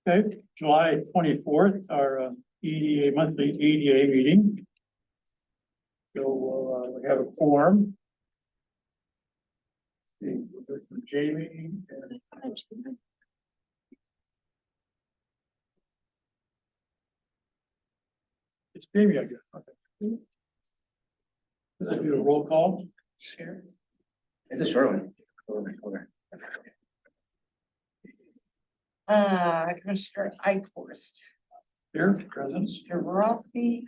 Okay, July 24th, our EDA, monthly EDA meeting. So we have a quorum. See, we'll go from Jamie and it's Jamie, I guess. Okay. Does that do a roll call? Sure. It's a short one. Commissioner Eichhorst, Here, present. Mr. Rothby.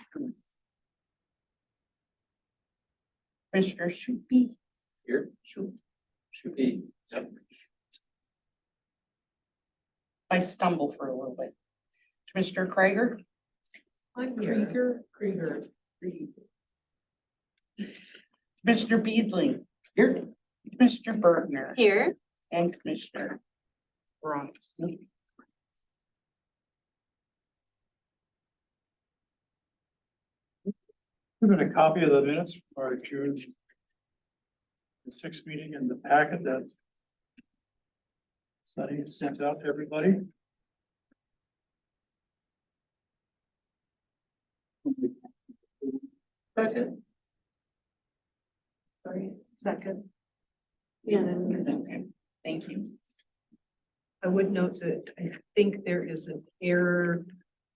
Commissioner Shupe. Here. Should be. I stumble for a little bit. Commissioner Krieger. I'm Krieger. Commissioner Beedling. Here. Commissioner Bergner. Here. And Commissioner Bronson. Given a copy of the minutes from our June 6th meeting in the packet that Sunny sent out to everybody. Second. Sorry, second. Yeah. Okay, thank you. I would note that I think there is an error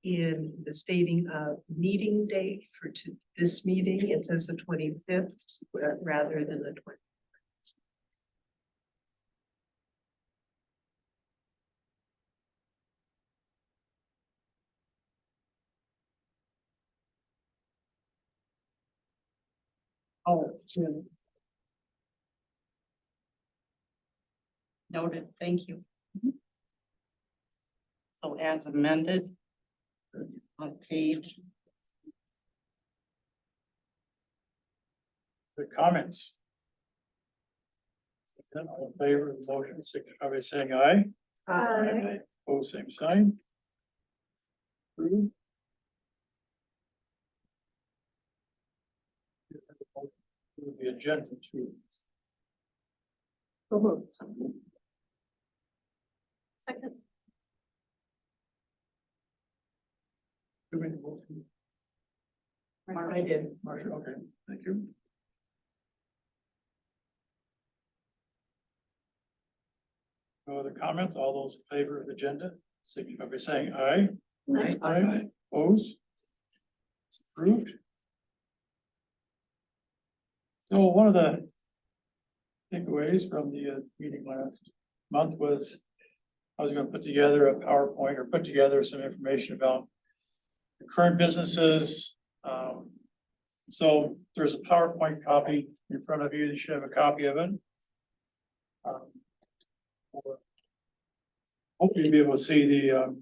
in the stating of meeting date for this meeting. It says the 25th rather than the 20th. Oh, Jim. Noted, thank you. So as amended. On page, The comments. Then all in favor of the motion, signify by saying aye. Oh, same sign. Approved. The agenda too. Second. I did. Marcia, okay, thank you. No other comments? All those in favor of the agenda, signify by saying aye. Aye. Oppose? It's approved. So one of the takeaways from the meeting last month was I was going to put together a PowerPoint or put together some information about the current businesses. So there's a PowerPoint copy in front of you. You should have a copy of it. Hopefully you'll be able to see the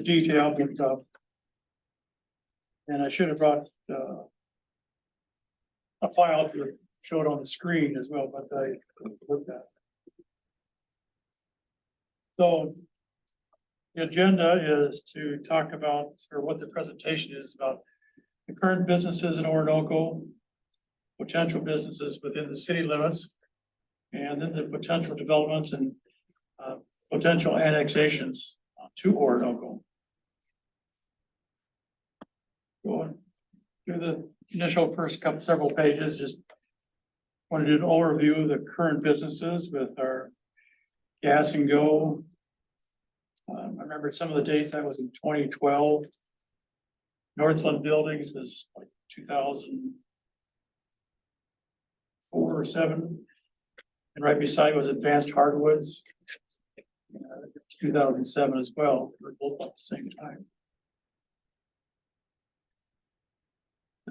detail and stuff. And I should have brought a file to show it on the screen as well, but I looked at. So the agenda is to talk about, or what the presentation is about, the current businesses in Orinoco, potential businesses within the city limits, and then the potential developments and potential annexations to Orinoco. Going through the initial first several pages, just wanted to do an overview of the current businesses with our Gas and Go. I remember some of the dates. That was in 2012. Northland Buildings was like 2004 or 7. And right beside was Advanced Hardwoods. 2007 as well. We're both at the same time.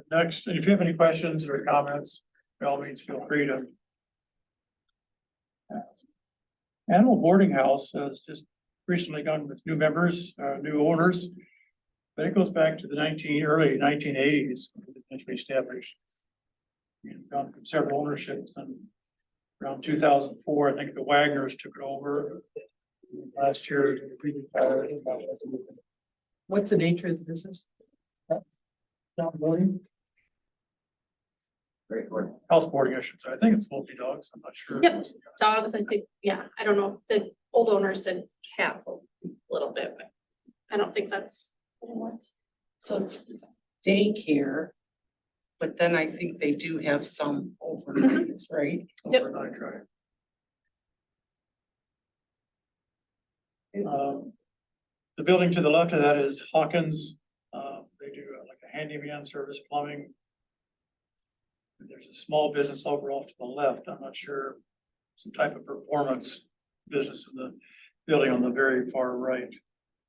Next, if you have any questions or comments, by all means, feel free to ask. Animal Boarding House has just recently gone with new members, new owners. But it goes back to the early 1980s, when it was established. And gone from several ownerships, and around 2004, I think the Wagners took it over. Last year. What's the nature of the business? Boarding, Very good. house boarding, I should say. I think it's multi-dogs. I'm not sure. Yep. Dogs, I think, yeah, I don't know, the old owners did cats a little bit, but I don't think that's what. So it's daycare. But then I think they do have some overnights, right? Yep. Overnight, right? The building to the left of that is Hawkins. They do like a handyman service, plumbing. And there's a small business over off to the left. I'm not sure, some type of performance business in the building on the very far right.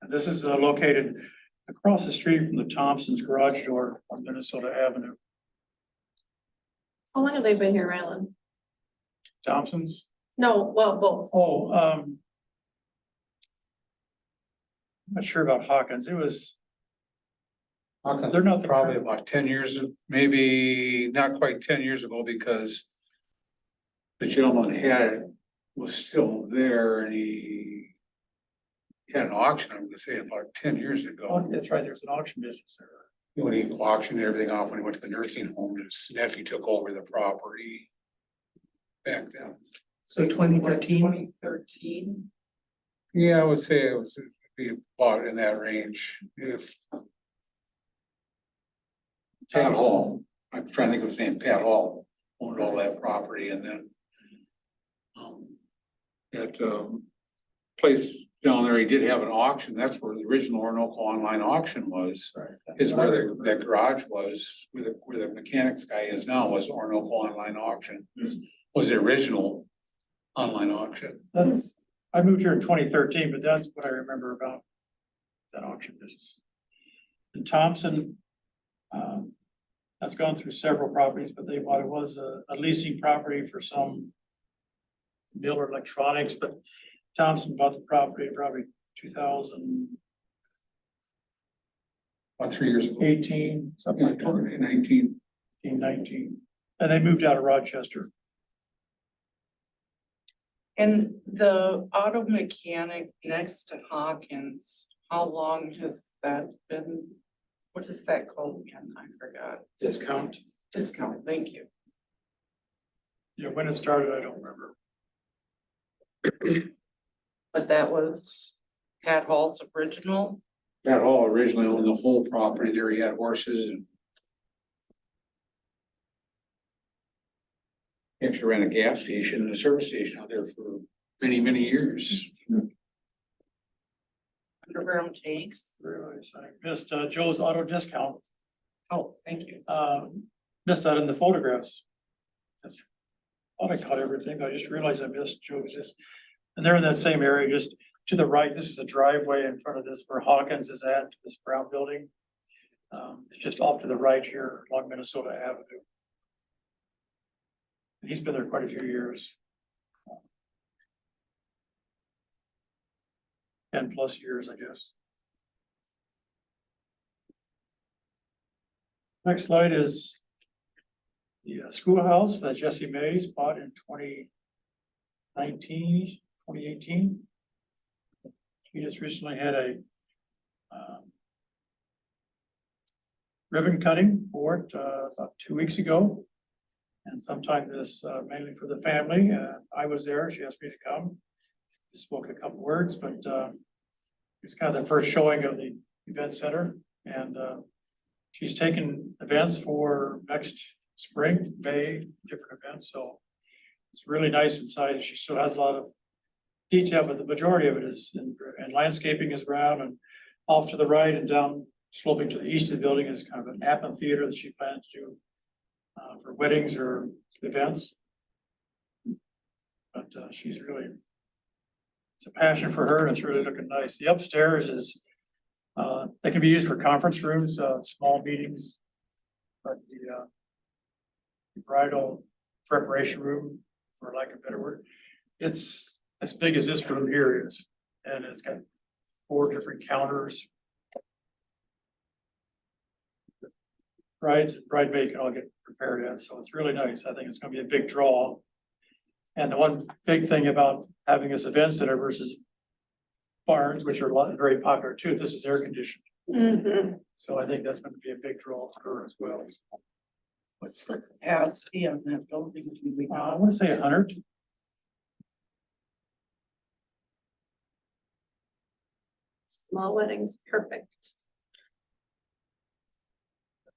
And this is located across the street from the Thompson's garage door on Minnesota Avenue. How long have they been here, Rylan? Thompson's? No, well, both. Oh, I'm not sure about Hawkins. It was, Hawkins they're not the probably current- about 10 years, maybe not quite 10 years ago, because the gentleman was still there and he had an auction, I'm gonna say about 10 years oh, ago. that's right, there's an auction business there. When he auctioned everything off, when he went to the nursing home, his nephew took over the property back then. So 2013. 2013. Yeah, I would say it would be about in that range, if Pat Hall, I'm trying to think of his name, Pat Hall owned all that property, and then that place down there, he did have an auction. That's where the original Orinoco online auction was, is where that garage was, where the mechanics guy is now, was Orinoco online auction. Was the original online auction. That's, I moved here in 2013, but that's what I remember about that auction business. And Thompson, that's gone through several properties, but they bought, it was a leasing property for some Miller Electronics, but Thompson bought the property probably 2018, About 3 years ago. something like that, 2019. 19. And they moved out of Rochester. And the auto mechanic next to Hawkins, how long has that been? What is that called again? I forgot. Discount. Discount, thank you. Yeah, when it started, I don't remember. But that was Pat Hall's original. Pat Hall originally owned the whole property there. He had horses and he actually ran a gas station and a service station out there for many, many years. Underground tanks. Really, so I missed Joe's Auto Discount. Oh, thank you. Missed that in the photographs. That's, thought I caught everything, but I just realized I missed Joe's just, and they're in that same area, just to the right. This is a driveway in front of this where Hawkins is at, this brown building. It's just off to the right here along Minnesota Avenue. He's been there quite a few years. 10+ years, I guess. Next slide is the schoolhouse that Jesse Mays bought in 2018. He just recently had a ribbon cutting for it about 2 weeks ago. And sometime this mainly for the family. I was there. She asked me to come. Just spoke a couple words, but it's kind of the first showing of the event center, and she's taken events for next spring, May, different events. So it's really nice inside. She still has a lot of detail, but the majority of it is in landscaping is brown, and off to the right and down sloping to the east of the building is kind of an amphitheater that she plans to do for weddings or events. But she's really, it's a passion for her, and it's really looking nice. The upstairs is, they can be used for conference rooms, small meetings. But the bridal preparation room, for lack of a better word, it's as big as this room here is. And it's got 4 different counters. Brides and bridesmaid can all get prepared at, so it's really nice. I think it's gonna be a big draw. And the one big thing about having this event center versus barns, which are very popular too, this is air conditioned. So I think that's gonna be a big draw for her as well. What's the capacity on that building? Do we I know? wanna say 100. Small weddings, perfect.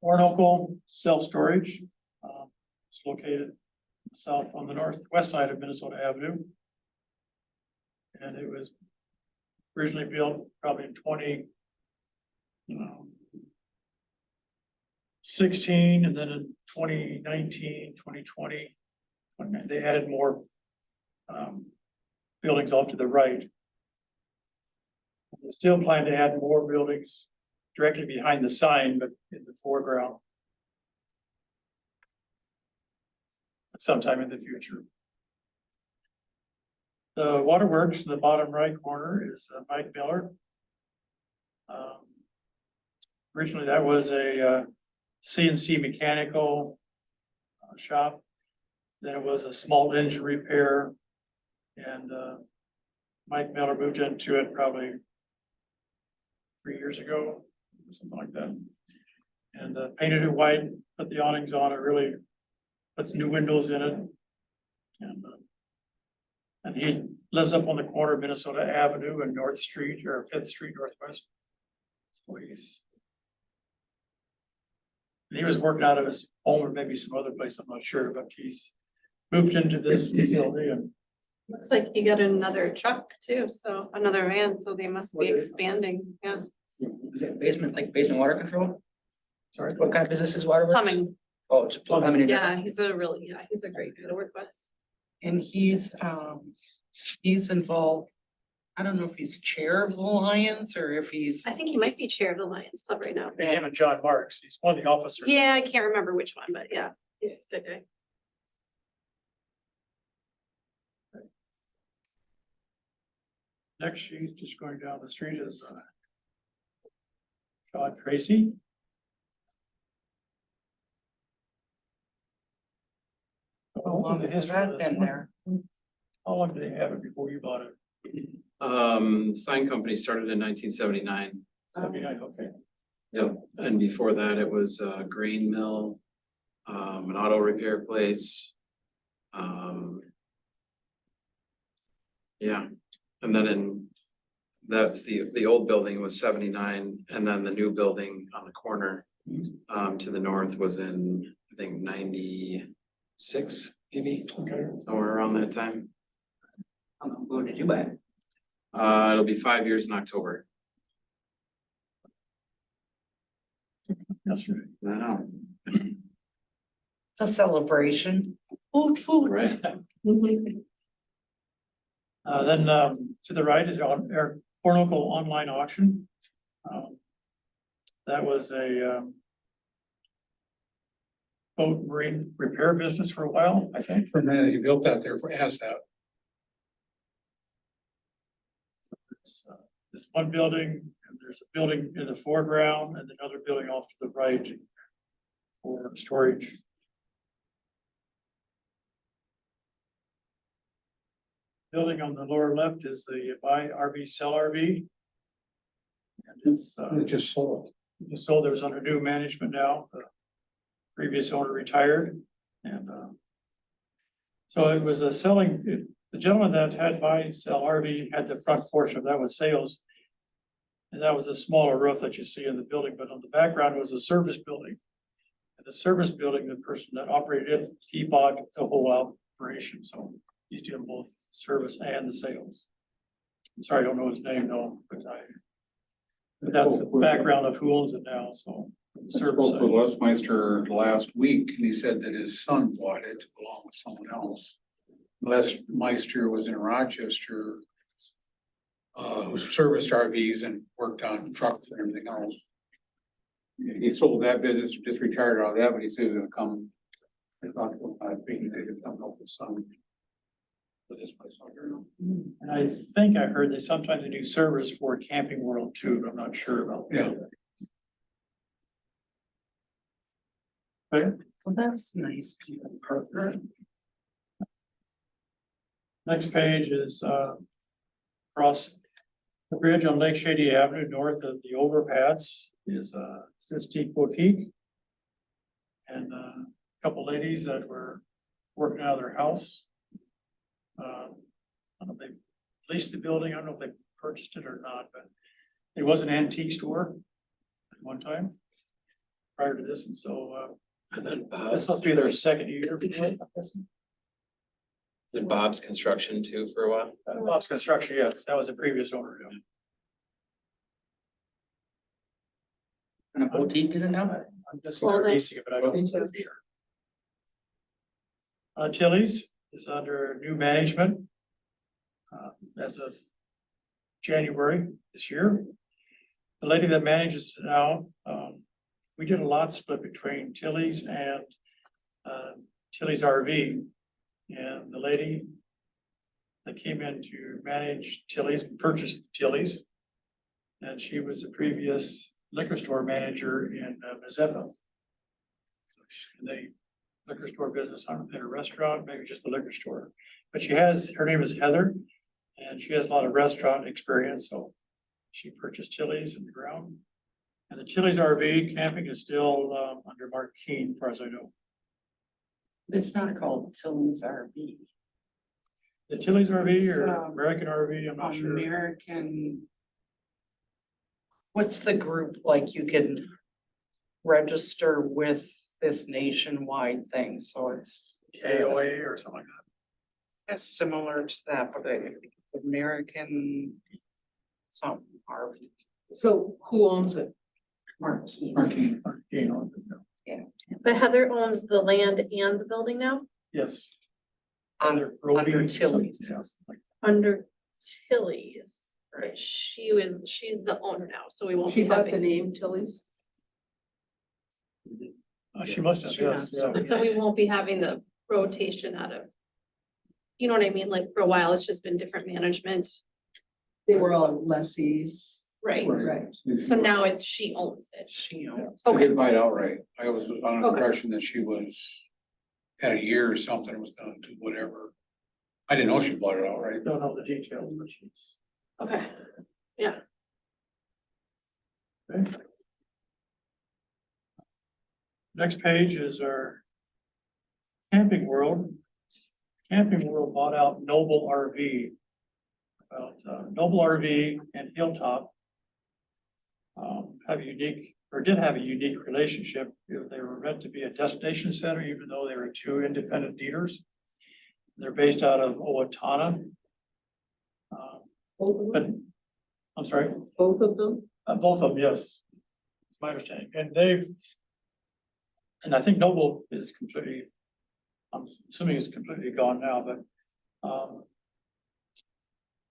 Orinoco Self-Storage. It's located south on the northwest side of Minnesota Avenue. And it was originally built probably in 2016, and then in 2019, 2020, they added more buildings off to the right. They still plan to add more buildings directly behind the sign, but in the foreground. Sometime in the future. The waterworks in the bottom right corner is Mike Miller. Originally, that was a CNC mechanical shop. Then it was a small engine repair. And Mike Miller moved into it probably 3 years ago, something like that. And painted it white, put the awnings on it, really puts new windows in it. And he lives up on the corner of Minnesota Avenue and North Street, or Fifth Street Northwest. So he was working out of his home or maybe some other place, I'm not sure, but he's moved into this facility and Looks like you got another truck too, so another van, so they must be expanding, yeah. Is it basement, like basement water control? sorry. What kind of business is Waterworks? Plumbing, Oh, it's plumbing. yeah, he's a great guy to work with. And he's involved, I don't know if he's chair of the Lions or if he's. I think he might be chair of the Lions Club right now. Him and John Marks, he's one of the officers. Yeah, I can't remember which one, but yeah, he's a good guy. Next, she's just going down the street is Sean Tracy. How long the has history of that this been one? there? How long did they have it before you bought it? Sign company started in 1979. 79, okay. Yep, and before that, it was a grain mill, an auto repair place. Yeah, and then that's the old building was 79, and then the new building on the corner to the north was in, I think, 96, maybe, Okay. somewhere around that time. Who did you buy? It'll be 5 years in October. That's right. I know. It's a celebration. Food. Right. Then to the right is Orinoco online auction. That was a boat marine repair business for a while, I think. For a minute, he built that there for ASDOT. This one building, and there's a building in the foreground and another building off to the right for storage. Building on the lower left is the buy RV, sell RV. And it's It just sold. so there's under new management now. The previous owner retired and so it was a selling, the gentleman that had buy, sell RV had the front portion, that was sales. And that was a smaller roof that you see in the building, but on the background was a service building. And the service building, the person that operated it, he bought the whole operation, so he's doing both service and the sales. I'm sorry, I don't know his name, no, but that's the background of who owns it now, so. Service. Spoke with Les Meister last week, and he said that his son bought it along with someone else. Les Meister was in Rochester. Who serviced RVs and worked on trucks and everything else. He sold that business, just retired out of that, but he said he was gonna come. I thought he could come help his son. With this place out here. And I think I heard they sometimes do service for Camping World too, but I'm not sure about that. Yeah. Okay, Well, that's nice. next page is across the bridge on Lake Shady Avenue, north of the overpass is Sistine Boutique. And a couple ladies that were working out of their house. I don't know if they leased the building, I don't know if they purchased it or not, but It was an antique store at one time prior to this, and so, And then this must be their second year. I'm guessing. then Bob's Construction too for a while. Bob's Construction, yes, that was the previous owner. Yeah. And a boutique, is it now? I'm guessing Well, they're they- leasing it, but I don't know for sure. Tilly's is under new management. As of January this year. The lady that manages it now, we did a lot split between Tilly's and Tilly's RV. And the lady that came in to manage Tilly's, purchased Tilly's. And she was a previous liquor store manager in Mazeppa. So they liquor store business, I don't know, a restaurant, maybe just a liquor store. But her name is Heather, and she has a lot of restaurant experience, so she purchased Tilly's in the ground. And the Tilly's RV camping is still under Mark Keen, as far as I know. It's not called Tilly's RV. The Tilly's RV It's, or American RV, I'm not sure. American. What's the group, like you can register with this nationwide thing, so it's. KOA or something like that. It's similar to that, but American. Some RV. So who owns it? Marquee. Mark Keen, But Heather owns the land and the building now yes. Under Roby, Tilly's. yes, like- under Tilly's. Right, she's the owner now, so we won't She be bought the having, name Tilly's? She must have, She yes, has yeah. to. so we won't be having the rotation out of. You know what I mean? Like for a while, it's just been different management, They were all lessees. right? Right. So now it's she owns it. She owns. She Okay, didn't buy it outright. I was on the Okay. impression that she had a year or something, was gonna do whatever. I didn't know she bought it outright. Don't know the details, but she's. okay. Okay. Next page is our Camping World. Camping World bought out Noble RV. Noble RV and Hilltop have a unique, or did have a unique relationship. They were meant to be a destination center, even though they were two independent dealers. They're based out of Owatonna. Both of But, them? I'm sorry. Both of them? Both of them, yes. It's my understanding, and I think Noble is completely, I'm assuming it's completely gone now, but,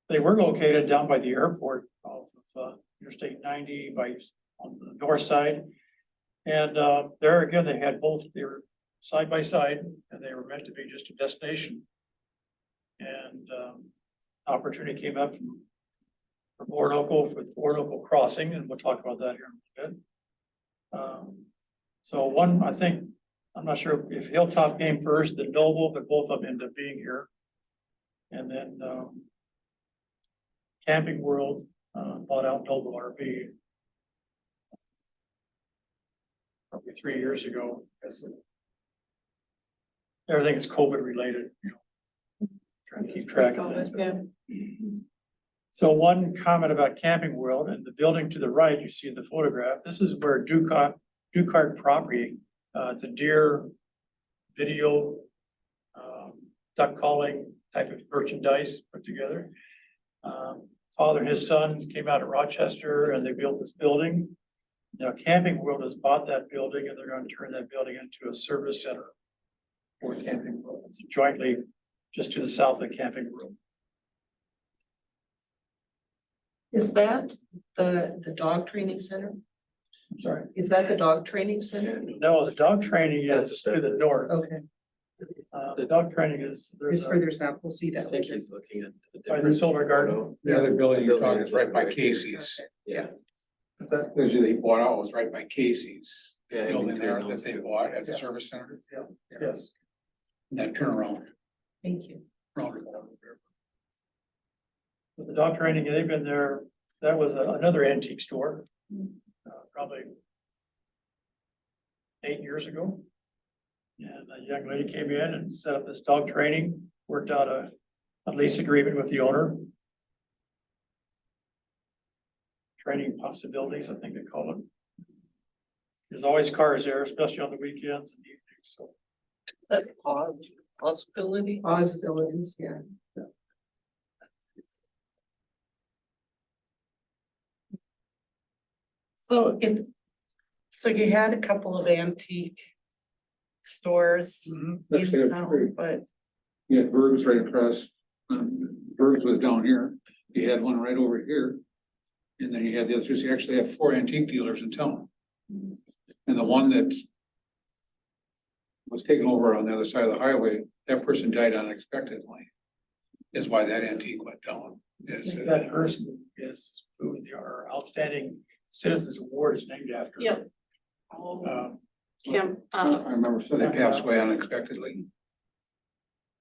they were located down by the airport off of, Interstate 90 on the north side. And, there again, they were side by side, and they were meant to be just a destination. And, opportunity came up for Orinoco, for the Orinoco Crossing, and we'll talk about that here in a bit. So one, I think, I'm not sure if Hilltop came first, then Noble, but both of them ended up being here. And then, Camping World, bought out Noble RV. Probably 3 years ago, because everything is COVID related, trying to keep track of things. So one comment about Camping World and the building to the right, you see in the photograph, this is where Ducart property, it's a deer video, duck calling type of merchandise put together. Father and his sons came out of Rochester and they built this building. Now Camping World has bought that building and they're going to turn that building into a service center for Camping World. It's jointly just to the south of Camping World. Is that the dog training center? I'm sorry. Is that the dog training center? No, the dog training That's is to the north. Okay, The dog training is, there's it's a, further south, we'll see I that think later. he's looking at. a by the different Solar Garden. photo. The other building you're talking Building is right by right here. Casey's. Yeah. that, Because they bought out was right by Casey's. Yeah, Building between there those that they two. bought as a Yeah. service center. yes. That turnaround. Thank you. roundabout. With the dog training, they've been there, that was another antique store, probably 8 years ago. And a young lady came in and set up this dog training, worked out a lease agreement with the owner. Training possibilities, I think they call it. There's always cars there, especially on the weekends and evenings, so. That possibility. Possibilities, yeah. So so you had a couple of antique stores Actually, in town, but you had Berg's right across, Berg's was down here, you had one right over here. And then you had the others, you actually had 4 antique dealers in town. And the one that was taken over on the other side of the highway, that person died unexpectedly. Is why that antique went down. Is, That person is who our outstanding citizens award is named after. Yep. Kim, I remember, so they passed away unexpectedly.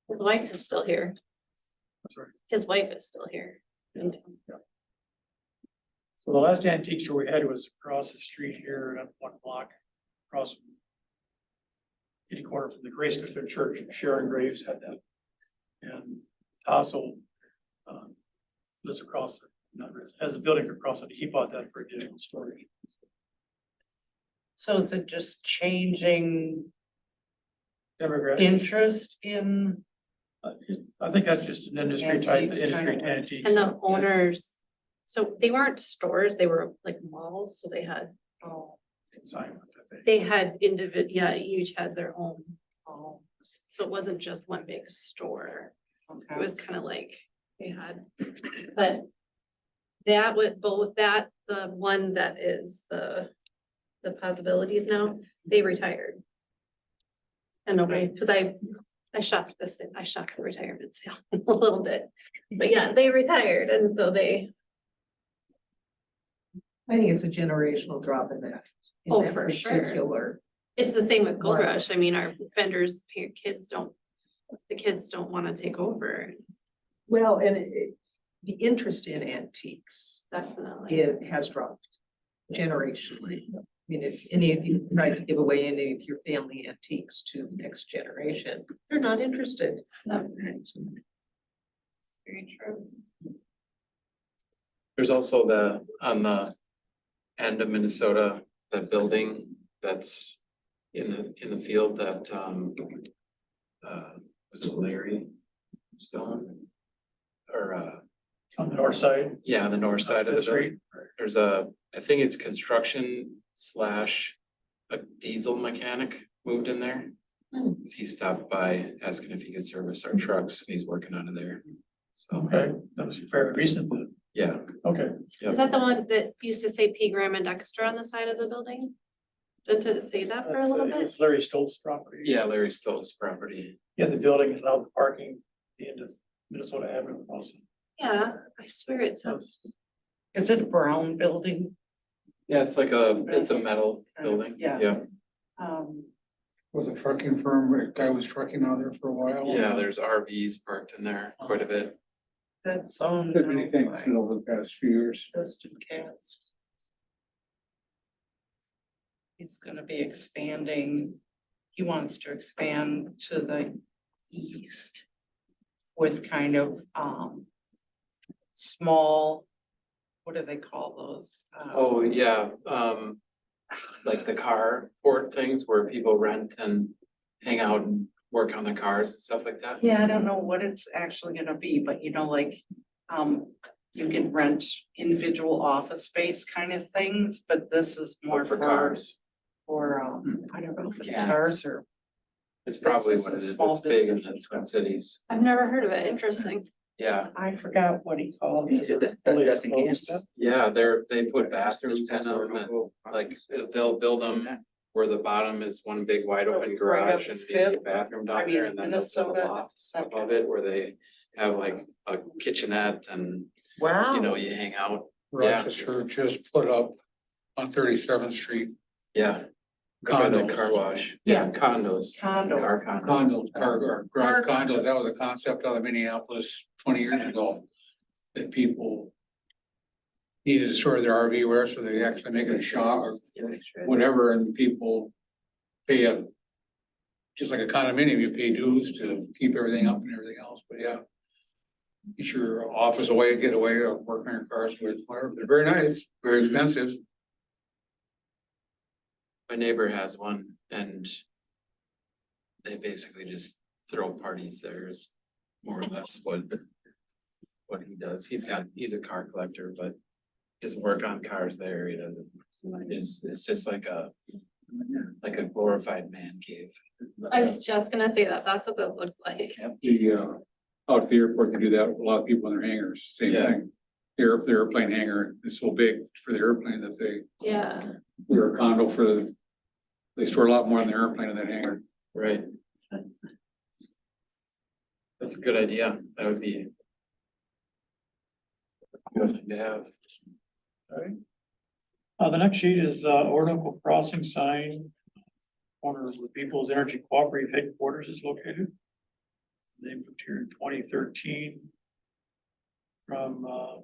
his wife is still here. Sorry. His wife is still here. And So the last antique store we had was across the street here at 1 block, across kitty corner from the Grace Lutheran Church. Sharon Graves had that. And Tassel lives across, not really, has a building across it. He bought that for additional storage. so is it just changing Demographic. interest in? I think that's just an industry type, Antiques, industry kind of like- antiques. and the owners, so they weren't stores, they were like malls, so they had, Consignment, I think. they had yeah, each had their own. So it wasn't just one big store. It Okay. was kind of like they had, but that with both that, the one that is the possibilities now, they retired. And nobody, because I shopped I shopped the retirement sale a little bit, but yeah, they retired and so they, I think it's a generational drop in that. in Oh, that for sure. particular. it's the same with Gold Right. Rush. I mean, our vendors, kids don't want to take over, Well, and the interest in antiques, definitely. it has dropped generationally. I mean, if any of you try to give away any of your family antiques to the next generation, they're not interested. Very true. There's also on the end of Minnesota, that building that's in the field that, was it Larry Stone? Or, On the north side. yeah, on the north side of the street. there's I think it's construction / a diesel mechanic moved in there. He stopped by asking if he could service our trucks, and he's working out of there. So, Okay, that was very recent. yeah, Okay, yep. Is that the one that used to say P. Graham and Dexter on the side of the building? Didn't it say that for a that's, little it bit? was Larry Stoltz's property. Yeah, Larry Stoll's property. Yeah, the building allowed the parking at the end of Minnesota Avenue also. Yeah, I swear it says, Is it a brown building? Yeah, it's a metal building. Yeah. Yeah, Was a trucking firm, a guy was trucking out there for a while. yeah, there's RVs parked in there quite a bit. That's owned Did many now things by over the past few years. Dustin Katz. He's gonna be expanding, he wants to expand to the east with kind of, small, what do they call those? Oh, yeah, like the car port things where people rent and hang out and work on their cars and stuff like that. Yeah, I don't know what it's actually gonna be, but you know, like, you can rent individual office space kind of things, but this is more For for, cars. I don't know if it's Mechanics. cars or. It's probably It's what a it is. small It's big in the business. Twin Cities. I've never heard of it. Interesting. Yeah, I forgot what he called it. Just in case. yeah, they put bathrooms in them and like they'll build them where the bottom is one big wide open Right up garage and Fifth. a bathroom I down mean, there and then they'll build a Minnesota, loft second. above it where they have like a kitchenette and, Wow. you know, you hang out. Rochester just put up on 37th Street Yeah. By the condos. car wash. Yeah. Condos. Car Condos. condos. Garage condos, that was a concept out of Minneapolis 20 years ago. That people needed to store their RV where, so they actually make it a shop or whatever, and people pay just like a condominium, you pay dues to keep everything up and everything else, but yeah. get your office away, get away, or work on your cars, whatever. They're very nice, very expensive. My neighbor has one and they basically just throw parties there is more or less what he does. He's a car collector, but he doesn't work on cars there. He doesn't, it's just like a glorified man cave. I was just gonna say that, that's what this looks like. The, out at the airport, they do that, with a lot of people in their hangars, same Yeah. thing. The airplane hangar is so big for the airplane that Yeah, they're a condo they store a lot more in the airplane in that hangar. Right. That's a good idea. That would be a good thing to have. The next sheet is, Orinoco Crossing sign. Corner of the People's Energy Cooperative headquarters is located. They moved here in 2013. From, I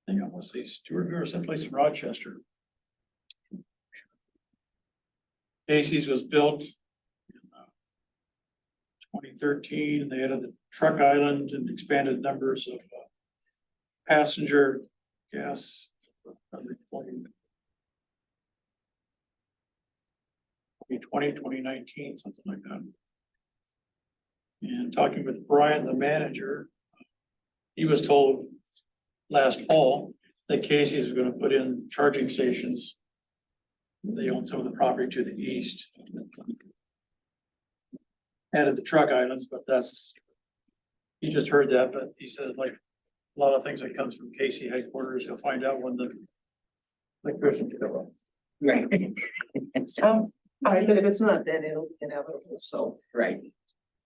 think I want to say Stewart or someplace in Rochester. Casey's was built in 2013, and they added the truck island and expanded numbers of passenger gas. 2020, 2019, something like that. And talking with Brian, the manager, he was told last fall that Casey's was gonna put in charging stations. They own some of the property to the east. Added the truck islands, but he just heard that, but he said like a lot of things that comes from Casey headquarters, he'll find out when the electrician go up. Right. But if it's not, then it'll be inevitable, so Right.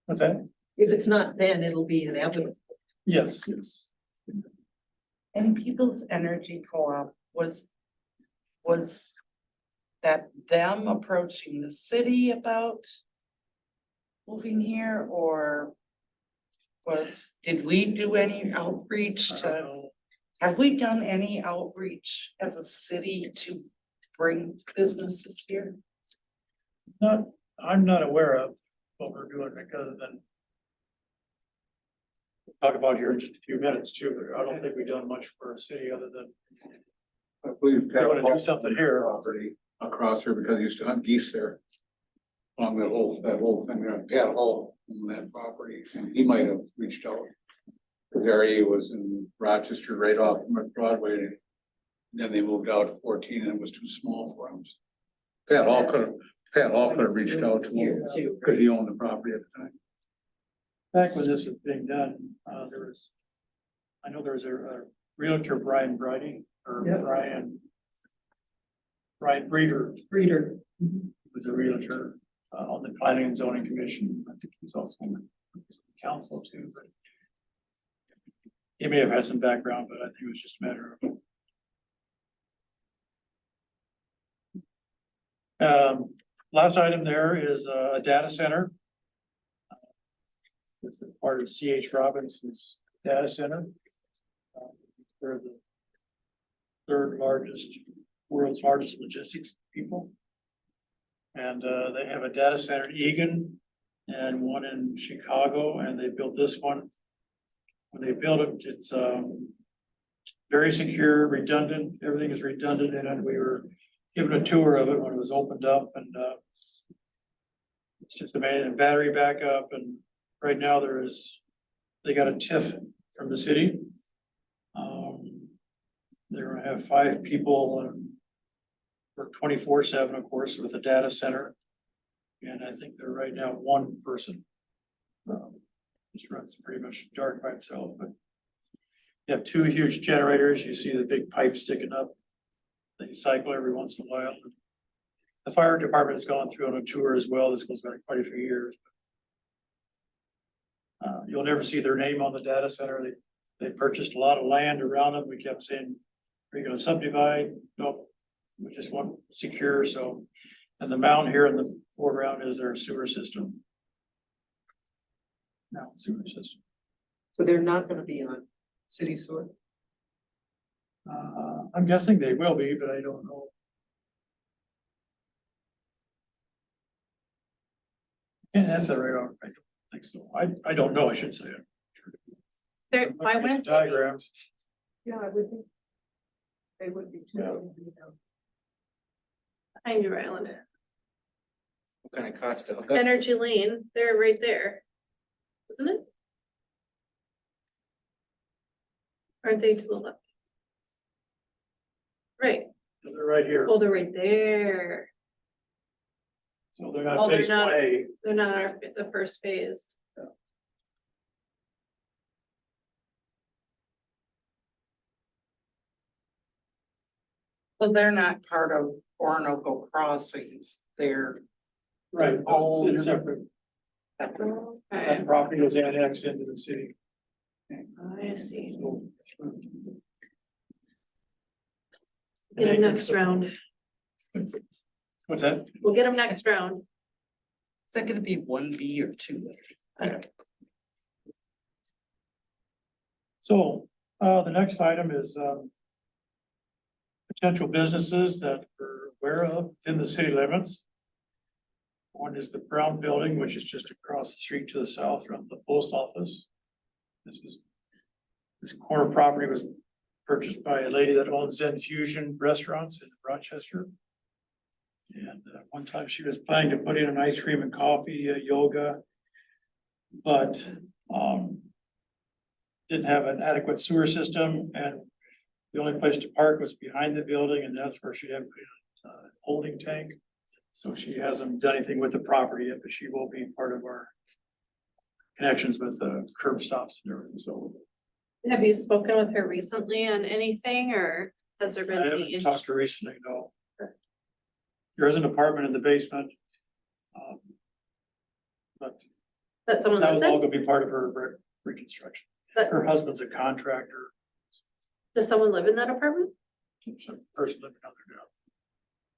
What's that? if it's not, then it'll be inevitable. Yes. And People's Energy Co-op was that them approaching the city about moving here, or did we do any outreach have we done any outreach as a city to bring businesses here? I'm not aware of what we're doing because of than. Talk about here in just a few minutes too, but I don't think we've done much for a city other than I believe. they want to do something here. Property across here because he used to hunt geese there. Along that whole thing there, Pat Hall on that property, and he might have reached out. His area was in Rochester, right off Broadway. Then they moved out to 14 and it was too small for him. Pat Hall could have reached out to him because he owned the property at the time. Back when this was being done, I know there was a realtor, Brian Bridie, or Yep. Brian Breeder, Reader. was a realtor on the planning and zoning commission. I think he's also on the council too, but he may have had some background, but I think it was just a matter of. Last item there is a data center. It's a part of C.H. Robinson's data center. They're the world's largest logistics people. And they have a data center in Eagan and one in Chicago, and they built this one. When they built it, it's very secure, redundant, everything is redundant, and we were given a tour of it when it was opened up, and it's just amazing, battery backup, and right now they got a TIF from the city. They're gonna have 5 people work 24/7, of course, with the data center. And I think they're right now 1 person. Just runs pretty much dark by itself, but you have 2 huge generators. You see the big pipe sticking up. They cycle every once in a while. The fire department has gone through on a tour as well. This goes back quite a few years. You'll never see their name on the data center. They purchased a lot of land around them. We kept saying, are you gonna subdivide? Nope. We just want secure, so. And the mound here in the foreground is their sewer system. Now, sewer system. So they're not gonna be on city sewer. I'm guessing they will be, but I don't know. And that's a right on, I don't think so. I don't know, I should say. There, why wouldn't? Diagrams. Yeah, I would think. They would be Yeah. too. Behind your island, What kind of cost to hook up? Energy Lane, they're right there. Isn't it? Aren't they to the left? Right, They're right here. oh, they're right there, So they're Oh, not they're phase not. one A. they're not the first phase. Well, they're not part of Orinoco Crossings, they're, Right. Oh. It's separate. Okay, That property was annexed into the city. I see. So, Get them next round, what's that? we'll get them next round. is that gonna be 1B or 2A? So, the next item is, potential businesses that we're aware of within the city limits. One is the Brown Building, which is just across the street to the south from the post office. This corner property was purchased by a lady that owns Zen Fusion Restaurants in Rochester. And one time she was planning to put in an ice cream and coffee, yoga. But, didn't have an adequate sewer system, and the only place to park was behind the building, and that's where she had put in a holding tank. So she hasn't done anything with the property yet, but she will be part of our connections with curb stops and everything, so. Have you spoken with her recently on anything, or has there I been any? haven't talked to her recently, no. There is an apartment in the basement. But That someone that lives was all in? gonna be part of her reconstruction. But- Her husband's a contractor, Does someone live in that apartment? some person living out there now.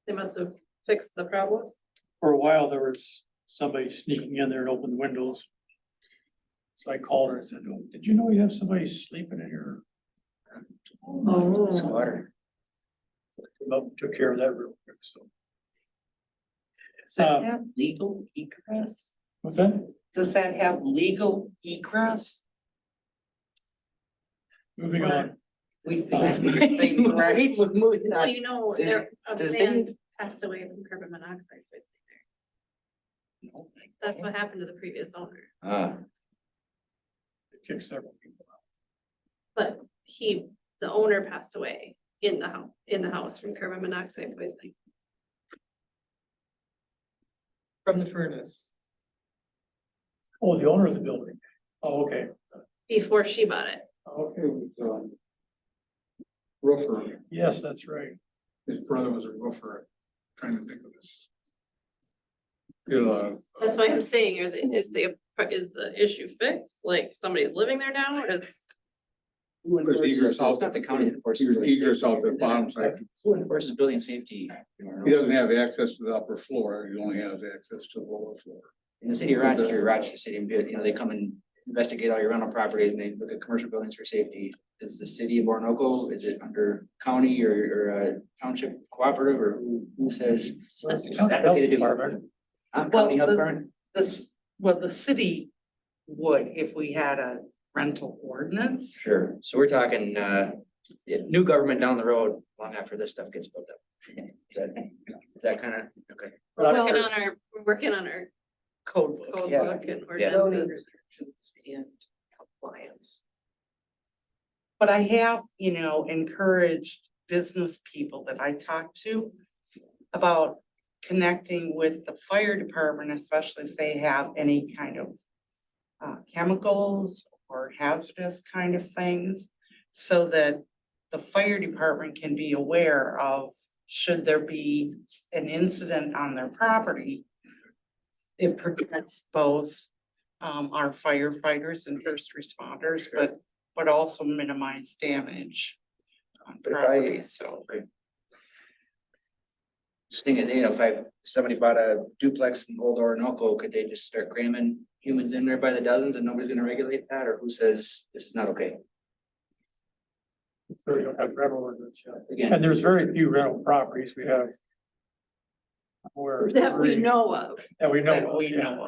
They must have fixed the problems. For a while, there was somebody sneaking in there and opened the windows. So I called her and said, "Oh, did you know you have somebody sleeping in here?" Oh. Squatter. Took care of that real quick, so. Does that Uh, have legal egress? What's that? Does that have legal egress? Moving on. We think these things, right? Moving Well, on. you know, Is- there, a does the man city- passed away from carbon monoxide poisoning there. That's what happened to the previous owner, It kicked several people out. but the owner passed away in the house from carbon monoxide poisoning. From the furnace. Oh, the owner of the building. Oh, okay. Before she bought it. Okay, with, roofer, Yes, that's right. his brother was a roofer, trying to think of this. Did a lot of, That's why I'm saying, is the issue fixed? Like somebody's living there now, or is? There's egress out. It's not the county that enforces There's building egress safety. out the bottom side. Who enforces building safety? He doesn't have access to the upper floor, he only has access to the lower floor. In the city of Rochester City, they come and investigate all your rental properties and they look at commercial buildings for safety. Is the city of Orinoco, is it under county or township cooperative, or who says? Health Department. County health Well, department? The city would if we had a rental ordinance. Sure, so we're talking, new government down the road, long after this stuff gets built up. Is that kind of, okay. We're Well, working on our Code book. code Yeah. book and Yeah. Zoning ordinances. restrictions and compliance. But I have, encouraged business people that I talk to about connecting with the fire department, especially if they have any kind of chemicals or hazardous kind of things, so that the fire department can be aware of, should there be an incident on their property. It protects both our firefighters and first responders, but also minimize damage on But if property, so. Just thinking, if somebody bought a duplex in Old Orinoco, could they just start cramming humans in there by the dozens and nobody's gonna regulate that, or who says this is not okay? We don't have rental ordinance yet. Again, And there's very few rental properties we have. Where. That we know of. That we know. That of, we yeah. know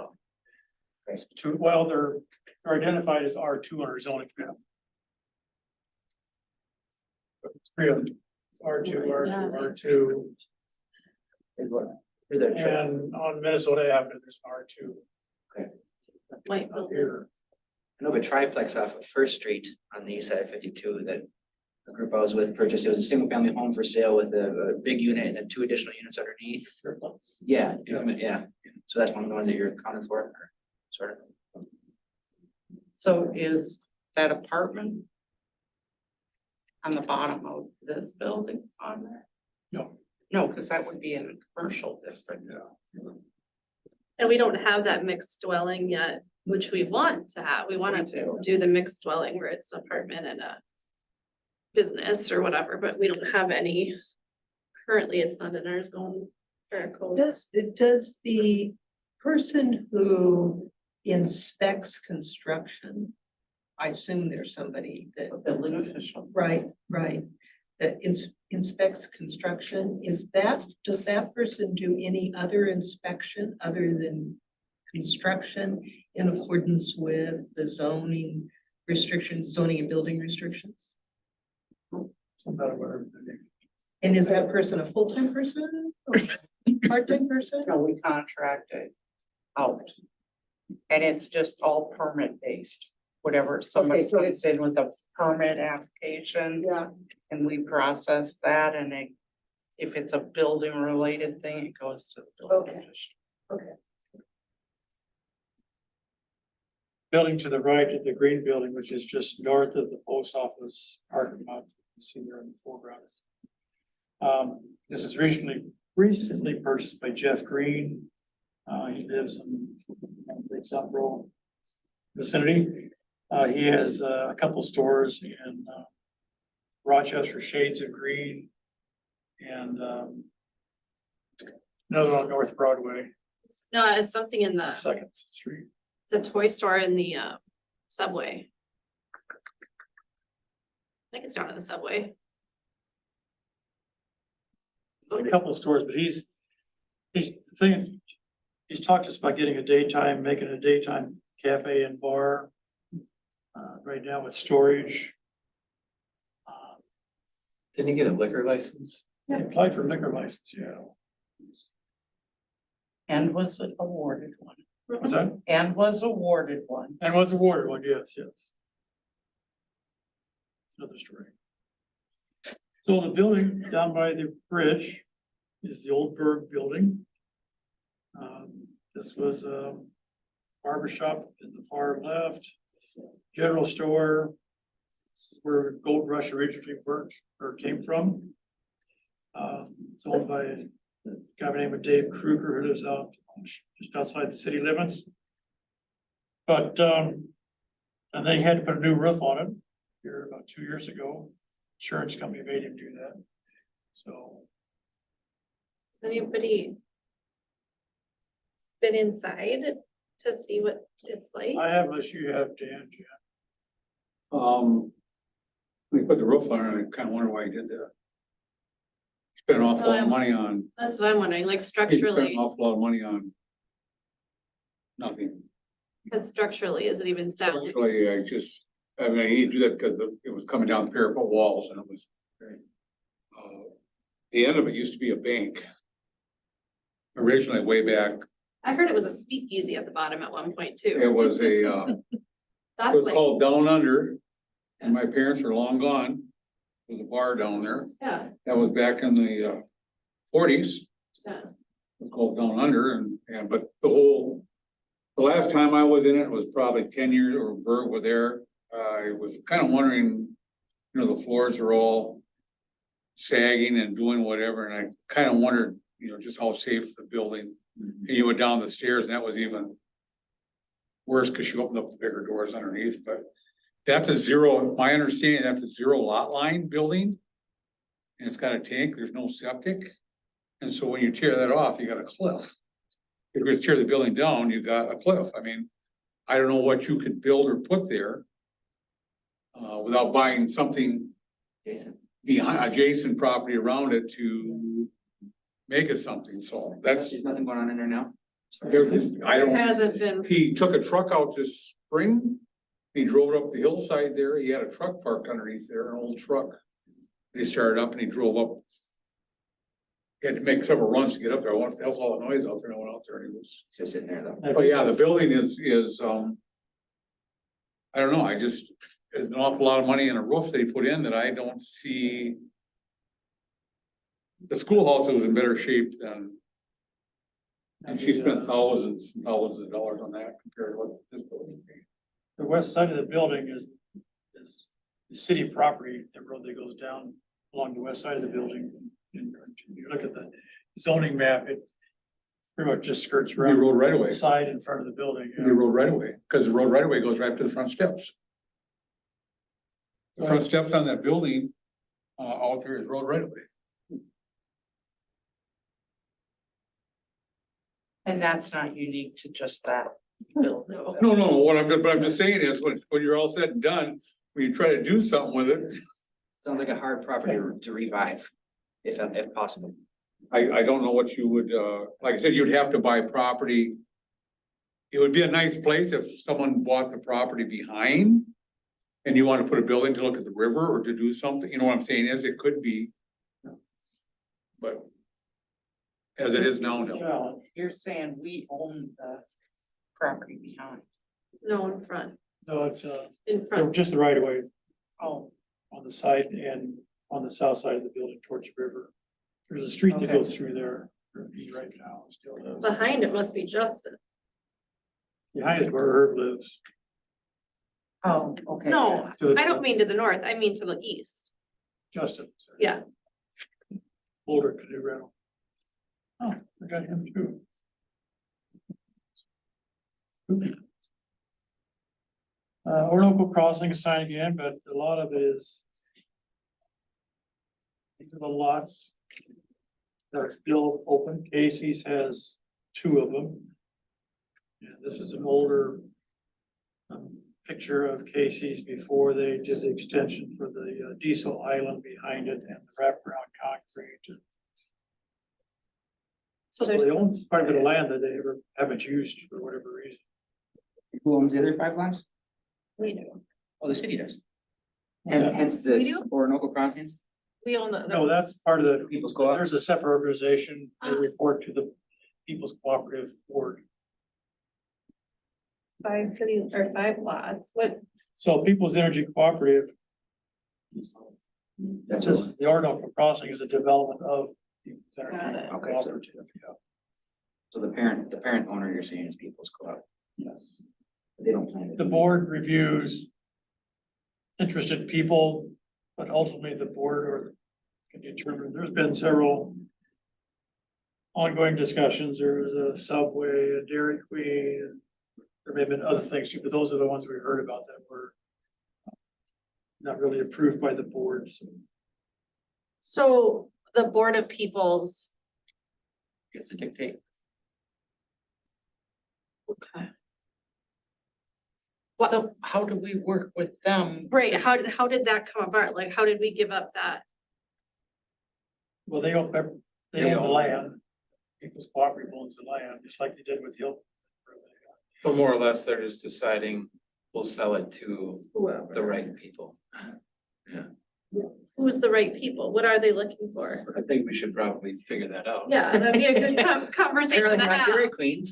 of. Well, they're identified as R2 under zoning map. Three of them, R2, R2, Is what? Is that true? and on Minnesota Avenue, there's an R2. White Up building. here. I know of a triplex off of First Street on the east side of 52 that the group I was with purchased. It was a single family home for sale with a big unit and then 2 additional units underneath. Yeah, yeah. So that's one of the ones that you're accounting for, or sort of. So is that apartment on the bottom of this building on there? No. No, because that would be in a commercial district. And we don't have that mixed dwelling yet, which we want to have. We want to do the mixed dwelling where it's an apartment and a business or whatever, but we don't have any. Currently, it's not in our zone or code. Does the person who inspects construction, I assume there's somebody that, A building official. right, that inspects construction, does that person do any other inspection other than construction in accordance with the zoning restrictions, zoning and building restrictions? So not aware of the name. And is that person a full-time person or part-time person? No, we contract it out. And it's just all permit based, whatever somebody Okay, so comes in with a permit application. Yeah. And we process that and if it's a building related thing, it goes to the building Okay. official. Building to the right of the green building, which is just north of the post office parking lot, you see there in the foreground. This is recently purchased by Jeff Green. He lives in the South Row vicinity. He has a couple stores in Rochester, shades of green, and another on North Broadway, No, it's something in the, Second Street. it's a toy store in the subway. I think it's down in the subway. A couple of stores, but he's, the thing is, he's talked to us about making a daytime cafe and bar. Right now with storage. Didn't he get a liquor license? He applied for a liquor license, yeah. And was it awarded one? What's that? And was awarded one. And was awarded one, yes. It's another story. So the building down by the bridge is the old Berg building. This was a barber shop in the far left, general store. This is where Gold Rush originally worked or came from. It's owned by a guy by the name of Dave Kruger, who lives out just outside the city limits. But, and they had to put a new roof on it here about 2 years ago. Insurance company made him do that. So Anybody been inside to see what it's like? I have, unless you have, Dan. We put the roof on it, I kind of wonder why he did that. Spent an awful lot of money on, That's what I'm wondering, like he spent an structurally, awful lot of money on nothing. because structurally, is it even sound? Actually, I mean, he did that because it was coming down the parapet walls and it was. The end of it used to be a bank. Originally, way back, I heard it was a speakeasy at the bottom at one point it too. was it That's was like, called Down Under. And my parents are long gone. There was a bar down there. yeah, That was back in the 40s. yeah. It was called Down Under but the last time I was in it was probably 10 years or Bert were there. I was kind of wondering, the floors are all sagging and doing whatever. And I kind of wondered, just how safe the building. And you went down the stairs and that was even worse because you opened up the bigger doors underneath, but that's my understanding, that's a 0 lot line building. And it's got a tank, there's no septic. And so when you tear that off, you got a cliff. If you tear the building down, you got a cliff. I mean, I don't know what you could build or put there. Without buying something Jason. behind adjacent property around it to make it something. So that's, There's nothing going on in there now. I don't. Hasn't been, He took a truck out this spring. He drove it up the hillside there. He had a truck parked underneath there, an old truck. He started up and he drove up. He had to make several runs to get up there. What the hell's all the noise out there? I went out there and he was, Just sitting there though. oh yeah, the building is, I don't know, there's an awful lot of money in a roof that he put in that I don't see. The schoolhouse was in better shape than, and she spent thousands and thousands of dollars on that compared to what this building would be. The west side of the building is the city property, the road that goes down along the west side of the building. And you look at the zoning map, it pretty much just skirts We around rode right away, the side in front of the building. we rode right away, because the road right away goes right to the front steps. The front steps on that building, out there is road right away. And that's not unique to just that building. No, what I'm just saying is, when you're all said and done, when you try to do something with it, Sounds like a hard property to revive, if possible. I don't know what you would, like I said, you'd have to buy property. It would be a nice place if someone bought the property behind. And you want to put a building to look at the river or to do something, you know what I'm saying is, it could be. But. As it is now, no. Well, You're saying we own the property behind. No, in front, no, it's, in front. just the right of way Oh, on the side and on the south side of the building towards the river. There's a street that Okay. goes through there, right now, still does. Behind it must be Justin. Behind is where Herb lives. oh, okay. No, To the- I don't mean to the north, I mean to the east. Justin. sorry. Yeah. Older canoe rental. Oh, I got him too. Orinoco Crossing sign again, but a lot of it is. Into the lots. That are still open. Casey's has 2 of them. Yeah, this is an older. Picture of Casey's before they did the extension for the diesel island behind it and the wraparound concrete. So So there's, they own quite a bit of land that they ever haven't used for whatever reason. Who owns the other 5 lots? we do, Oh, the city does. What's And that? hence We the do? Orinoco crossings, we own No, that's part of the, people's co-op. there's a separate organization, they report to the People's Cooperative Board. 5 city or 5 lots, what, So People's Energy Cooperative, That's this is the Orinoco Crossing is a development of People's Got Energy it. Okay. Cooperative. Yeah. So the parent owner you're saying is people's co-op. Yes. They don't plan it. The board reviews interested people, but ultimately the board can determine, there's been several ongoing discussions. There was a Subway, a Dairy Queen, there may have been other things too, but those are the ones we heard about that were not really approved by the board, so. so the Board of Peoples. Gets to dictate. Okay. What- So how do we work with them? Right, how did that come about? Like, how did we give up that? Well, they own the land. People's Cooperative owns the land, just like they did with Hill. So more or less, they're just deciding, we'll sell it to Whoever. the right people. Who's the right people? What are they looking for? I think we should probably figure that out. Yeah, that'd be a good conversation Apparently to not have. Dairy Queen.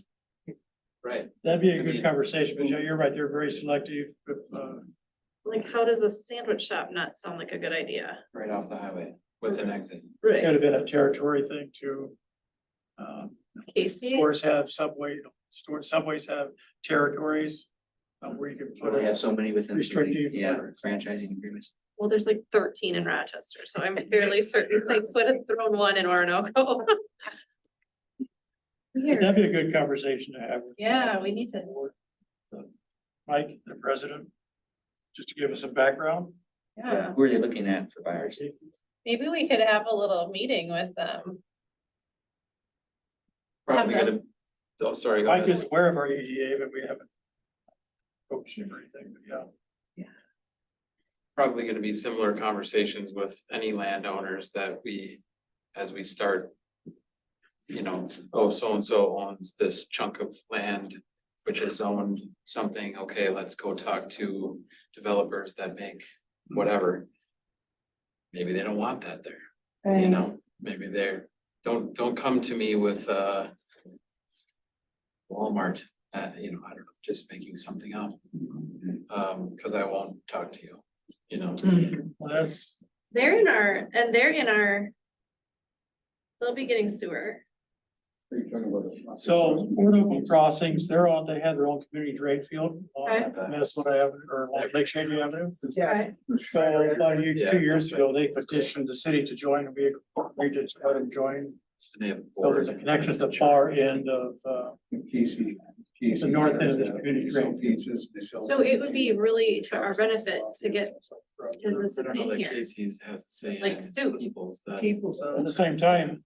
Right, That'd be a I good mean- conversation, but yeah, you're right, they're very selective with, Like, how does a sandwich shop not sound like a good idea? right off the highway with an exit. could Right, have been a territory thing too. Casey, Stores have Subway, Subways have territories, where you can Or put they it. have so many within. the city. Restrictive Yeah, or- franchising agreements. well, there's like 13 in Rochester, so I'm fairly certain they could have thrown one in Orinoco. Weird. That'd be a good conversation to have. with, Yeah, we need to. Mike, the president, just to give us some background. Yeah, Who are they looking at for buyers? maybe we could have a little meeting with them. Probably Have gonna, oh, sorry. go Mike ahead. is aware of our EDA, but we haven't coached him or anything, but yeah. Probably gonna be similar conversations with any landowners that we, as we start. You know, oh, so-and-so owns this chunk of land, which is owned something, okay, let's go talk to developers that make whatever. maybe they don't want that there, you know, maybe they're, don't come to me with, Walmart, you know, I don't know, just making something up. Cause I won't talk to you, you know. Well, that's, they're in our. They'll be getting sewer. so Orinoco Crossings, they have their own community drain field Okay. on Minnesota Avenue or Lake Shady Avenue. Yeah. So about Yeah. 2 years ago, they petitioned the city to join and we agreed to let them join. They have So there's a connection at the far end of, Casey. the north end of the community drain. So it would be really to our benefit to get businesses I don't know in that here. Casey's has to say. Like soup. People's that People's At the own. same time,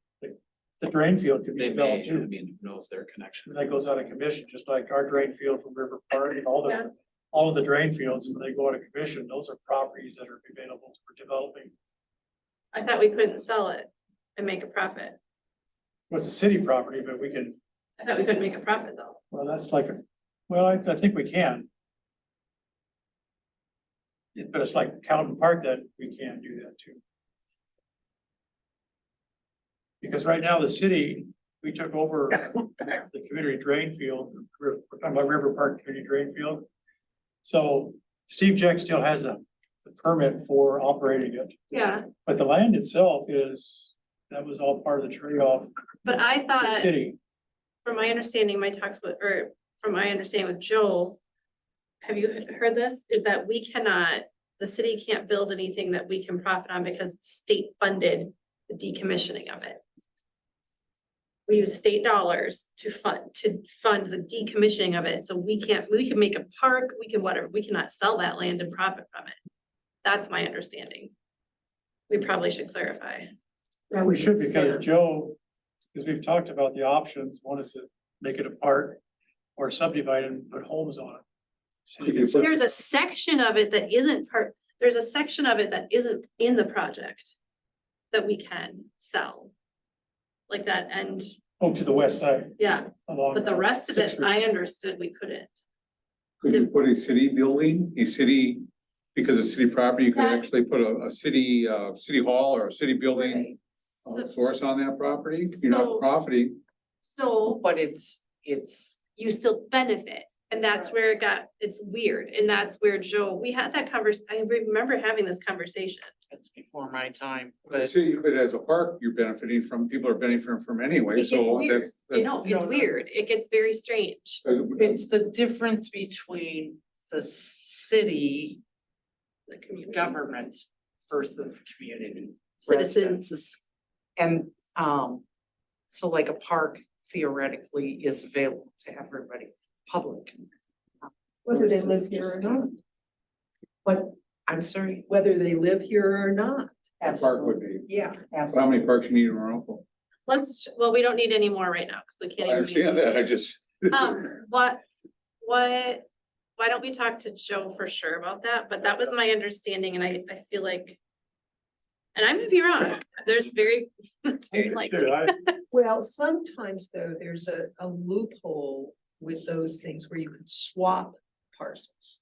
the drain field could be they developed may, too. I mean, who knows their connection. That goes out of commission, just like our drain field from River Park and all Yeah. all of the drain fields, when they go out of commission, those are properties that are available for developing. I thought we couldn't sell it and make a profit. Well, it's a city property, but we can, I thought we couldn't make a profit though. well, that's like I think we can. But it's like Cowden Park that we can't do that too. Because right now the city, we took over the community drain field, we're talking about River Park Community Drain Field. So Steve Jack still has the permit for operating it, Yeah, but the land itself that was all part of the trade-off but I to the thought, city. from my understanding, from my understanding with Joel. Have you heard this? Is that the city can't build anything that we can profit on because the state funded the decommissioning of it. We use state dollars to fund the decommissioning of it, so we can make a park, we can whatever, we cannot sell that land and profit from it. That's my understanding. We probably should clarify. We should, because Joe, because we've talked about the options, one is to make it a park or subdivide and put homes on it. City can There's a section of it that isn't there's a section of it that isn't in the project that we can sell. Like that end, to the west side yeah, along. but the rest of Sixth it, Street. I understood we couldn't. Could you put a city building, because it's city property, you could That- actually put a city hall or a city building So, source on that property, you're So- not profiting. so But it's, you still benefit, and that's where it's weird, and that's where Joe, we had that I remember having this conversation. it's before my time, The but city, but as a park, you're benefiting from, people are benefiting from anyway, It gets so weird. that's. You know, it's weird, it gets very strange. it's the difference between the city The community. government versus community. Citizens. residents. And, so like a park theoretically is available to everybody, public. Whether they live here or not, But, I'm sorry. whether they live here or not. A park would be, Yeah. how many parks you need in Roanoke? Well, we don't need any more right now, because we can't I even. understand that, I just. Why don't we talk to Joe for sure about that? But that was my understanding, and I feel like. And I may be wrong, it's very likely. Well, sometimes though, there's a loophole with those things where you could swap parcels.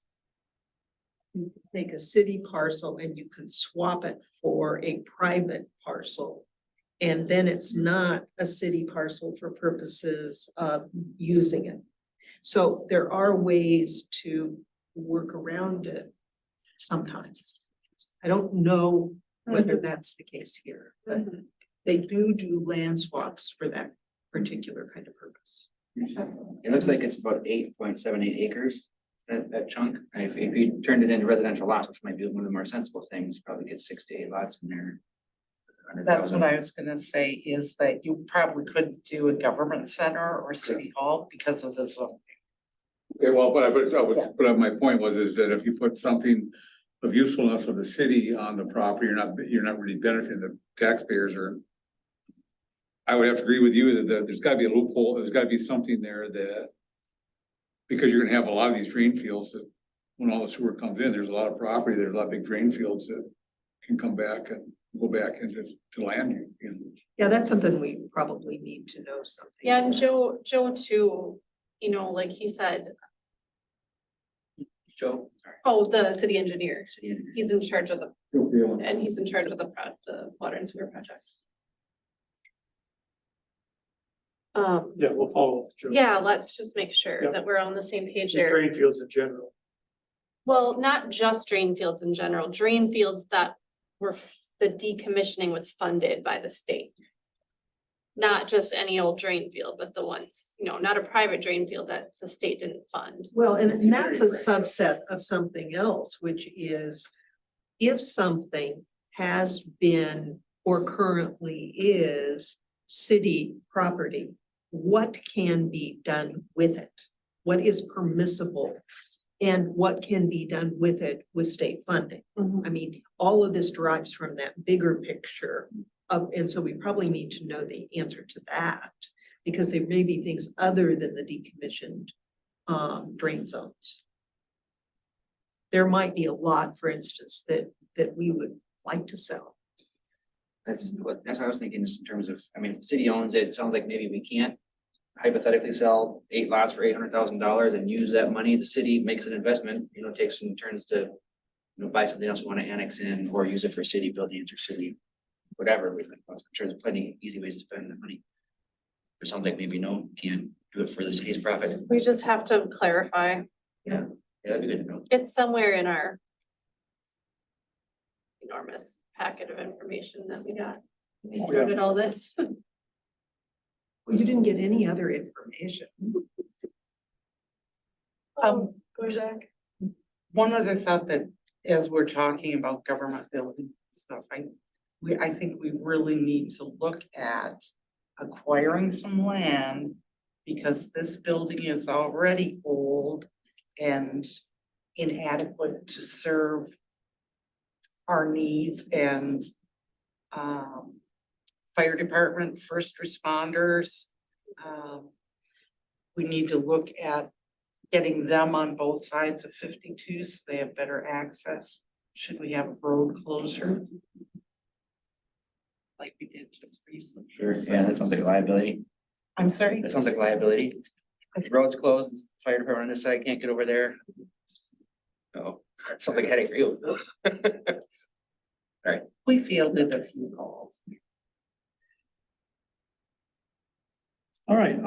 You could take a city parcel and you could swap it for a private parcel. And then it's not a city parcel for purposes of using it. So there are ways to work around it sometimes. I don't know whether that's the case here, but Mhm. they do land swaps for that particular kind of purpose. It looks like it's about 8.78 acres, that chunk. And if you turned it into residential lots, which might be one of the more sensible things, probably get 6 to 8 lots in there. That's what I was gonna say, is that you probably couldn't do a government center or city hall because of the zone. Okay, well, but my point is that if you put something of usefulness of the city on the property, you're not really benefiting the taxpayers or. I would have to agree with you that there's gotta be a loophole, there's gotta be something there that. Because you're gonna have a lot of these drain fields that, when all the sewer comes in, there's a lot of property, there's a lot of big drain fields that can come back and go back into land, you know. Yeah, that's something we probably need to know something. Yeah, and Joe too, like he said, Joe. oh, the city engineer, City engineer. he's in charge of the and he's in charge of the water and sewer project. Yeah, we'll follow. up, Joe. Yeah, let's just make sure Yep. that we're on the same page The there. Drain fields in general. Well, not just drain fields in general, drain fields that were, the decommissioning was funded by the state. Not just any old drain field, but the ones, not a private drain field that the state didn't fund. Well, and that's a subset of something else, which is if something has been or currently is city property, what can be done with it? What is permissible? And what can be done with it with state funding? I mean, all of this derives from that bigger picture of, and so we probably need to know the answer to that. Because there may be things other than the decommissioned drain zones. There might be a lot, for instance, that we would like to sell. That's what I was thinking, just in terms of, I mean, if the city owns it, it sounds like maybe we can't hypothetically sell 8 lots for $800,000 and use that money. The city makes an investment, takes and turns to, buy something else we want to annex in or use it for city buildings or city, whatever. I'm sure there's plenty of easy ways to spend the money. It sounds like maybe no, can't do it for the city's profit. We just have to clarify. Yeah, that'd be good to know. It's somewhere in our enormous packet of information that we got. We Oh, yeah. started all this. Well, you didn't get any other information. Go just- back. One other thought that as we're talking about government building stuff, I think we really need to look at acquiring some land. Because this building is already old and inadequate to serve our needs and fire department, first responders. We need to look at getting them on both sides of 52 so they have better access. Should we have a road closure? Like we did just recently. Sure, yeah, that sounds like a liability. I'm sorry? That sounds like liability. If the road's closed, the fire department on this side can't get over there. Oh, sounds like a headache for you. We fielded a few calls. All right,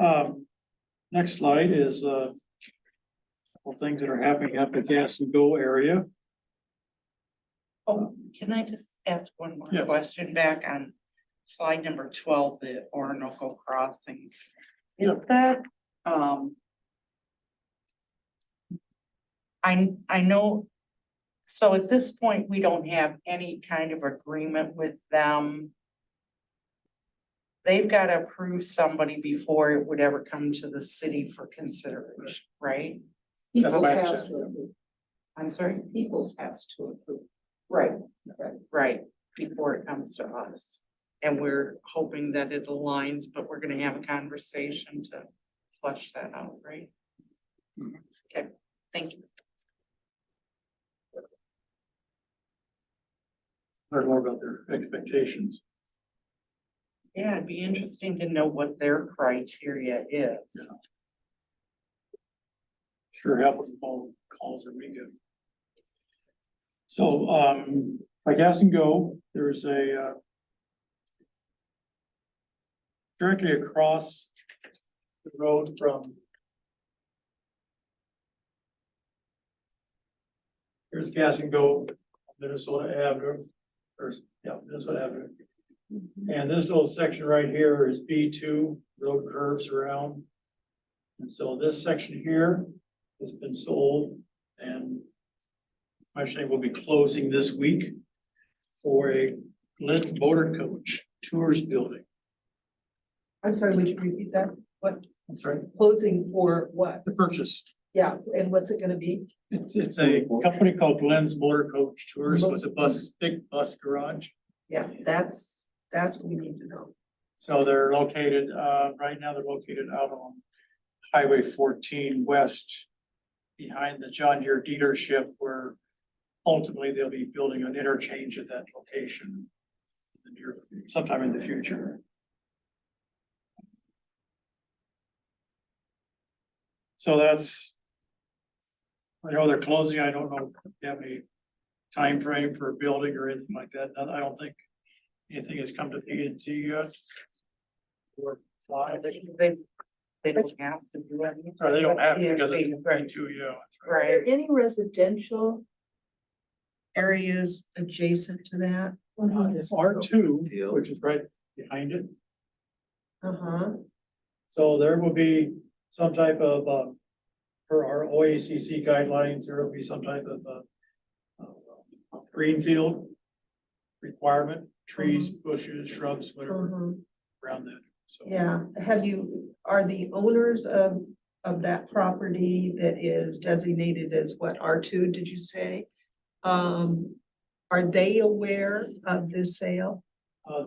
next slide is, couple things that are happening up the Gas and Go area. Oh, can I just ask one more Yes. question back on slide number 12, the Orinoco crossings? Is that, I know, so at this point, we don't have any kind of agreement with them. They've got to approve somebody before it would ever come to the city for consideration, right? That's Peoples my has understanding. to approve. I'm sorry? Peoples has to approve. Right, right, before it comes to us. And we're hoping that it aligns, but we're gonna have a conversation to flush that out, right? Mhm. Okay, thank you. Learn more about their expectations. Yeah, it'd be interesting to know what their criteria is. Yeah. Sure help with all calls that we get. So, by Gas and Go, there's a, directly across the road from. Here's Gas and Go, Minnesota Avenue, Minnesota Avenue. And this little section right here is B2, road curves around. And so this section here has been sold and actually will be closing this week for a Glenn's Motor Coach Tours building. I'm sorry, would you repeat that? What, I'm sorry, closing for what? the purchase. Yeah, and what's it gonna be? It's a company called Glenn's Motor Coach Tours. So it's a big bus garage. Yeah, that's what we need to know. So they're located, right now they're located out on Highway 14 West behind the John Deere dealership where ultimately they'll be building an interchange at that location sometime in the future. So that's, I know they're closing. I don't know if you have any time frame for a building or anything like that. I don't think anything has come to P and Z yet. Or why, They don't have to do anything. or they don't have to Yeah, because they- it's right. too, yeah. that's Are right. there any residential areas adjacent to that? It's R2, Field. which is right behind it. Uh-huh, So there will be some type of, for our OACC guidelines, there will be some type of, greenfield requirement, trees, bushes, shrubs, whatever uh-huh. around that. So Yeah, are the owners of that property that is designated as what, R2, did you say? Are they aware of this sale?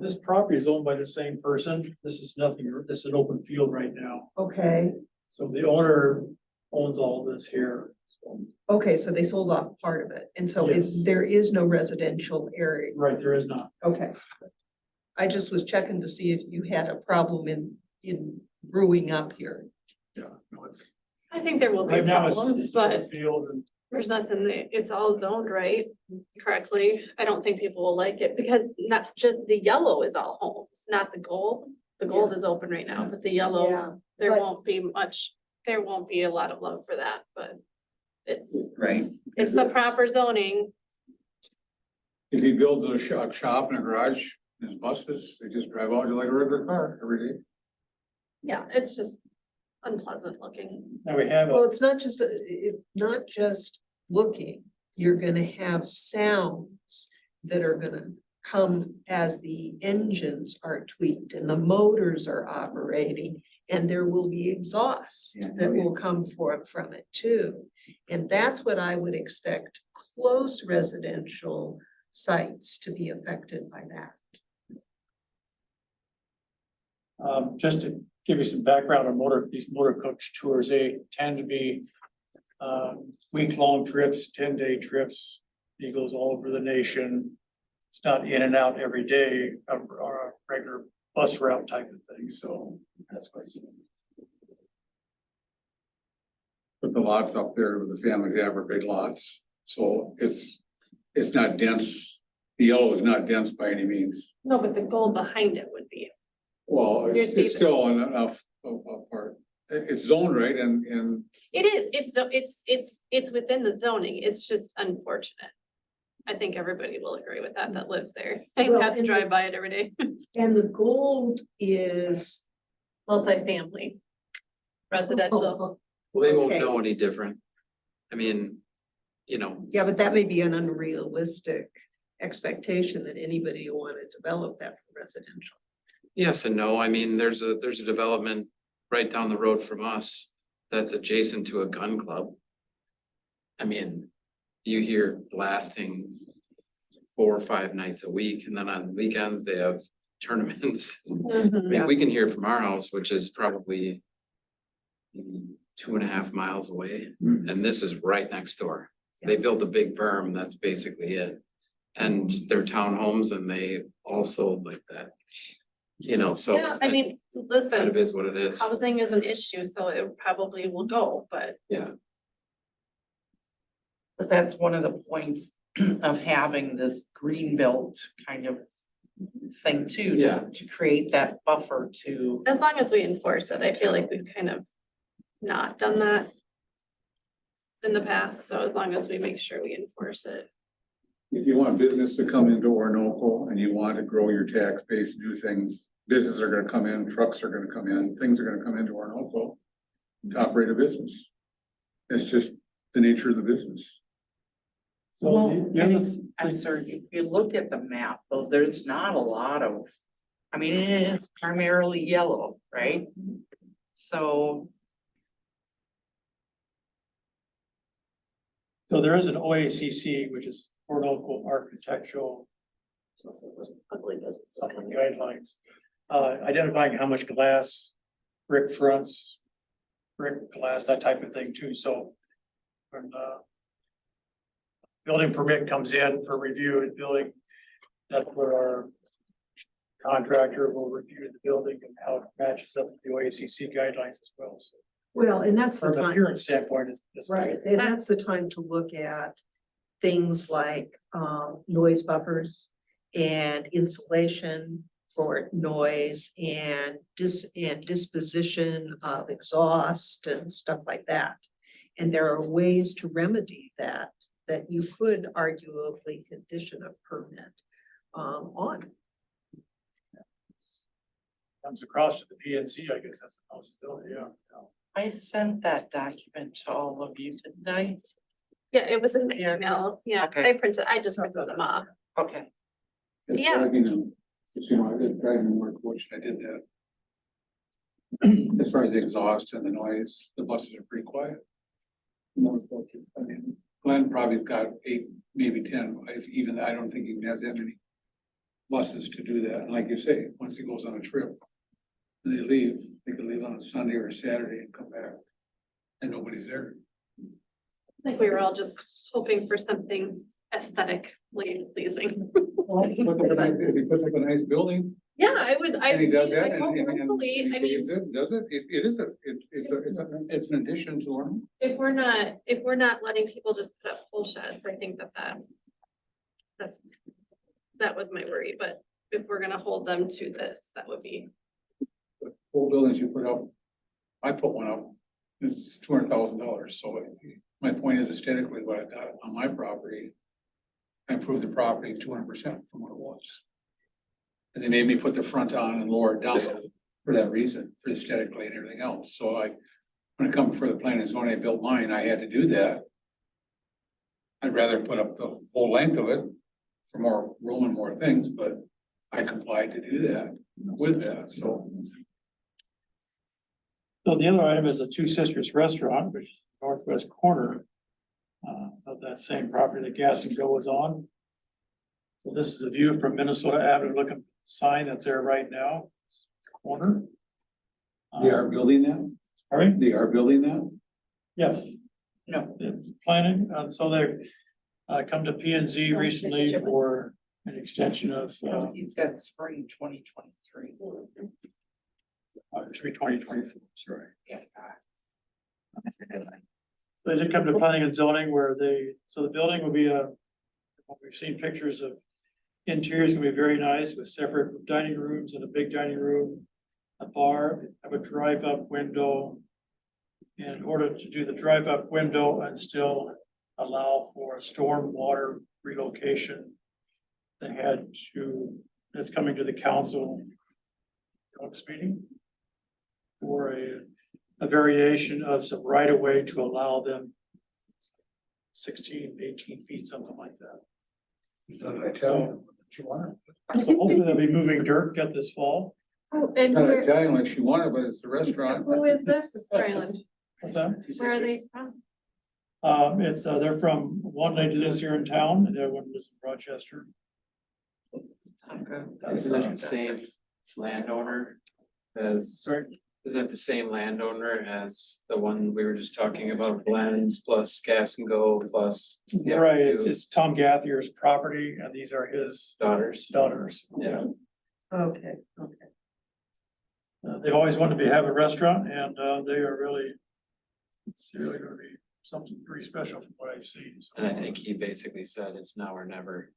this property is owned by the same person. This is nothing, this is an open field right now. Okay, So the owner owns all this here. So, okay, so they sold off part of it, and so Yes. there is no residential area, right, there is not. okay. I just was checking to see if you had a problem in brewing up here. Yeah, no, it's, I think there will be right now it's problems, an but open field and there's nothing that, it's all zoned right correctly. I don't think people will like it because not just the yellow is all homes, not the gold. The gold is open right now, but the yellow, there but- won't be much, there won't be a lot of love for that, but it's, Right. it's the proper zoning. If he builds a shop and a garage, his buses, they just drive out like a regular car every day. Yeah, it's just unpleasant looking. now we have Well, a, it's not just, not just looking, you're gonna have sounds that are gonna come as the engines are tweaked and the motors are operating. And there will be exhausts that will come from it too. And that's what I would expect close residential sites to be affected by that. just to give you some background on these motor coach tours, they tend to be week-long trips, 10-day trips. He goes all over the nation. It's not in and out every day, or a regular bus route type of thing, so that's what's. But the lots up there, the families have are big lots, so it's not dense. The yellow is not dense by any means. No, but the goal behind it would be. Well, Here's it's David. still enough of a part. It's zoned right and It is, it's within the zoning, it's just unfortunate. I think everybody will agree with that lives there. I Well, pass and the- drive by it every day. And the gold is. Multifamily. Residential. Well, they won't Okay. know any different. I mean, you know. Yeah, but that may be an unrealistic expectation that anybody will want to develop that for residential. Yes and no. I mean, there's a development right down the road from us that's adjacent to a gun club. I mean, you hear blasting 4 or 5 nights a week, and then on weekends they have tournaments. I Mhm. mean, we can hear from our house, which is probably maybe 2.5 miles away, and this is right next door. They built a big berm, that's basically it. And they're townhomes and they all sold like that. You know, so. Yeah, I mean, Kind of listen, is what it is, housing is an issue, so it probably will go, but yeah. But that's one of the points of having this green belt kind of thing too. Yeah. To create that buffer to, as long as we enforce it, I feel like we've kind of not done that in the past, so as long as we make sure we enforce it. if you want business to come into Orinoco and you want to grow your tax base, do things, businesses are gonna come in, trucks are gonna come in, things are gonna come into Orinoco to operate a business. It's just the nature of the business. So well, the and other if, I'm thing- sorry, if you look at the map, though, there's not a lot of, I mean, it is primarily yellow, right? So, So there is an OACC, which is Orinoco Architectural. Ugly business. Guidelines, identifying how much glass, brick fronts, brick glass, that type of thing too, so. When building permit comes in for review and building, that's where our contractor will review the building and how it matches up with the OACC guidelines as well, so. Well, and that's the From an time, appearance standpoint, it's. right, and that's the time to look at things like noise buffers and insulation for noise and disposition of exhaust and stuff like that. And there are ways to remedy that you could arguably condition a permit on. Comes across to the PNC, I guess that's a possibility, yeah. I sent that document to all of you, didn't I? Yeah, it was in the Yeah. email. Yeah, Okay. I just printed them off. Okay. It's Yeah. driving them. You know, it's driving more coach, I did that. As far as the exhaust and the noise, the buses are pretty quiet. I mean, Glenn probably's got 8, maybe 10, if even, I don't think he even has that many buses to do that. And like you say, once he goes on a trip, and they leave, they can leave on a Sunday or a Saturday and come back. And nobody's there. I think we were all just hoping for something aesthetically pleasing. If he puts up a nice building, Yeah, I would, and he does that, and hopefully, he I mean, paves it, does it, it is it's an addition to our. if we're not letting people just put up pole sheds, I think that was my worry, but if we're gonna hold them to this, that would be, Whole buildings you put up, I put one up, it's $200,000, so my point is aesthetically what I got on my property. I improved the property 200% from what it was. And they made me put the front on and lower it down for that reason, for aesthetically and everything else, so when it comes before the planning and zoning, I built mine, I had to do that. I'd rather put up the whole length of it for more room and more things, but I complied to do that with that, so. So the other item is the Two Sisters Restaurant, which is northwest corner of that same property that Gas and Go is on. So this is a view from Minnesota Avenue, looking sign that's there right now, corner. They are building that? Pardon? They are building that? Yes. No. They're planning, so they've come to P and Z recently for an extension of He's got spring 2023. 2024, sorry. Yeah. They did come to planning and zoning where so the building will be we've seen pictures of interior is gonna be very nice with separate dining rooms and a big dining room, a bar, have a drive-up window. In order to do the drive-up window and still allow for storm water relocation, it's coming to the council next meeting for a variation of some right of way to allow them 16, 18 feet, something like that. So hopefully they'll be moving dirt yet this fall. oh, It's and not Italian like she wanted, but it's a restaurant. who is this, Ryland? What's that? Where are they from? They're from, one lady lives here in town and the other one lives in Rochester. Isn't it the same landowner as, Sorry. isn't it the same landowner as the one we were just talking about, Glenn's plus Gas and Go plus? Right, two it's Tom Gathier's property and these are his Daughters. daughters. Yeah. Okay. They've always wanted to have a restaurant and it's really gonna be something pretty special from what I've seen. So- And I think he basically said it's now or never.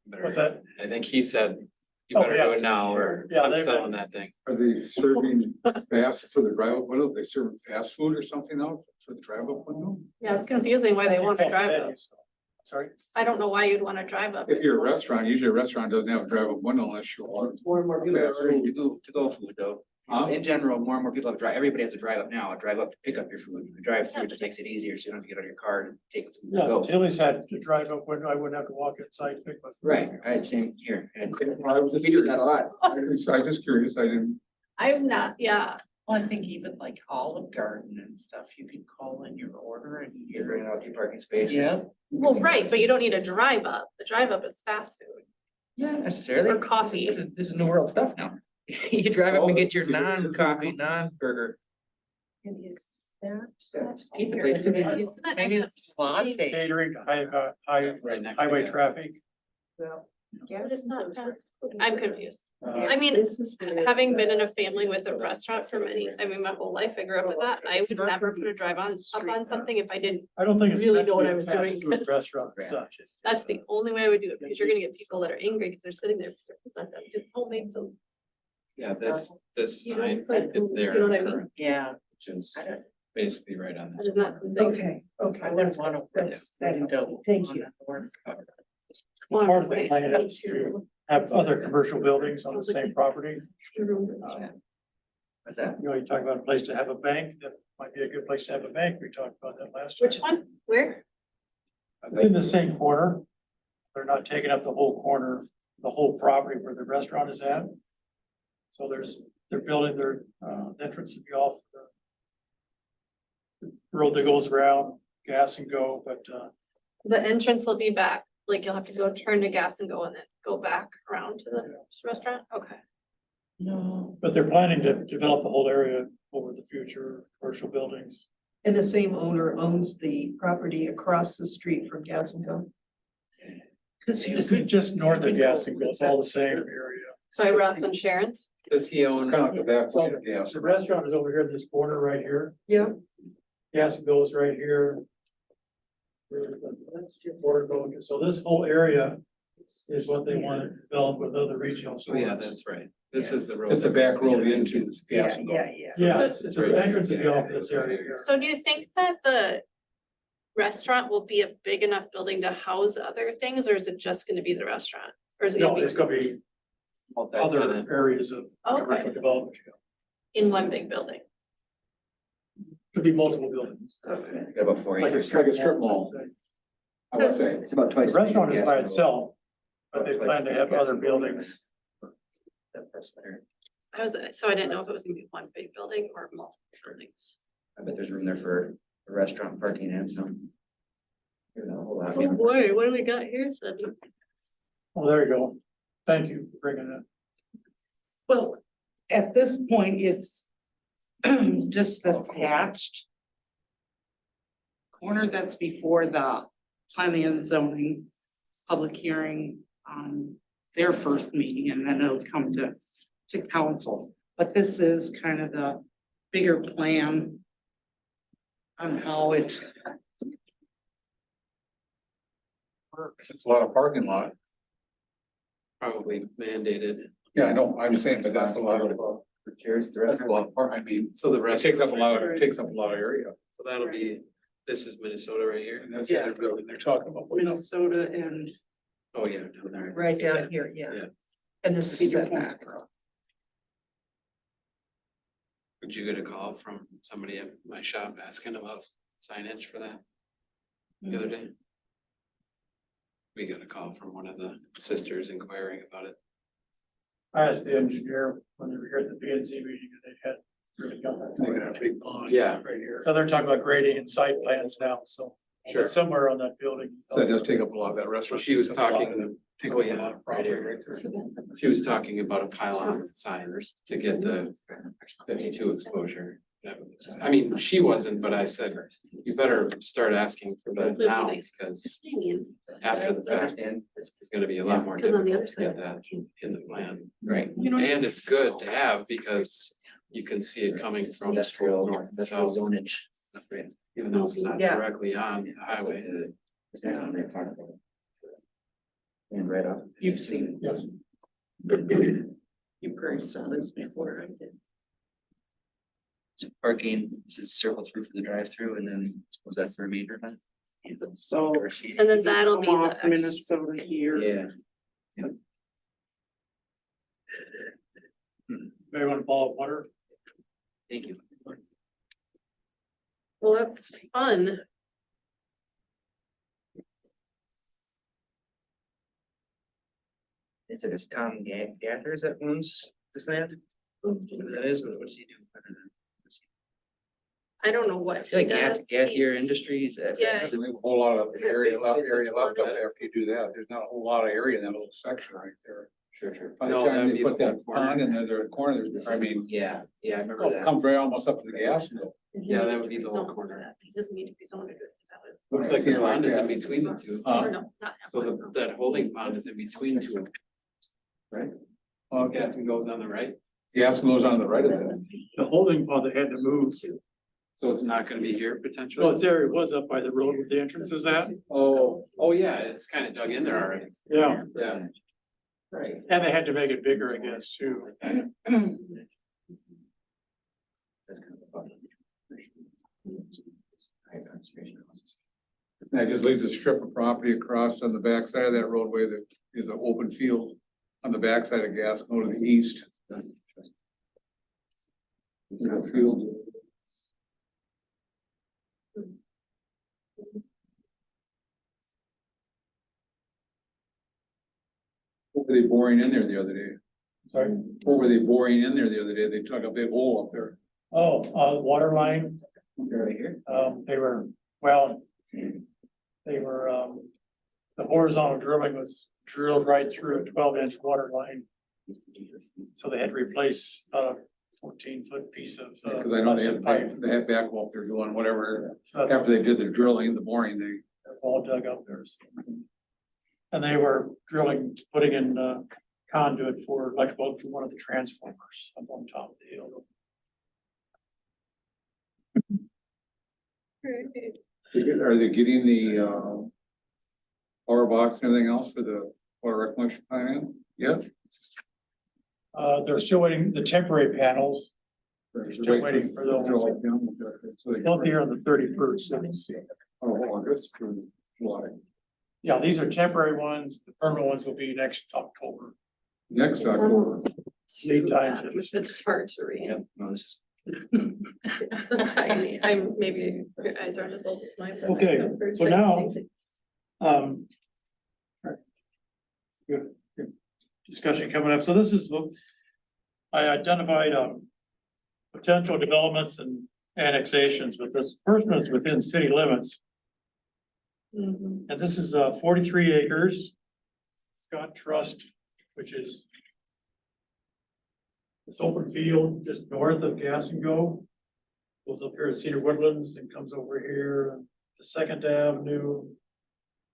Better- What's that? I think he said, you Oh, better yeah. do it now or Yeah, I'm they've selling been- that thing. Are they serving fast for the drive up window? They serving fast food or something out for the drive up window? Yeah, it's confusing why they want to It's off drive menu, up. so- Sorry? I don't know why you'd want to drive up. If you're a restaurant, usually a restaurant doesn't have a drive up window unless you want. More and more people are Fast ordering food. to go food though. Huh? In general, more and more people have everybody has a drive up now, a drive up to pick up your food. A drive through just makes it easier, so you don't have to get out of your car and take food and Yeah, go. Tilly's had to drive up window. I wouldn't have to walk inside to pick my. food. Right, same here. And I was just we do that a lot. just curious, I didn't. I'm not, yeah, Well, I think even like Olive Garden and stuff, you can call in your order and You're running out of your parking space. Yeah. well, right, but you don't need a drive up. The drive up is fast food. Not necessarily. Or coffee. This is new world stuff now. You drive up and get your Oh, non-coffee, non-burger. And is that? Pizza place. Maybe it's latte. Catering, Right next to highway it. traffic. Well, But it's not fast food. I'm confused. Uh, I mean, This is where- having been in a family with a restaurant for my whole life, I grew up with that. I would never put a drive on, up on something if I didn't. I don't think it's Really meant to know what be I a was fast doing, food 'cause restaurant as such. That's the only way I would do it, because you're gonna get people that are angry because they're sitting there because their food's not done. It's homemade food. Yeah, this You don't sign put- is there, you know what I mean? current, Yeah. which is basically right on That this. is not something. Okay, okay. I wouldn't wanna. That's, that helps. Thank you. Well, I'm Part of just the saying, plan it's is your- to have other commercial buildings on the same property. your room. What's that? You know, you talk about a place to have a bank, that might be a good place to have a bank. We talked about that last time. Which one? Where? In the same corner. They're not taking up the whole corner, the whole property where the restaurant is at. So they're building their, entrance to be off the road that goes around, Gas and Go, but, The entrance will be back, like you'll have to go turn to Gas and Go and then go back around to the restaurant, okay. No. but they're planning to develop the whole area over the future, commercial buildings. And the same owner owns the property across the street from Gas and Go. Cause you It's could, just north of Gas and Go, it's all the same area. By Roth and Sharon's, Does he own? Kind of like the back So side of gas. the restaurant is over here in this corner right here. Yeah. Gas and Go is right here. That's your border going, so this whole area is what they want to develop with other regional Oh, stores. yeah, that's right. This is the road. It's the that back goes road behind into it. this gas. and go. Yeah. Yeah, It's it's right the here. entrance of the office area here. so do you think that the restaurant will be a big enough building to house other things, or is it just gonna be the restaurant? Or is it No, gonna there's be gonna be other Multi-tenant. areas of commercial okay, development. in one big building? Could be multiple buildings. Okay. Got about 4 Like acres. Like a strip mall, I would say. It's about The twice. restaurant is Gas by and Go. itself, but they plan to have other buildings. That's better. So I didn't know if it was gonna be one big building or multiple buildings. I bet there's room there for a restaurant parking and some. There's a whole lot. Oh boy, what do we got here, Cindy? Oh, there you go. Thank you for bringing that. well, at this point, it's just this hatched corner that's before the planning and zoning public hearing on their first meeting, and then it'll come to council. But this is kind of the bigger plan on how it works. It's a lot of parking lot. Probably mandated. Yeah, I know, I'm saying, but that's a lot of, For chairs, the that's rest. a lot of park, I mean, So the it rest. takes up a lot of, it takes up a lot of area. So that'll be, this is Minnesota right here. And that's the other building they're talking about. putting up. Minnesota and Oh, yeah, down there. Right down here, yeah. Yeah. And this is Cedar setback. Point. Would you get a call from somebody at my shop asking about signage for that the other day? We got a call from one of the sisters inquiring about it. I asked the engineer when they were here at the P and Z meeting, and they had really got that They thing. got a big pond. Yeah. Right here. So they're talking about grading and site plans now, so. Sure. It's somewhere on that building. So that does take up a lot of that So restaurant. she was takes up a lot of talking, the- Takes oh, up a yeah, lot of right property here. right there. She was talking about a pylon sign to get the 52 exposure. I mean, she wasn't, but I said, you better start asking for that now because after the fact, it's gonna be a lot more Cause on the difficult other to side. get that in the plan. Right. And it's good to have because you can see it coming from Industrial, north and industrial south, zonage. Right. even though it's not Yeah. directly on the highway. And right up. you've seen, Yes. you probably saw this before I did. So parking, this is circle through for the drive-through and then suppose that's the remainder of it. So. And then that'll be Come the off extra. Minnesota here. Yeah. Maybe want to follow up water. Thank you. Well, that's fun. Is it Tom Gathers that owns this land? Who that is, what does he do? I don't know what I feel he like does. Gathier Industries. Yeah. There's a whole lot of area left up there. If you do that, there's not a whole lot of area in that little section right there. Sure. By the No, time that'd they be put the that whole corner. pond in the corner, I mean, Yeah, I remember it that. comes right almost up to the gas mill. Yeah, that would be the whole corner. He doesn't need to be zoned to do it, because that was. Looks like the Yeah, like pond is in that. between the two. Uh, Or no, not So Hamlet. that holding pond is in between two. Right? Okay, Gaston goes on the right, gas goes on the right of that. The holding pond they had to move. so it's not gonna be here Well, potentially. it's there, it was up by the road where the entrance is at. Oh, yeah, it's kind of dug in there already. Yeah, Yeah. Right. and they had to make it bigger, I guess, too. That just leaves a strip of property across on the backside of that roadway that is an open field on the backside of gas, go to the east. There's a field. What were they boring in there the other day? Sorry. What were they boring in there the other day? They took a big hole up there. Oh, water line, Right here. they were, well, they were, the horizontal drilling was drilled right through a 12-inch water line. So they had to replace a 14-foot piece of. Cause I know they had pipe. they had backhoe up there doing whatever, That's after they did the drilling, the boring, they. all dug up there. So. And they were drilling, putting in conduit for electrical to one of the transformers up on top of the hill. Are they getting the power box and everything else for the water reclamation plan? Yes. They're still waiting, the temporary panels, still waiting for those. Both here on the 31st. Oh, August for July. Yeah, these are temporary ones. The permanent ones will be next October. Next October. Lead times. It's just hard to read. Yep, no, this is. It's tiny. I'm, maybe your eyes aren't as old as mine. but Okay, I've heard so certain now- things. All right. Good discussion coming up. So this is, I identified, potential developments and annexations, but this first one is within city limits. Mhm. And this is 43 acres. Scott Trust, which is this open field just north of Gas and Go. Goes up here to Cedar Woodlands and comes over here to Second Avenue.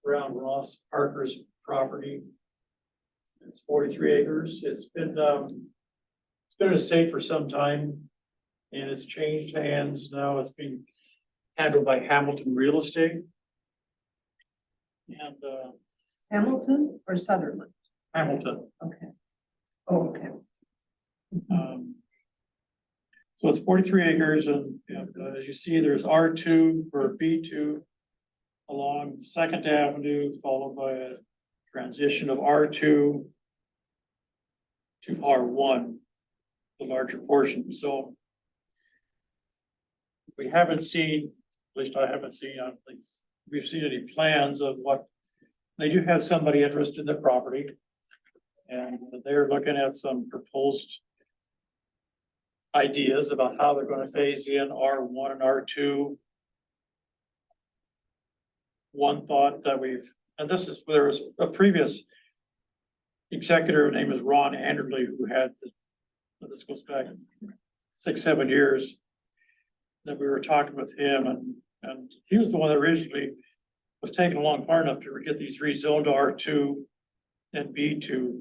Around Ross Parker's property. It's 43 acres. It's been in a state for some time. And it's changed hands. Now it's being handled by Hamilton Real Estate. And Hamilton or Sutherland? Hamilton. Okay. Oh, okay. So it's 43 acres and as you see, there's R2 or B2 along Second Avenue, followed by a transition of R2 to R1, the larger portion. So we haven't seen, at least I haven't seen, I don't think we've seen any plans of what, they do have somebody interested in the property. And they're looking at some proposed ideas about how they're gonna phase in R1 and R2. One thought that we've, and this is, there was a previous executor, name is Ron Anderley, who had, this goes back 6-7 years. That we were talking with him and he was the one that originally was taken along far enough to get these rezoned to R2 and B2.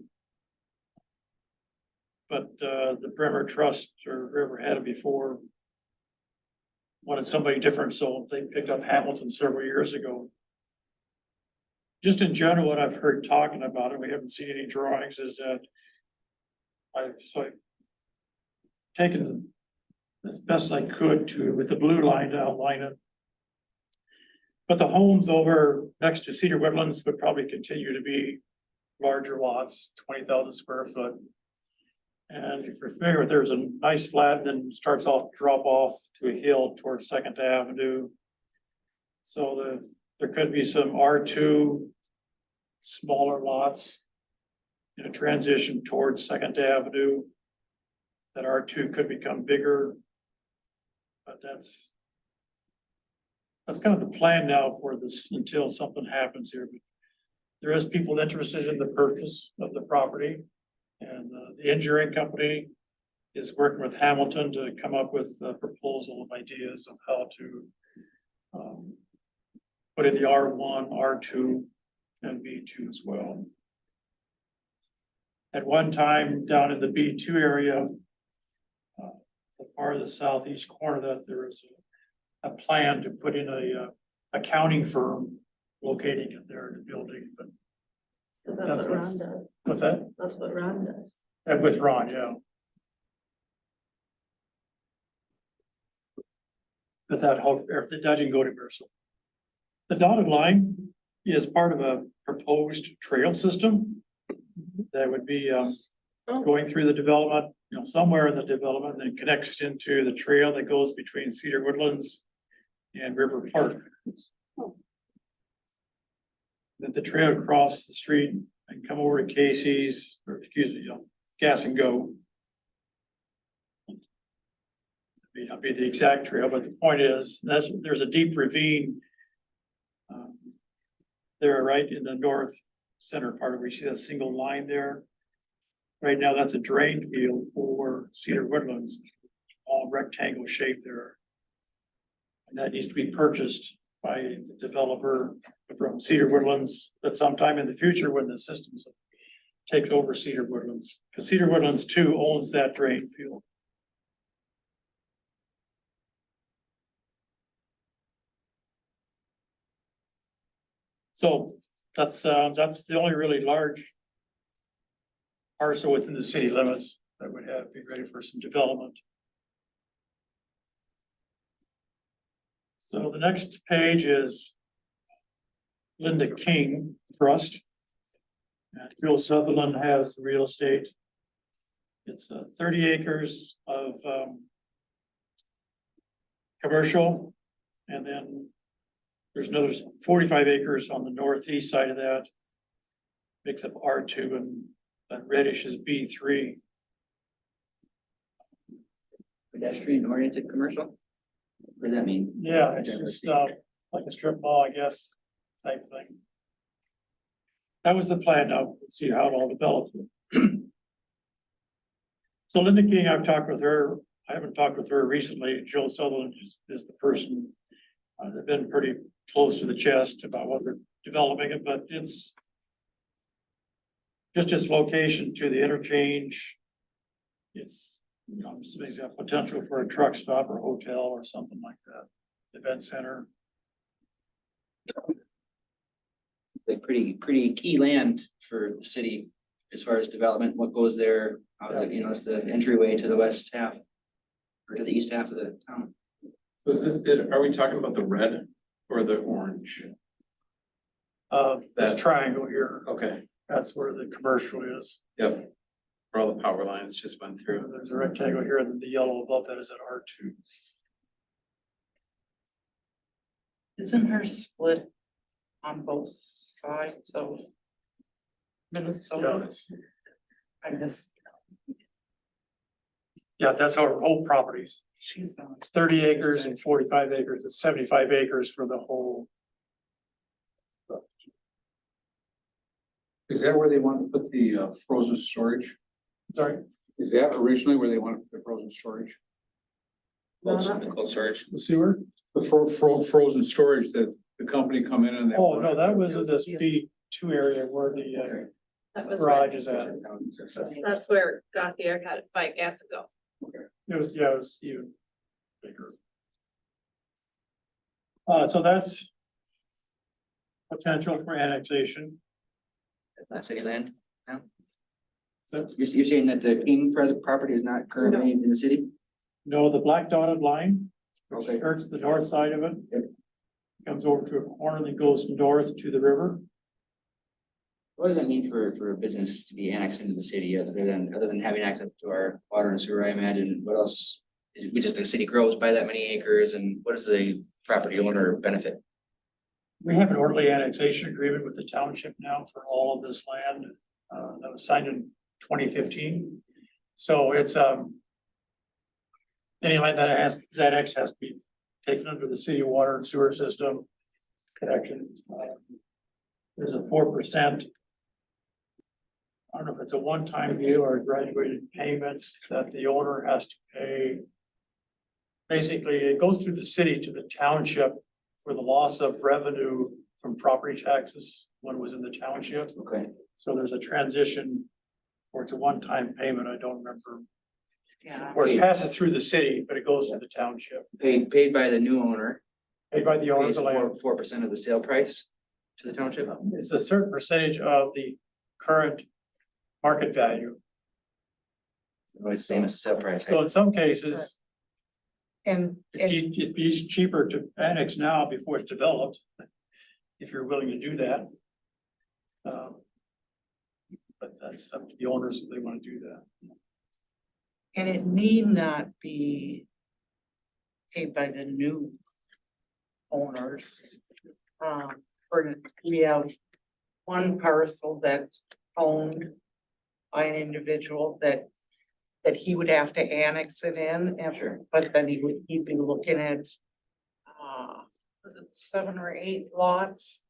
But the Bremer Trust or whoever had it before wanted somebody different, so they picked up Hamilton several years ago. Just in general, what I've heard talking about it, we haven't seen any drawings, is that I've taken as best I could to, with the blue line to outline it. But the homes over next to Cedar Woodlands would probably continue to be larger lots, 20,000 square foot. And if you're familiar with, there's a nice flat, then starts off, drop off to a hill towards Second Avenue. So there could be some R2 smaller lots in a transition towards Second Avenue. That R2 could become bigger. But that's kind of the plan now for this until something happens here. But there is people interested in the purchase of the property. And the engineering company is working with Hamilton to come up with a proposal of ideas of how to put in the R1, R2, and B2 as well. At one time, down in the B2 area, the farthest southeast corner, that there is a plan to put in a accounting firm locating it there in the building, but 'Cause That's that's what Ron what's- does. what's that? That's what Ron does. And with Ron, yeah. But that whole, if that didn't go to Bristol. The dotted line is part of a proposed trail system that would be going through the development, somewhere in the development, then connects into the trail that goes between Cedar Woodlands and River Park. That the trail across the street and come over to Casey's, or excuse me, Gas and Go. May not be the exact trail, but the point is, there's a deep ravine. There, right in the north center part of where you see that single line there. Right now, that's a drain field for Cedar Woodlands, all rectangle shape there. And that needs to be purchased by the developer from Cedar Woodlands at some time in the future when the systems take over Cedar Woodlands, because Cedar Woodlands too owns that drain field. So that's the only really large parcel within the city limits that would have be ready for some development. So the next page is Linda King Trust. And Phil Sutherland has the real estate. It's 30 acres of commercial, and then there's another 45 acres on the northeast side of that. Makes up R2, and that reddish is B3. Pedestrian oriented commercial? What does that mean? Yeah, it's just like a strip mall, I guess, type thing. That was the plan. Now, let's see how it all develops. So Linda King, I've talked with her. I haven't talked with her recently. Joe Sutherland is the person. They've been pretty close to the chest about what they're developing it, but it's just its location to the interchange. It's, it's got potential for a truck stop or hotel or something like that, event center. Like pretty key land for the city as far as development, what goes there, how is it, it's the entryway to the west half. Or to the east half of the town. So is this, are we talking about the red or the orange? That triangle here, Okay, that's where the commercial is. yep. Where all the power lines just went through. There's a rectangle here, and then the yellow above that is at R2. Isn't her split on both sides of Minnesota? I guess Yeah, that's our whole properties. she's not. It's 30 acres and 45 acres. It's 75 acres for the whole. Is that where they want to put the frozen storage? Sorry, Is that originally where they want to put the frozen storage? Cold storage. the sewer? The frozen storage that the company come in and. they- Oh, no, that was in this B2 area where the That was, garage is at. that's where Gauthier had it by Gas and Go. It was even bigger. So that's potential for annexation. Not city land. So, You're saying that the King present property is not currently in the city? no, the black dotted line, which Okay. skirts the north side of it. Yep. Comes over to a corner that goes north to the river. What does that mean for a business to be annexed into the city other than having access to our water and sewer, I imagine? What else? Is it just the city grows by that many acres, and what does the property owner benefit? We have an orderly annexation agreement with the township now for all of this land, that was signed in 2015. So it's, any land that has, ZX has to be taken under the city water and sewer system connections. There's a 4% I don't know if it's a one-time deal or graduated payments that the owner has to pay. Basically, it goes through the city to the township for the loss of revenue from property taxes when it was in the township. Okay. So there's a transition or it's a one-time payment. I don't remember. Yeah. Where it passes through the city, but it goes to the township, Paid by the new owner, paid by the owner of pays the land. 4% of the sale price to the township. It's a certain percentage of the current market value. It's the same as the sale price. So in some cases, And, it'd be cheaper to annex now before it's developed, if you're willing to do that. But that's up to the owners if they want to do that. and it need not be paid by the new owners. We have one parcel that's owned by an individual that he would have to annex it in, but then he'd be looking at was it 7 or 8 lots?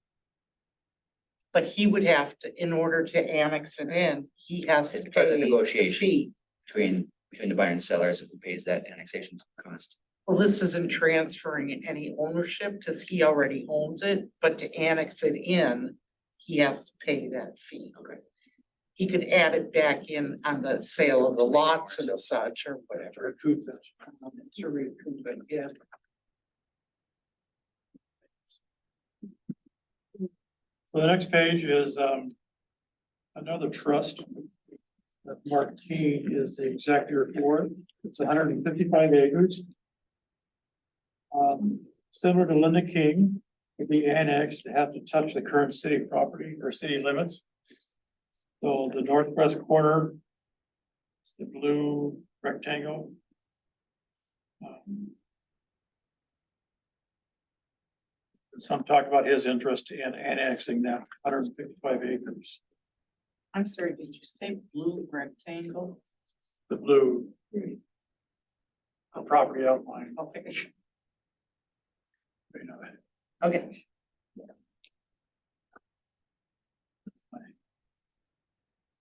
But he would have to, in order to annex it in, he has to It's part of the pay a negotiation. fee. Between the buyer and sellers, who pays that annexation cost. Well, this isn't transferring any ownership because he already owns it, but to annex it in, he has to pay that fee. Okay. He could add it back in on the sale of the lots and such or whatever. Recoup that. To recoup it, yeah. Well, the next page is another trust that Mark Keen is the executor for. It's 155 acres. Similar to Linda King, it'd be annexed to have to touch the current city property or city limits. So the northwest corner is the blue rectangle. Some talk about his interest in annexing that 155 acres, I'm sorry, did you say blue rectangle? the blue. The property outline. Okay, You know, okay.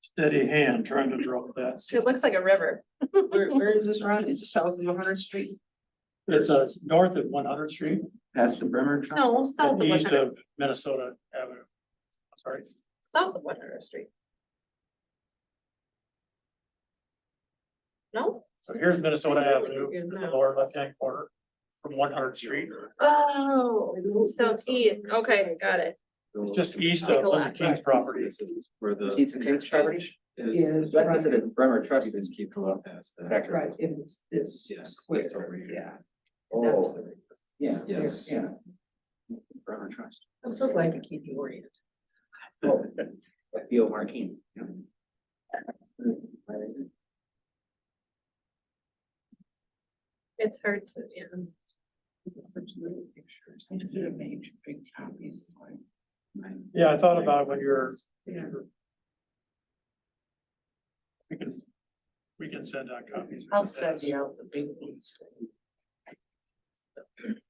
steady hand trying to draw that. It looks like a river. Where is this around? Is it south of 100th Street? It's north of 100th Street, Past the Bremer? No, south and of east 100, of Minnesota Avenue. I'm sorry, south of 100th Street. No? so here's Minnesota Avenue, Here's in the now. lower left-hand corner from 100th Street. Oh, southeast. Okay, got it. It's just east Take of a Linda left. King's property. This is where the. Keats and King's property? Is. So I consider Bremer Trust. You just keep going past that. Correct. Right, it was this Yes, square, just over here. yeah. Oh, yeah. Yes. Yeah. Bremer Trust. I'm so glad to keep you oriented. Oh, like the old Marquine. Yeah. It's hard to, yeah. Pictures. I should have made big copies. Yeah, I thought about it when you're. Yeah. We can send out copies. I'll send you out the big ones.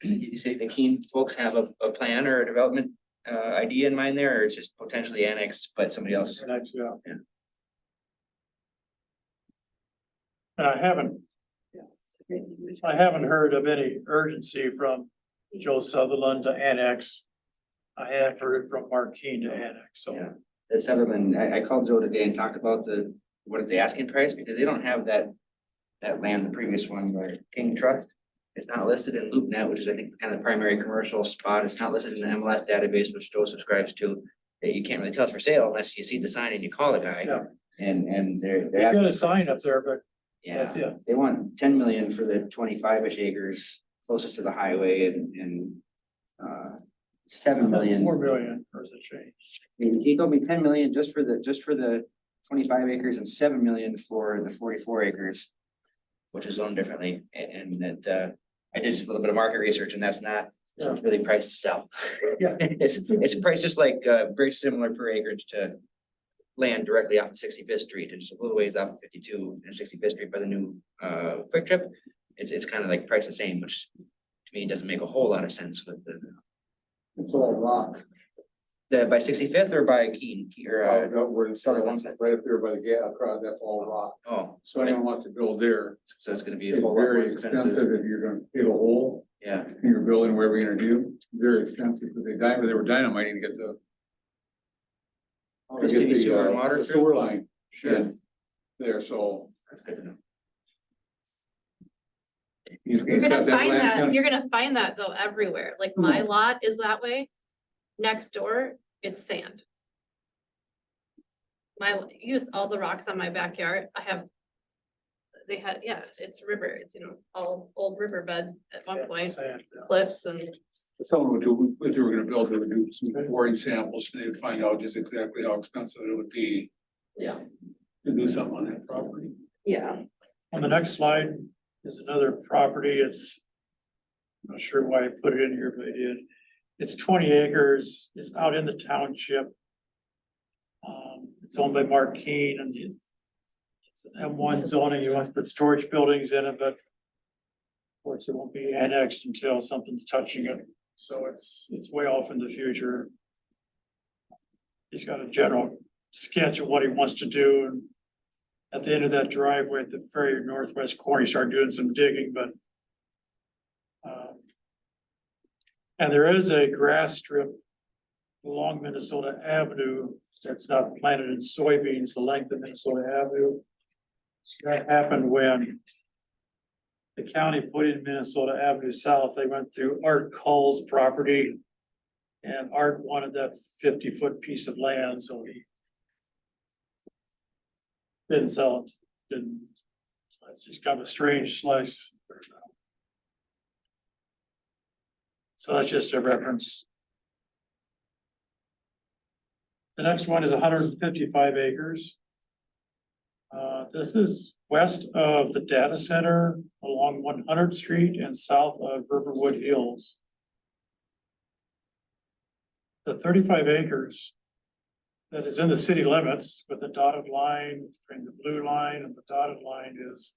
You say the Keene folks have a plan or a development idea in mind there, or it's just potentially annexed, but somebody else? Next, yeah. Yeah. And I haven't heard of any urgency from Joe Sutherland to annex. I have heard from Mark Keen to annex, so. Yeah. The Sutherland, I called Joe today and talked about what is the asking price, because they don't have that land, the previous one where King Trust. It's not listed in LoopNet, which is I think kind of the primary commercial spot. It's not listed in the MLS database, which Joe subscribes to. That you can't really tell it's for sale unless you see the sign and you call the guy. Yeah. And they're He's got asking a sign up there, but Yeah, that's it. they want 10 million for the 25-ish acres closest to the highway and 7 million. 4 million or is it change? He told me 10 million just for the 25 acres and 7 million for the 44 acres, which is owned differently. And that I did just a little bit of market research, and that's not really priced to sell. Yeah. It's priced just like very similar per acreage to land directly off of 65th Street, and just a little ways off of 52 and 65th Street by the new Quick Trip. It's kind of like price the same, which to me doesn't make a whole lot of sense with the. It's all rock. The, by 65th or by Keene, Where it's southern one side. right up there by the gate, across, that's all rock. Oh, So anyone wants to build there, so it's gonna be a it's whole lot more very expensive expensive. if you're gonna pay the hole Yeah, in your building, whatever you're gonna do, very expensive, but they were dynamiting to get the. oh, to the get city sewer the, and water the through? sewer line Sure. in there, so. That's good to know. You're gonna find that, you're gonna find that though everywhere, like my lot is that way. Next door, it's sand. Use all the rocks on my backyard, they had, yeah, it's river, it's, all old riverbed at one point, Sand, cliffs and, Someone would do, if they were gonna build, they would do some boring samples, and they would find out just exactly how expensive it would be yeah, to do something on that property. yeah. On the next slide is another property, I'm not sure why I put it in here, but I did. It's 20 acres, it's out in the township. It's owned by Mark Keene and it's an M1 zoning, he wants to put storage buildings in it, but of course, it won't be annexed until something's touching it, so it's way off in the future. He's got a general sketch of what he wants to do, and at the end of that driveway at the very northwest corner, he started doing some digging, but and there is a grass strip along Minnesota Avenue that's not planted in soybeans, the length of Minnesota Avenue. That happened when the county put in Minnesota Avenue South. They went through Art Call's property. And Art wanted that 50-foot piece of land, so he didn't sell it, didn't. So it's just kind of a strange slice. So that's just a reference. The next one is 155 acres. This is west of the data center along 100th Street and south of Riverwood Hills. The 35 acres that is in the city limits with the dotted line, between the blue line and the dotted line is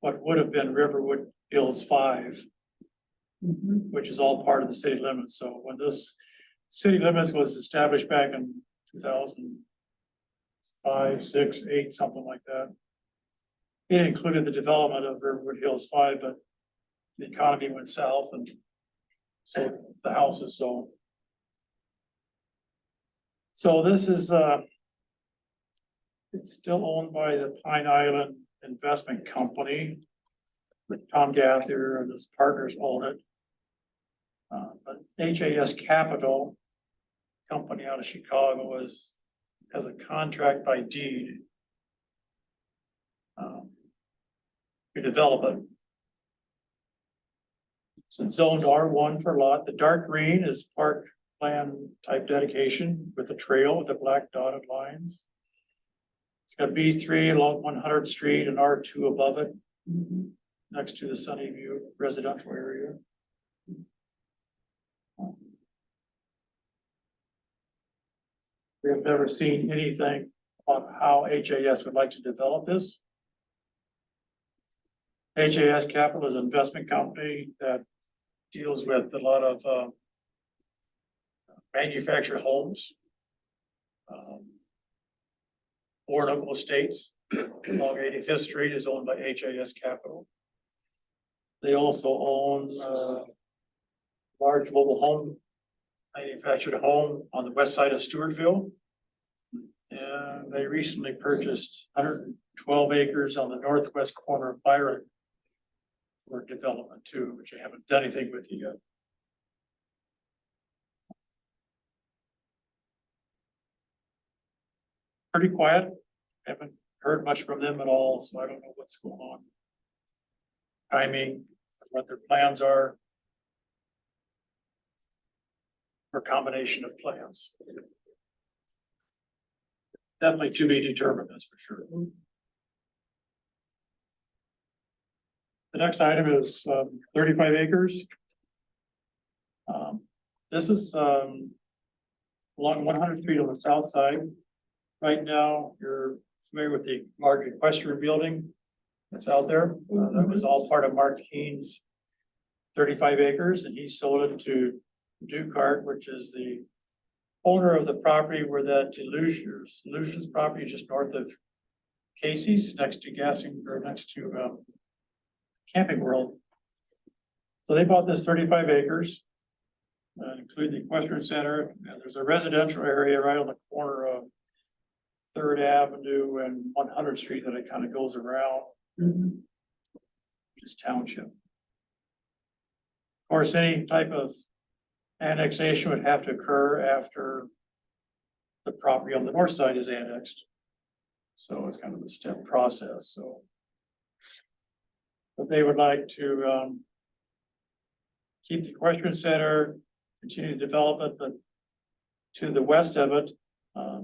what would have been Riverwood Hills 5. Which is all part of the city limits. So when this city limits was established back in 2005, 6, 8, something like that. It included the development of Riverwood Hills 5, but the economy went south and so the houses sold. So this is it's still owned by the Pine Island Investment Company. With Tom Gaither and his partners own it. But HAS Capital Company out of Chicago has a contract by deed to develop it. It's zoned R1 for lot. The dark green is park plan type dedication with a trail with the black dotted lines. It's got B3 along 100th Street and R2 above it, next to the Sunnyview residential area. We have never seen anything on how HAS would like to develop this. HAS Capital is an investment company that deals with a lot of manufactured homes. Orinoco Estates along 85th Street is owned by HAS Capital. They also own large mobile home, manufactured home on the west side of Stewartville. And they recently purchased 112 acres on the northwest corner of Byron for development too, which I haven't done anything with yet. Pretty quiet. Haven't heard much from them at all, so I don't know what's going on. Timing, what their plans are. Or combination of plans. Definitely to be determined, that's for sure. The next item is 35 acres. This is along 100th Street on the south side. Right now, you're familiar with the large equestrian building that's out there. That was all part of Mark Keene's 35 acres, and he sold it to Dukart, which is the owner of the property where that Solutions property just north of Casey's, next to Camping World. So they bought this 35 acres, including the equestrian center, and there's a residential area right on the corner of Third Avenue and 100th Street that it kind of goes around, which is township. Of course, any type of annexation would have to occur after the property on the north side is annexed. So it's kind of a step process, so. But they would like to keep the equestrian center, continue to develop it, but to the west of it,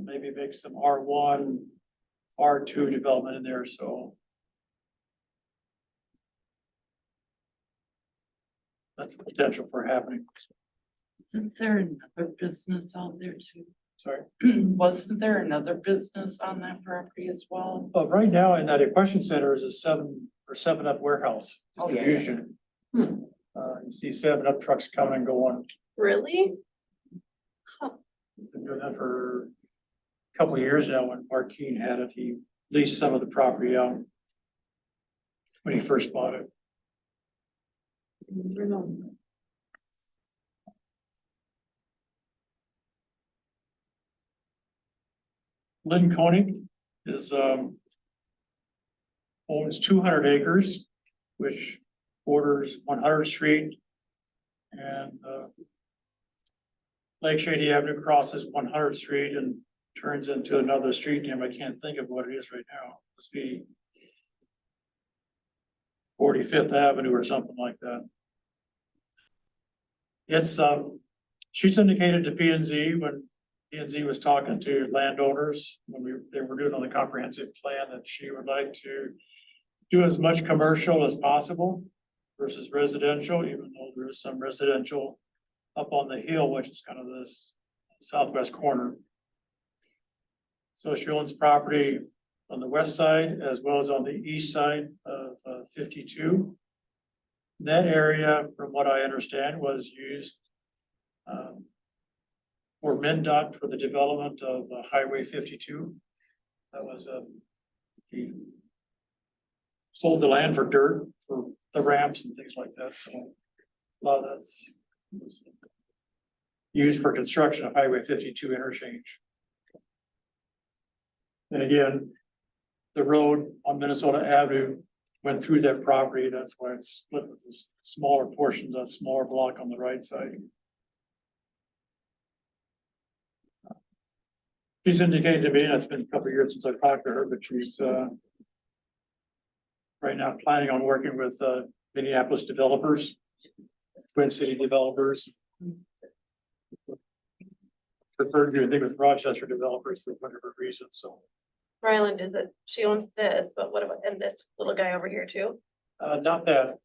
maybe make some R1, R2 development in there, so. That's the potential for happening. Isn't there another business out there too? Sorry. Wasn't there another business on that property as well? But right now in that equestrian center is a 7-Up warehouse Oh, yeah, yeah. distribution. You see 7-Up trucks coming and going. Really? Been doing that for a couple of years now. When Mark Keene had it, he leased some of the property out when he first bought it. Lynn Koenig is, owns 200 acres, which borders 100th Street and, Lake Shady Avenue crosses 100th Street and turns into another street name. I can't think of what it is right now. Must be 45th Avenue or something like that. It's, she's indicated to P and Z when P and Z was talking to landowners when they were doing on the comprehensive plan that she would like to do as much commercial as possible versus residential, even though there is some residential up on the hill, which is kind of this southwest corner. So she owns property on the west side as well as on the east side of 52. That area, from what I understand, was used for MnDOT for the development of Highway 52. That was he sold the land for dirt for the ramps and things like that. So a lot of that's was used for construction of Highway 52 interchange. And again, the road on Minnesota Avenue went through that property. That's why it's split with the smaller portions, that smaller block on the right side. She's indicated to me, and it's been a couple of years since I talked to her, but she's right now planning on working with Minneapolis developers, Twin City developers. Prefer to do anything with Rochester developers for whatever reason, so. Ryland is it, she owns this, but what about, and this little guy over here too? Not that.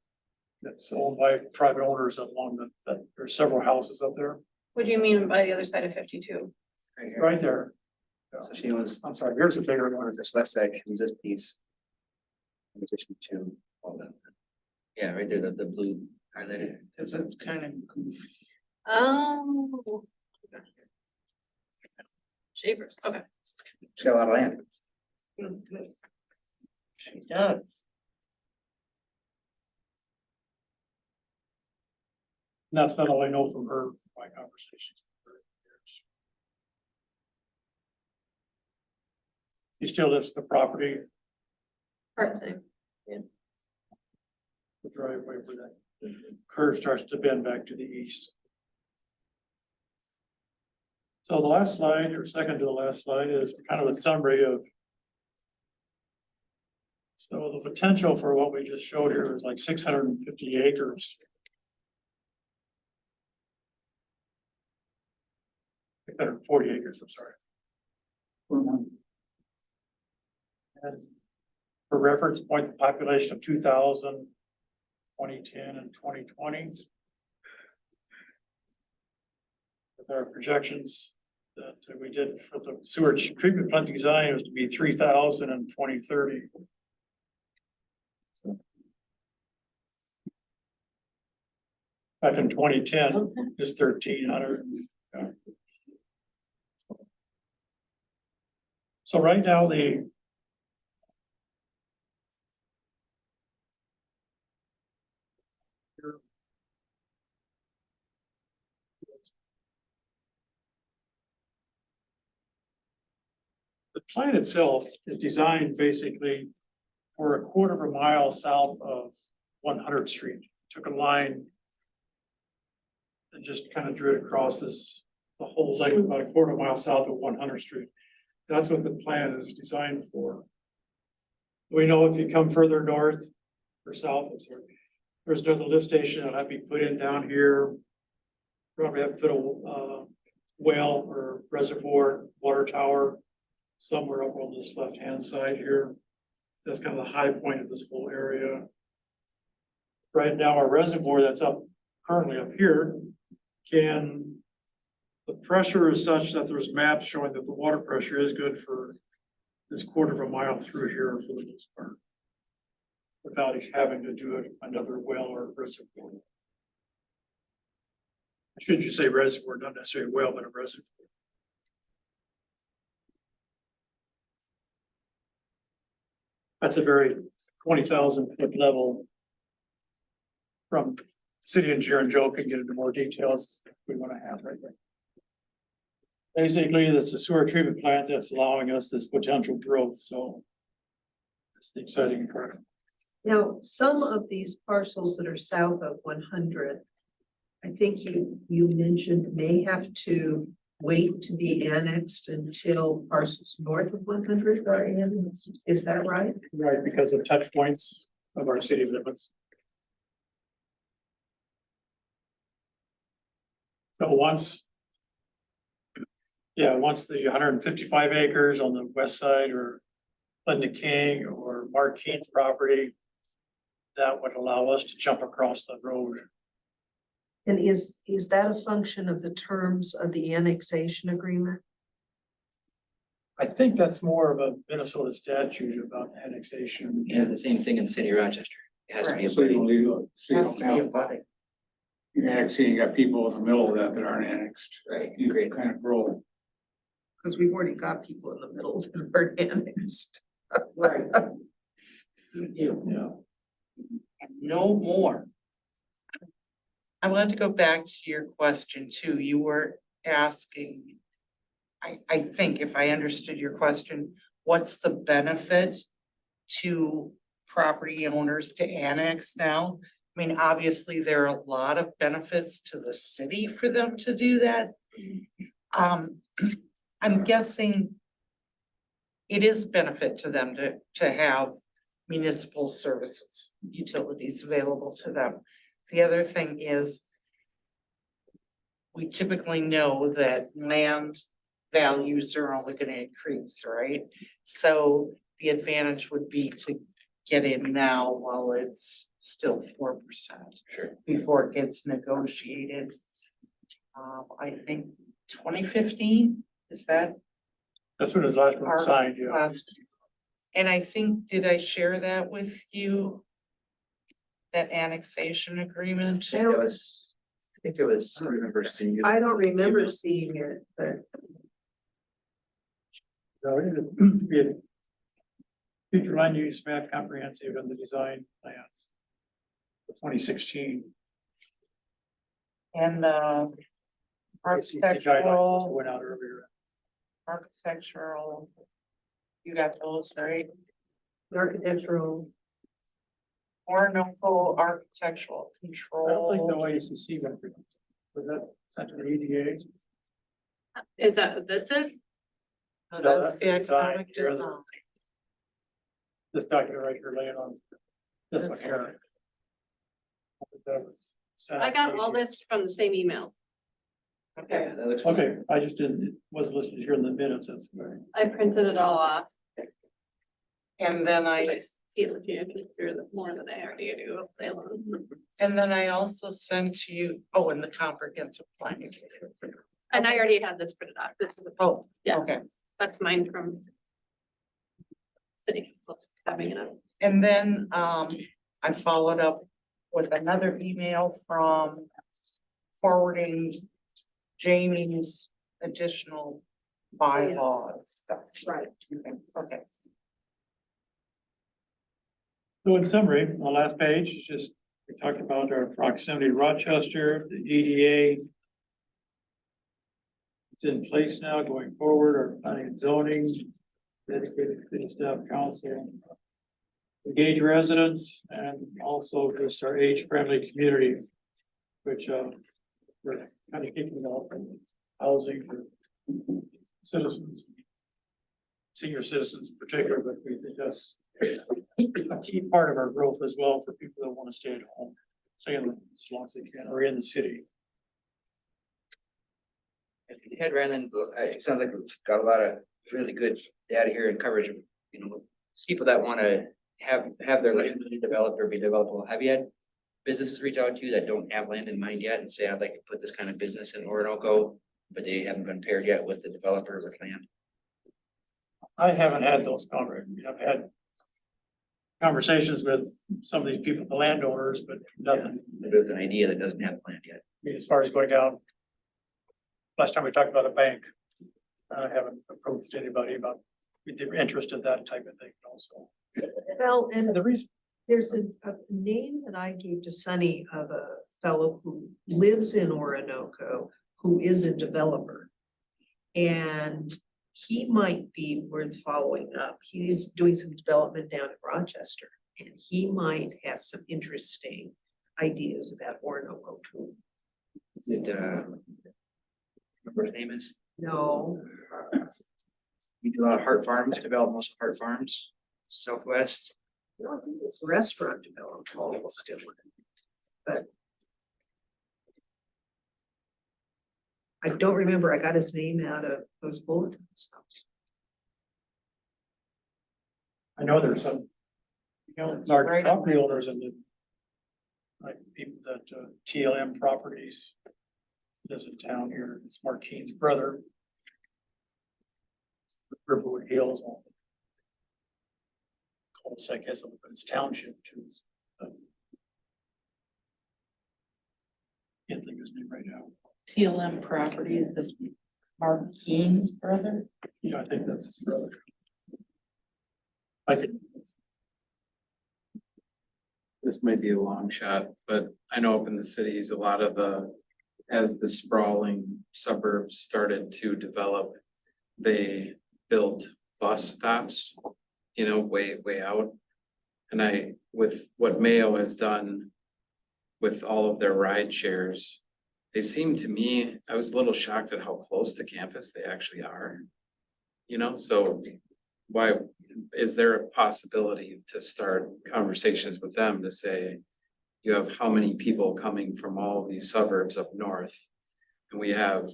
That's owned by private owners along that there's several houses up there, What do you mean by the other side of 52? Right here. right there. So she owns, I'm sorry, here's a bigger one. this west side, she owns this piece. In addition to all that. Yeah, right there, the blue highlighted. Cause it's kind of goofy. Oh. Shavers, okay. She got a lot of land. She does. And that's not all I know from her, from my conversations. with her. He still lives at the property, Part-time. the driveway where that curve starts to bend back to the east. So the last slide, or second to the last slide, is kind of a summary of. So the potential for what we just showed here is like 650 acres. 640 acres, I'm sorry. And for reference point, the population of 2000, 2010 and 2020. With our projections that we did for the sewage treatment plant design was to be 3,000 in 2030. Back in 2010 is 1,300. So right now, the plan itself is designed basically for a quarter of a mile south of 100th Street. Took a line and just kind of drew it across this, the whole length, about a quarter mile south of 100th Street. That's what the plan is designed for. We know if you come further north or south, I'm sorry, there's another lift station that'll have to be put in down here. Probably have to put a well or reservoir, water tower somewhere up on this left-hand side here. That's kind of the high point of this whole area. Right now, our reservoir that's up currently up here the pressure is such that there's maps showing that the water pressure is good for this quarter of a mile through here for the most part. Without having to do another well or reservoir. Should you say reservoir, not necessarily a well, but a reservoir. That's a very 20,000 foot level. From city engineer, and Joe can get into more details if we want to have right there. Basically, that's a sewer treatment plant that's allowing us this potential growth, so. That's the exciting part. Now, some of these parcels that are south of 100, I think you mentioned may have to wait to be annexed until parcels north of 100 are annexed. Is that right? Right, because of touch points of our city limits. So once the 155 acres on the west side or Linda King or Mark Keen's property, that would allow us to jump across the road. And is that a function of the terms of the annexation agreement? I think that's more of a Minnesota statute about annexation. Yeah, the same thing in the city of Rochester. It has to be a So you don't buddy. leave, so you Has don't to be a have, buddy. you're annexing, you got people in the middle of that aren't annexed. Right, You great. kind of grow. Because we've already got people in the middle that are annexed. Right. You do. Yeah. And no more. I want to go back to your question too. You were asking. I think if I understood your question, what's the benefit to property owners to annex now? I mean, obviously, there are a lot of benefits to the city for them to do that. I'm guessing it is benefit to them to have municipal services, utilities available to them. The other thing is we typically know that land values are only gonna increase, right? So the advantage would be to get in now while it's still 4%. Sure. Before it gets negotiated. I think 2015, is that That's when his last one our was signed, yeah. last? And I think, did I share that with you? That annexation agreement? I think it was, I don't remember seeing it. I don't remember seeing it, but So it would be a future land use map comprehensive and the design plan. For 2016. And ICC guidelines went out earlier. architectural. You got those, right? architectural, Orinoco architectural I don't think no control. ICC went through. Was that sent to the EDA? Is that what this is? No, No, That's that's the the design. economic Here, design. This document right here laying on. This one This here. That was sent I out got to all EDA. this from the same email. Okay, Yeah, that looks. Okay, I just didn't, it wasn't listed here in the minutes, that's why. I printed it all off. and then I I, feel if you can hear the more than I already do. and then I also sent to you, oh, and the comprehensive plan. And I already had this printed out. This is, Oh, Yeah. okay. that's mine from city council, just having it up. And then I followed up with another email from forwarding Jamie's additional bylaw and stuff. Right. Okay. So in summary, on the last page, it's just, we talked about our proximity to Rochester, the EDA. It's in place now going forward, our planning and zoning, dedicated city staff council. Engage residents and also just our age-friendly community, which we're kind of kicking off from housing for citizens. Senior citizens in particular, but we think that's a key part of our growth as well for people that want to stay at home, stay in as long as they can, or in the city. If you had Ryland, it sounds like we've got a lot of really good data here and coverage of, you know, people that want to have their land developed or be developable. Have you had businesses reach out to you that don't have land in mind yet and say, I'd like to put this kind of business in Orinoco, but they haven't been paired yet with the developer with land? I haven't had those conversations. I've had conversations with some of these people, the landowners, but nothing. There's an idea that doesn't have land yet. I mean, as far as going down. Last time we talked about a bank, I haven't approached anybody about the interest in that type of thing also. Well, and The reason, there's a name that I gave to Sunny of a fellow who lives in Orinoco, who is a developer. And he might be worth following up. He is doing some development down in Rochester, and he might have some interesting ideas about Orinoco too. Is it, what his name is? No, You do a lot of Hart Farms, develop most of Hart Farms, Southwest. I don't think it's restaurant development, almost doing it, but I don't remember. I got his name out of those bulletins. I know there's some, large Right. property owners in the. Like people that TLM Properties lives in town here. It's Marquine's brother. Riverwood Hills. Cul-de-sac has, but it's township too. Can't think of his name right now. TLM Properties of Mark Keen's brother. Yeah, I think that's his brother. I could, This might be a long shot, but I know up in the cities, a lot of as the sprawling suburbs started to develop, they built bus stops, you know, way out. And with what Mayo has done with all of their ride shares, they seem to me, I was a little shocked at how close to campus they actually are. You know, so why, is there a possibility to start conversations with them to say, you have how many people coming from all of these suburbs up north? And we have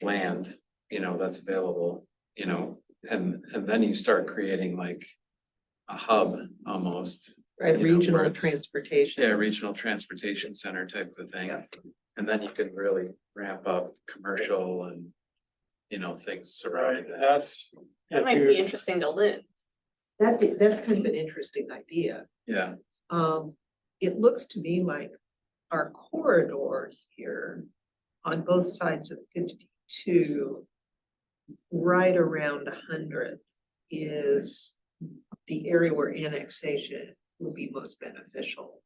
land, you know, that's available, you know, and then you start creating like a hub almost. Right, You know, where regional it's- transportation. Yeah, regional transportation center type of thing. Yeah. And then you can really ramp up commercial and, you know, things surrounding that. that's. That might be interesting to Lynn. That's kind of an interesting idea. Yeah, It looks to me like our corridor here on both sides of 52, right around 100 is the area where annexation will be most beneficial.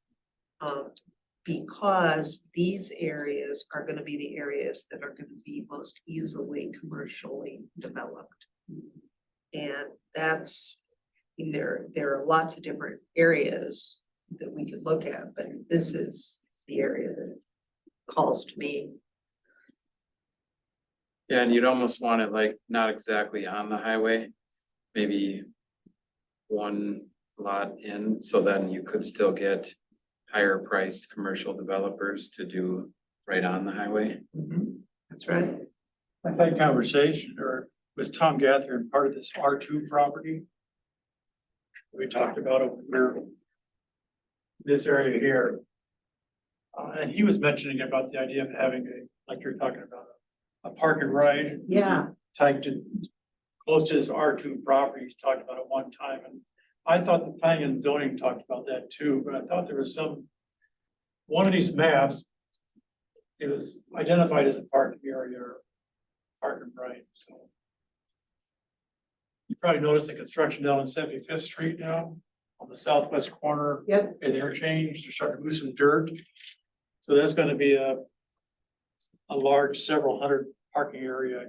Because these areas are gonna be the areas that are gonna be most easily commercially developed. And that's, there are lots of different areas that we could look at, but this is the area that calls to me. yeah, and you'd almost want it like not exactly on the highway, maybe one lot in, so then you could still get higher priced commercial developers to do right on the highway. That's right. I've had conversation or with Tom Gather and part of this R2 property. We talked about over here. This area here. And he was mentioning about the idea of having like you're talking about, a park and ride Yeah, tied to close to this R2 property. He's talked about it one time, and I thought the planning and zoning talked about that too, but I thought there was one of these maps. It was identified as a parking area or park and ride, so probably noticed the construction down on 75th Street now, on the southwest corner. Yep. And the interchange, they're starting to move some dirt. So that's gonna be a large several hundred parking area.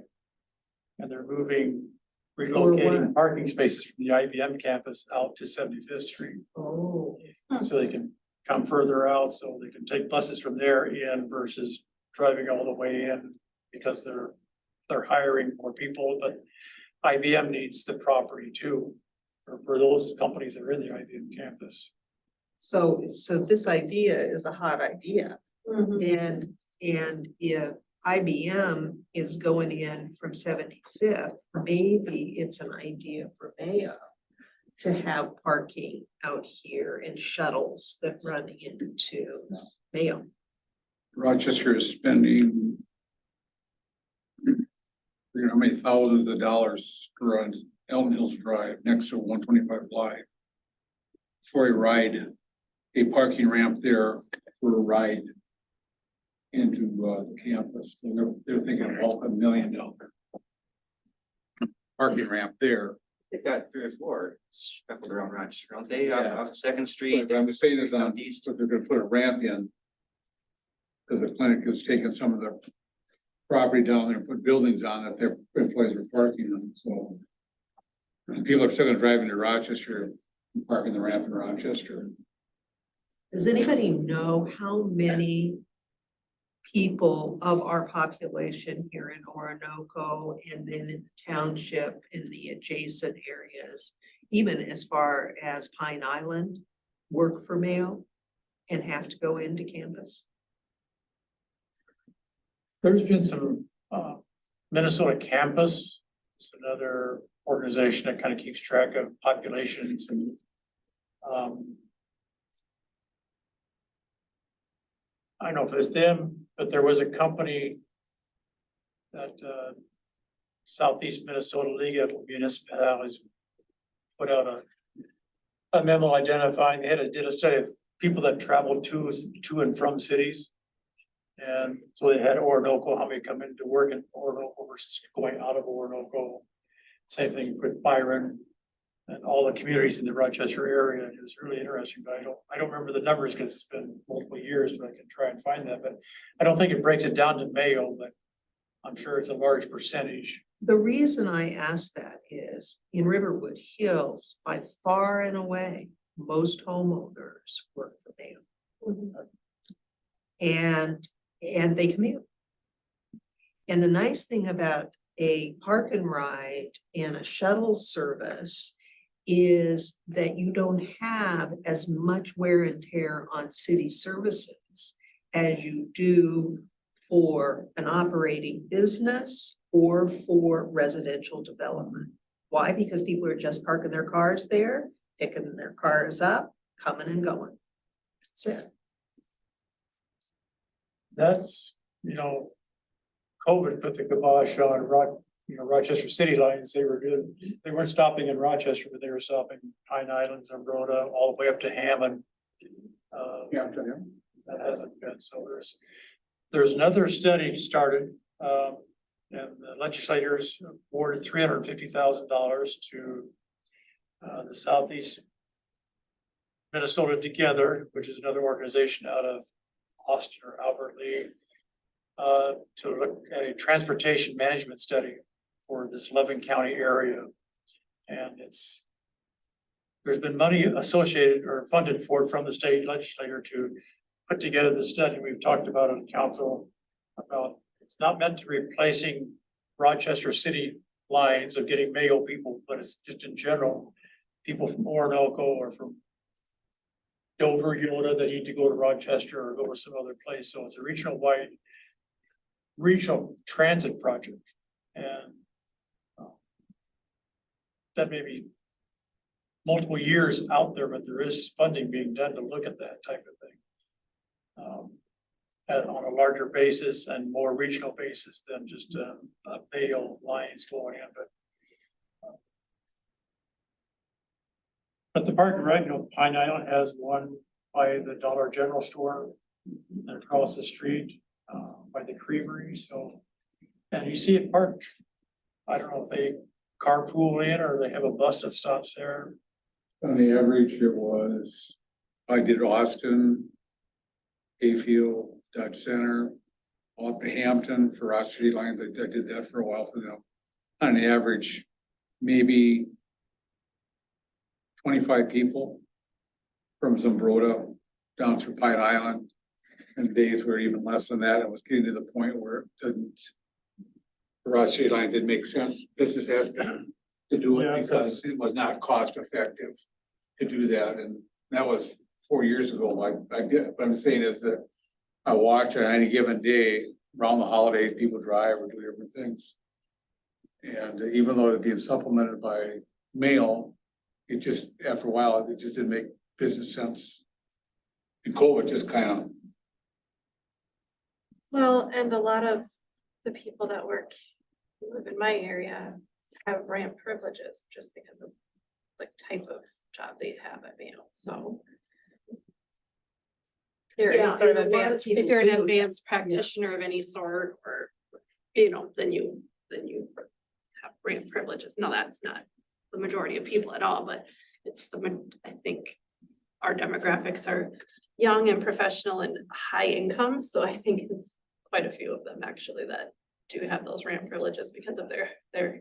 And they're relocating parking spaces from the IBM campus out to 75th Street. Oh. So they can come further out, so they can take buses from there in versus driving all the way in. Because they're hiring more people, but IBM needs the property too. For those companies that are in the IBM campus. So this idea is a hot idea. Mhm. And if IBM is going in from 75th, maybe it's an idea for Mayo to have parking out here and shuttles that run into Mayo. Rochester is spending, you know, how many thousands of dollars to run Elm Hills Drive next to 125 Live for a ride, a parking ramp there for a ride into the campus. So they're thinking about $1 million parking ramp there. They've got 3 or 4 speckled around Rochester, don't they, Yeah. off Second Street? But I'm just saying is on, Southeast. but they're gonna put a ramp in. Cause the clinic has taken some of the property down there, and put buildings on that their employees are parking on, so. And people are still gonna drive into Rochester, and park in the ramp in Rochester. Does anybody know how many people of our population here in Orinoco and then in the township in the adjacent areas, even as far as Pine Island, work for Mayo and have to go into campus? There's been some Minnesota Campus. It's another organization that kind of keeps track of populations and I don't know if it's them, but there was a company that Southeast Minnesota League of Municipalities put out a memo identifying, did a study of people that traveled to and from cities. And so they had Orinoco, how many come in to work in Orinoco versus going out of Orinoco. Same thing with Byron and all the communities in the Rochester area. It was really interesting, but I don't remember the numbers because it's been multiple years, but I can try and find that. But I don't think it breaks it down to Mayo, but I'm sure it's a large percentage. The reason I ask that is in Riverwood Hills, by far and away, most homeowners work for Mayo. And they commute. And the nice thing about a park and ride and a shuttle service is that you don't have as much wear and tear on city services as you do for an operating business or for residential development. Why? Because people are just parking their cars there, picking their cars up, coming and going. That's it. That's, COVID put the kibosh on Rochester City Lines. They weren't stopping in Rochester, but they were stopping Pine Islands and Rhoda all the way up to Hammond. Yeah. That hasn't been, so there's another study started, and the legislators awarded $350,000 to the Southeast Minnesota Together, which is another organization out of Austin or Albert Lee, to look at a transportation management study for this Loving County area. And there's been money associated or funded for it from the state legislature to put together the study. We've talked about it in council about, it's not meant to replacing Rochester city lines of getting Mayo people, but it's just in general, people from Orinoco or from Dover, Yoda that need to go to Rochester or go to some other place. So it's a regional transit project. And that may be multiple years out there, but there is funding being done to look at that type of thing. And on a larger basis and more regional basis than just a Mayo lines going in, but the park and ride, Pine Island has one by the Dollar General store and across the street by the creamery. So, and you see it parked. I don't know if they carpool in, or they have a bus that stops there? On the average, it was, I did Austin, Hayfield, Dodge Center, up to Hampton for Ross City Lines. I did that for a while for them. On average, maybe 25 people from Zumbrota down through Pine Island. And days were even less than that. It was getting to the point where it didn't. For Ross City Lines didn't make sense. Business has been to do Yeah, it because it was not cost effective to do that. And that was 4 years ago. I get, what I'm saying is that I watch on any given day, around the holidays, people drive or do different things. And even though it's being supplemented by mail, it just, after a while, it just didn't make business sense. And COVID just kind of, Well, and a lot of the people that live in my area have ramp privileges just because of the type of job they have at Mayo, so. If you're Yeah, any sort of and a lot of advanced, if people you're an do. advanced practitioner of any sort, or, then you have ramp privileges. No, that's not the majority of people at all, but it's I think our demographics are young and professional and high income, so I think it's quite a few of them actually that do have those ramp privileges because of their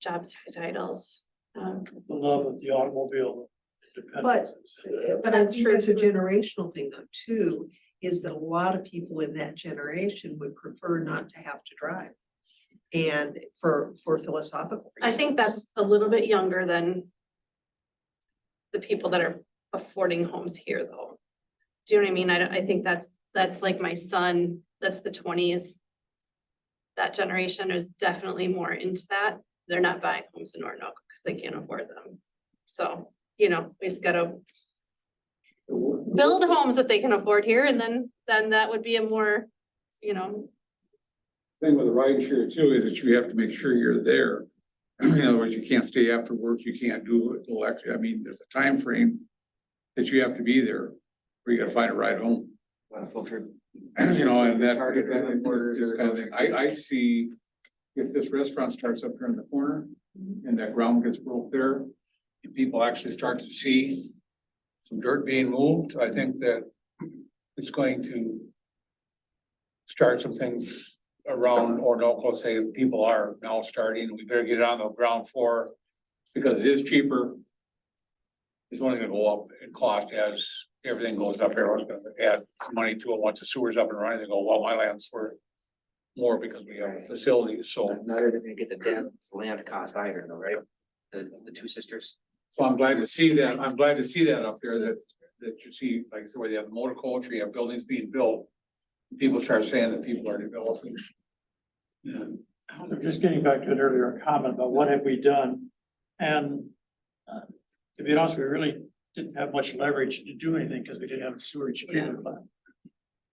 job titles. The love of the automobile. But I That's think true that's a too. generational thing though, too, is that a lot of people in that generation would prefer not to have to drive. And for philosophical I reasons. think that's a little bit younger than the people that are affording homes here, though. Do you know what I mean? I think that's like my son, that's the 20s. That generation is definitely more into that. They're not buying homes in Orinoco because they can't afford them. So, we just gotta build homes that they can afford here, and then that would be a more, thing with the ride share too, is that you have to make sure you're there. In other words, you can't stay after work, you can't do election, I mean, there's a time frame that you have to be there, or you gotta find a ride home. Want to filter. And that. Target driving orders this or- kind of thing. I see if this restaurant starts up here in the corner and that ground gets broke there, and people actually start to see some dirt being moved, I think that it's going to start some things around Orinoco, say people are now starting, we better get it on the ground floor because it is cheaper. It's only gonna go up in cost as everything goes up here. I was gonna add some money to it once the sewer's up and running. They go, well, my land's worth more because we have a facility, so. Not everybody's gonna get the damn land cost either, though, right? The two sisters. So I'm glad to see that, up there, that you see, like I said, where they have motor culture, you have buildings being built. People start saying that people are developing. Yeah. So just getting back to an earlier comment about what have we done? And to be honest, we really didn't have much leverage to do anything because we didn't have a sewage treatment plant.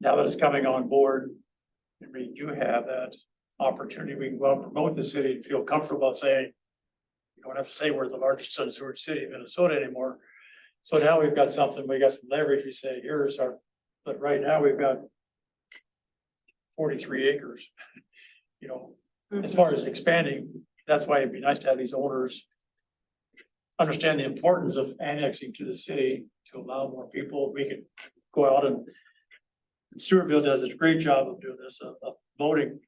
Now that it's coming on board, and we do have that opportunity, we can go out and promote the city and feel comfortable about saying, you don't have to say we're the largest unsewaged city of Minnesota anymore. So now we've got something, we got some leverage, we say, here's our, but right now we've got 43 acres. As far as expanding, that's why it'd be nice to have these owners understand the importance of annexing to the city to allow more people. We could go out and Stewartville does a great job of doing this, of voting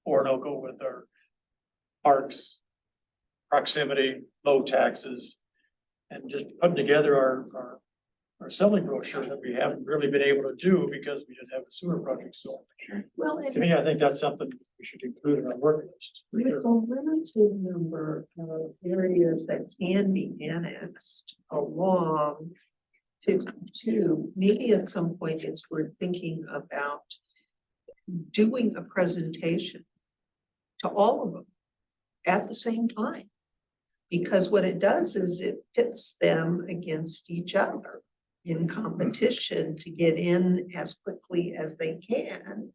Orinoco with our parks, proximity, low taxes, and just putting together our selling brochure that we haven't really been able to do because we didn't have a sewer project. So Well, to and me, I think that's something we should include in our work list. there's a limited number of areas that can be annexed along 52. Maybe at some point it's worth thinking about doing a presentation to all of them at the same time. Because what it does is it pits them against each other in competition to get in as quickly as they can.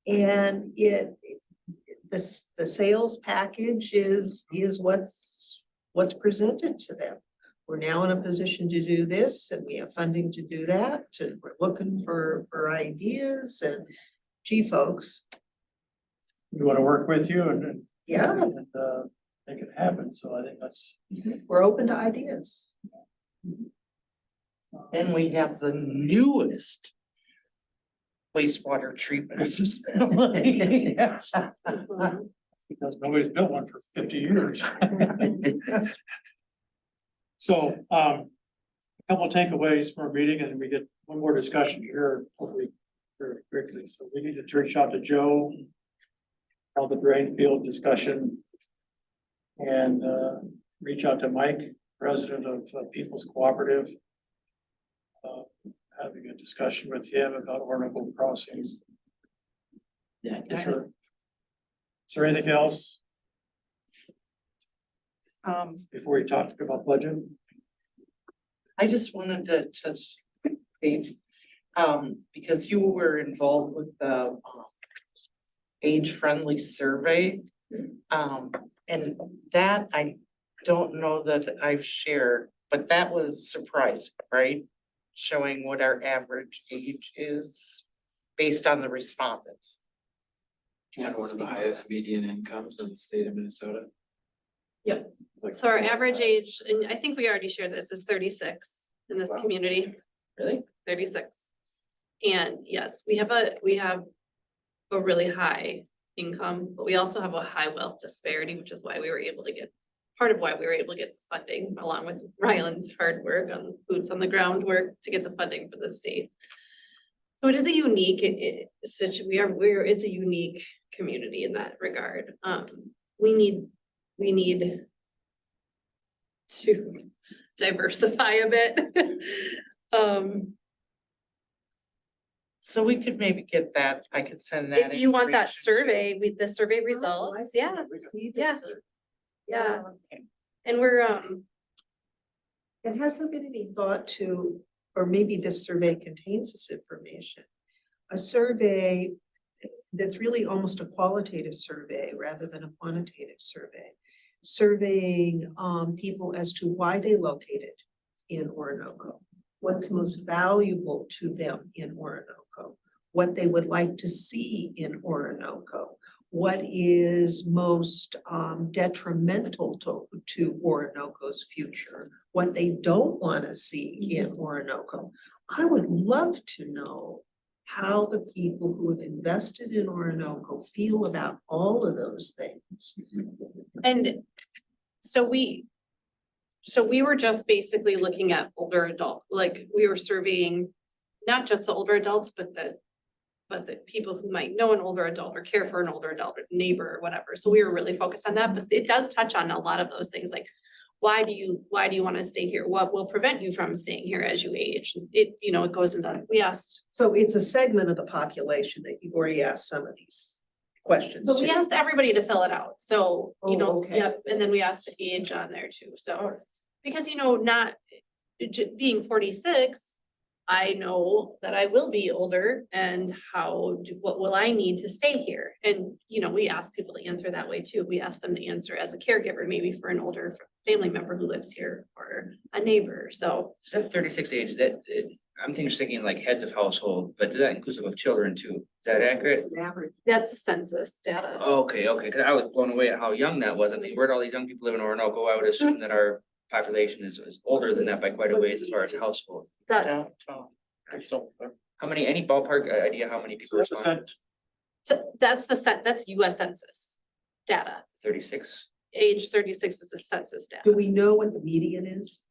And the sales package is what's presented to them. We're now in a position to do this and we have funding to do that, and we're looking for ideas and gee, folks. We want to work with you and Yeah, And, make it happen, so I think that's. we're open to ideas. And we have the newest wastewater treatment facility. Because nobody's built one for 50 years. So, a couple of takeaways from our meeting, and we get one more discussion here, hopefully very quickly. So we need to reach out to Joe on the drain field discussion. And, reach out to Mike, president of People's Cooperative. Having a discussion with him about Orinoco Crossing. Yeah. Is there anything else before we talk about budget? I just wanted to touch base, because you were involved with the age-friendly survey. And that I don't know that I've shared, but that was surprising, right? Showing what our average age is based on the respondents. And one of the highest median incomes in the state of Minnesota. So our average age, and I think we already shared this, is 36 in this community. Really? 36. And yes, we have a really high income, but we also have a high wealth disparity, which is why we were able to get, part of why we were able to get the funding, along with Ryland's hard work on boots on the ground work to get the funding for the state. So it is a unique, it's a unique community in that regard. We need to diversify a bit. So we could maybe get that, I could send that. If you want that information to- survey, with the survey Oh, results, yeah, yeah. Yeah, Okay. and we're, And has there been any thought to, or maybe this survey contains this information? A survey that's really almost a qualitative survey rather than a quantitative survey. Surveying people as to why they located in Orinoco. What's most valuable to them in Orinoco, what they would like to see in Orinoco, what is most detrimental to Orinoco's future, what they don't want to see in Orinoco. I would love to know how the people who have invested in Orinoco feel about all of those things. and so we were just basically looking at older adult, like we were surveying not just the older adults, but the people who might know an older adult or care for an older adult or neighbor or whatever. So we were really focused on that, but it does touch on a lot of those things, like why do you want to stay here? What will prevent you from staying here as you age? It, it goes into, we asked, So it's a segment of the population that you've already asked some of these questions but we to. asked everybody to fill it out. So, Oh, okay. yep, and then we asked age on there too. So, because, not being 46, I know that I will be older and what will I need to stay here? And, we ask people to answer that way too. We ask them to answer as a caregiver, maybe for an older family member who lives here or a neighbor. So Is that 36 age, I'm thinking like heads of household, but is that inclusive of children too? Is that accurate? It's an average. that's the census data. Okay, cause I was blown away at how young that was. I mean, where'd all these young people live in Orinoco? I would assume that our population is older than that by quite a ways as far as household. That's, Downtown. So, How many, any ballpark idea how many people respond? that's that's US Census data. 36? Age 36 is the census data. Do we know what the median is?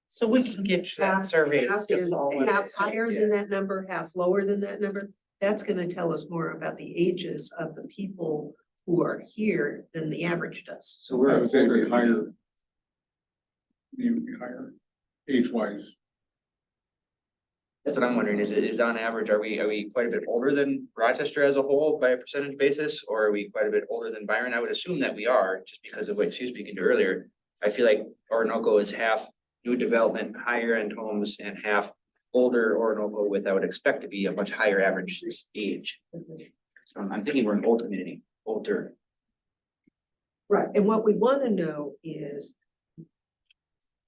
So we can get you that survey. It's Half just is all in half it. higher than that number, half lower than that number. That's gonna tell us more about the ages of the people who are here than the average does. So we're. I would say it'd be higher. Maybe higher, age-wise. That's what I'm wondering, is on average, are we quite a bit older than Rochester as a whole by a percentage basis? Or are we quite a bit older than Byron? I would assume that we are, just because of what she was speaking to earlier. I feel like Orinoco is half new development, higher end homes, and half older Orinoco with, I would expect to be a much higher average age. So I'm thinking we're an old community, older. Right, and what we wanna know is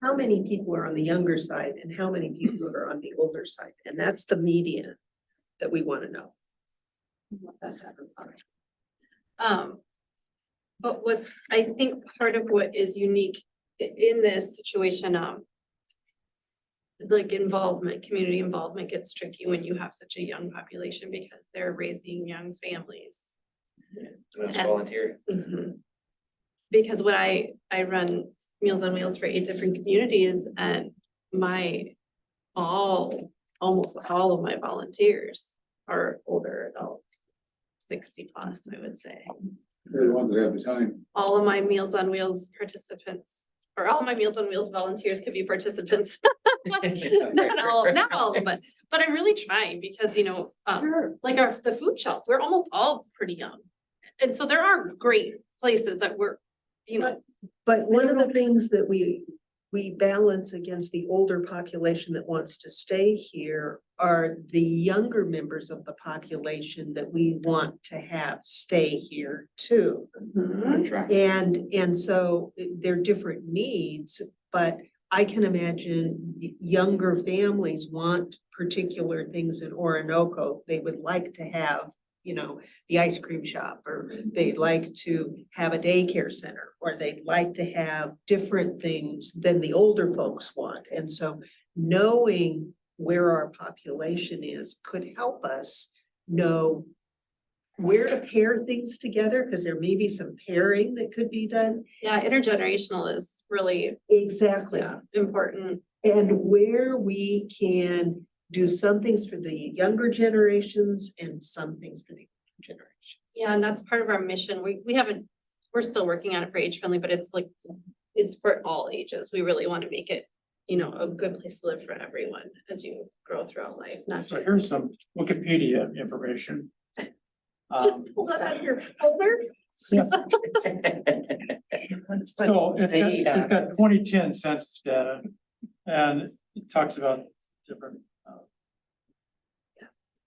how many people are on the younger side and how many people are on the older side, and that's the median that we wanna know. But what I think part of what is unique in this situation, like involvement, community involvement gets tricky when you have such a young population because they're raising young families. That's volunteer. Because when I run Meals on Wheels for 8 different communities and almost all of my volunteers are older adults, 60 plus, I would say. They're the ones that have the time. All of my Meals on Wheels participants, or all my Meals on Wheels volunteers could be participants. Not all, but I'm really trying because, like the food shelf, we're almost all pretty young. And so there are great places that we're, But one of the things that we balance against the older population that wants to stay here are the younger members of the population that we want to have stay here too. And so they're different needs, but I can imagine younger families want particular things in Orinoco. They would like to have, the ice cream shop, or they'd like to have a daycare center, or they'd like to have different things than the older folks want. And so knowing where our population is could help us know where to pair things together, because there may be some pairing that could be done. Yeah, intergenerational is really, Exactly. important. And where we can do some things for the younger generations and some things for the older generations. Yeah, and that's part of our mission. We're still working on it for age friendly, but it's for all ages. We really want to make it, a good place to live for everyone as you grow throughout life, not So just. here's some Wikipedia information. Just pull that out of your folder. So it's got 2010 census data, and it talks about different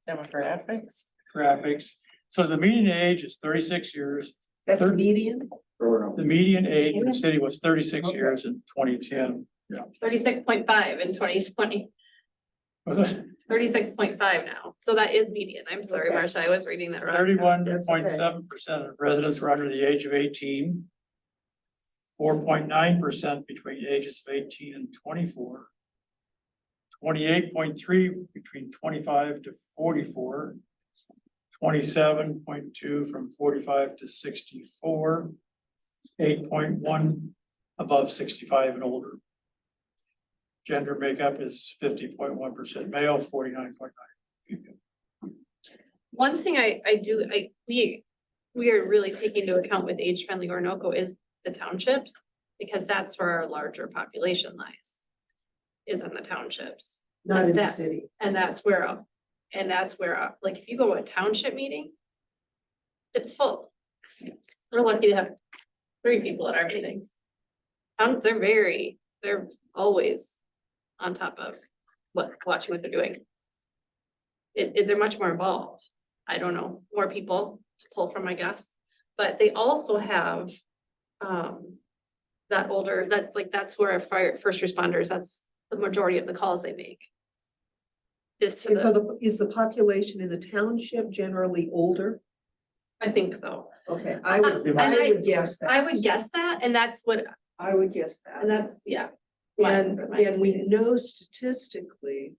Demographics. graphics. So the median age is 36 years. That's the median? The median age in the city was 36 years in 2010. 36.5 in 2020. Was it 36.5 now. So that is median. I'm sorry, Okay. Marcia, I was reading that wrong. 31.7% of residents were under the age of 18. 4.9% between the ages of 18 and 24. 28.3 between 25 to 44. 27.2 from 45 to 64. 8.1 above 65 and older. Gender makeup is 50.1% male, 49.9 female. One thing we are really taking into account with age friendly Orinoco is the townships, because that's where our larger population lies. Is in the townships. Not in the That- city. And that's where, like, if you go to a township meeting, it's full. We're lucky to have 3 people at our meeting. Towns, they're always on top of watching what they're doing. They're much more involved. I don't know, more people to pull from, I guess, but they also have that's where our first responders, that's the majority of the calls they make. Is to And so the, is the population in the township generally older? I think so. Okay, I would guess that. I would guess that, and that's what, I would guess and that. that's, yeah. And my we experience. know statistically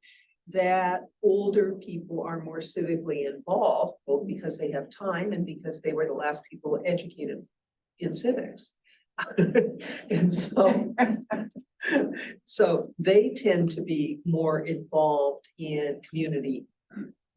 that older people are more civically involved, both because they have time and because they were the last people educated in civics. And so they tend to be more involved in community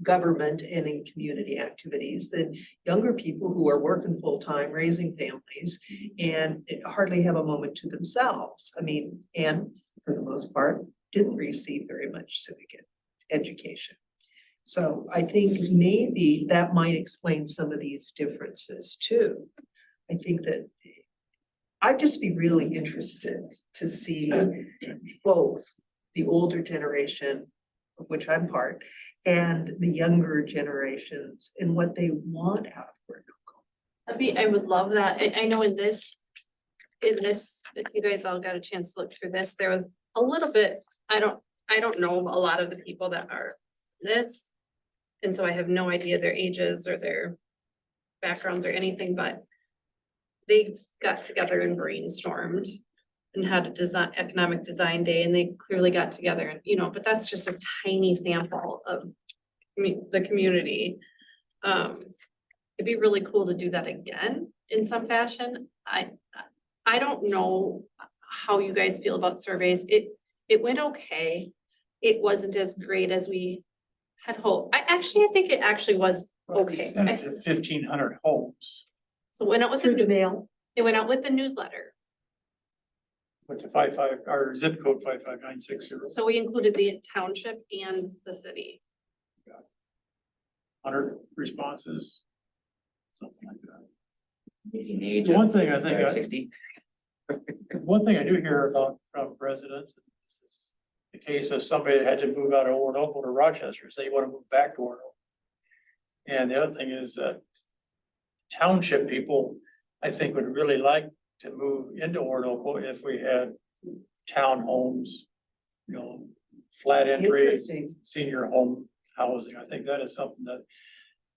government and in community activities than younger people who are working full-time, raising families, and hardly have a moment to themselves. I mean, and for the most part, didn't receive very much civic education. So I think maybe that might explain some of these differences too. I think that I'd just be really interested to see both the older generation, of which I'm part, and the younger generations and what they want out of Orinoco. I would love that. I know in this, if you guys all got a chance to look through this, there was a little bit, I don't know a lot of the people that are this. And so I have no idea their ages or their backgrounds or anything, but they got together and brainstormed and had a design, economic design day, and they clearly got together and, but that's just a tiny sample of the community. It'd be really cool to do that again in some fashion. I don't know how you guys feel about surveys. It went okay. It wasn't as great as we had hoped. I think it actually was okay. Sent it to 1,500 homes, So it went out with Through the the, mail. it went out with the newsletter. went to 55, our zip code 55960, So we included the township and the city. 100 responses. Something like that. Median age The of one thing I think, 60. one thing I do hear about from residents, this is the case of somebody that had to move out of Orinoco to Rochester, say you want to move back to Orinoco. And the other thing is that township people, I think, would really like to move into Orinoco if we had townhomes, flat entry, Interesting. senior home housing. I think that is something that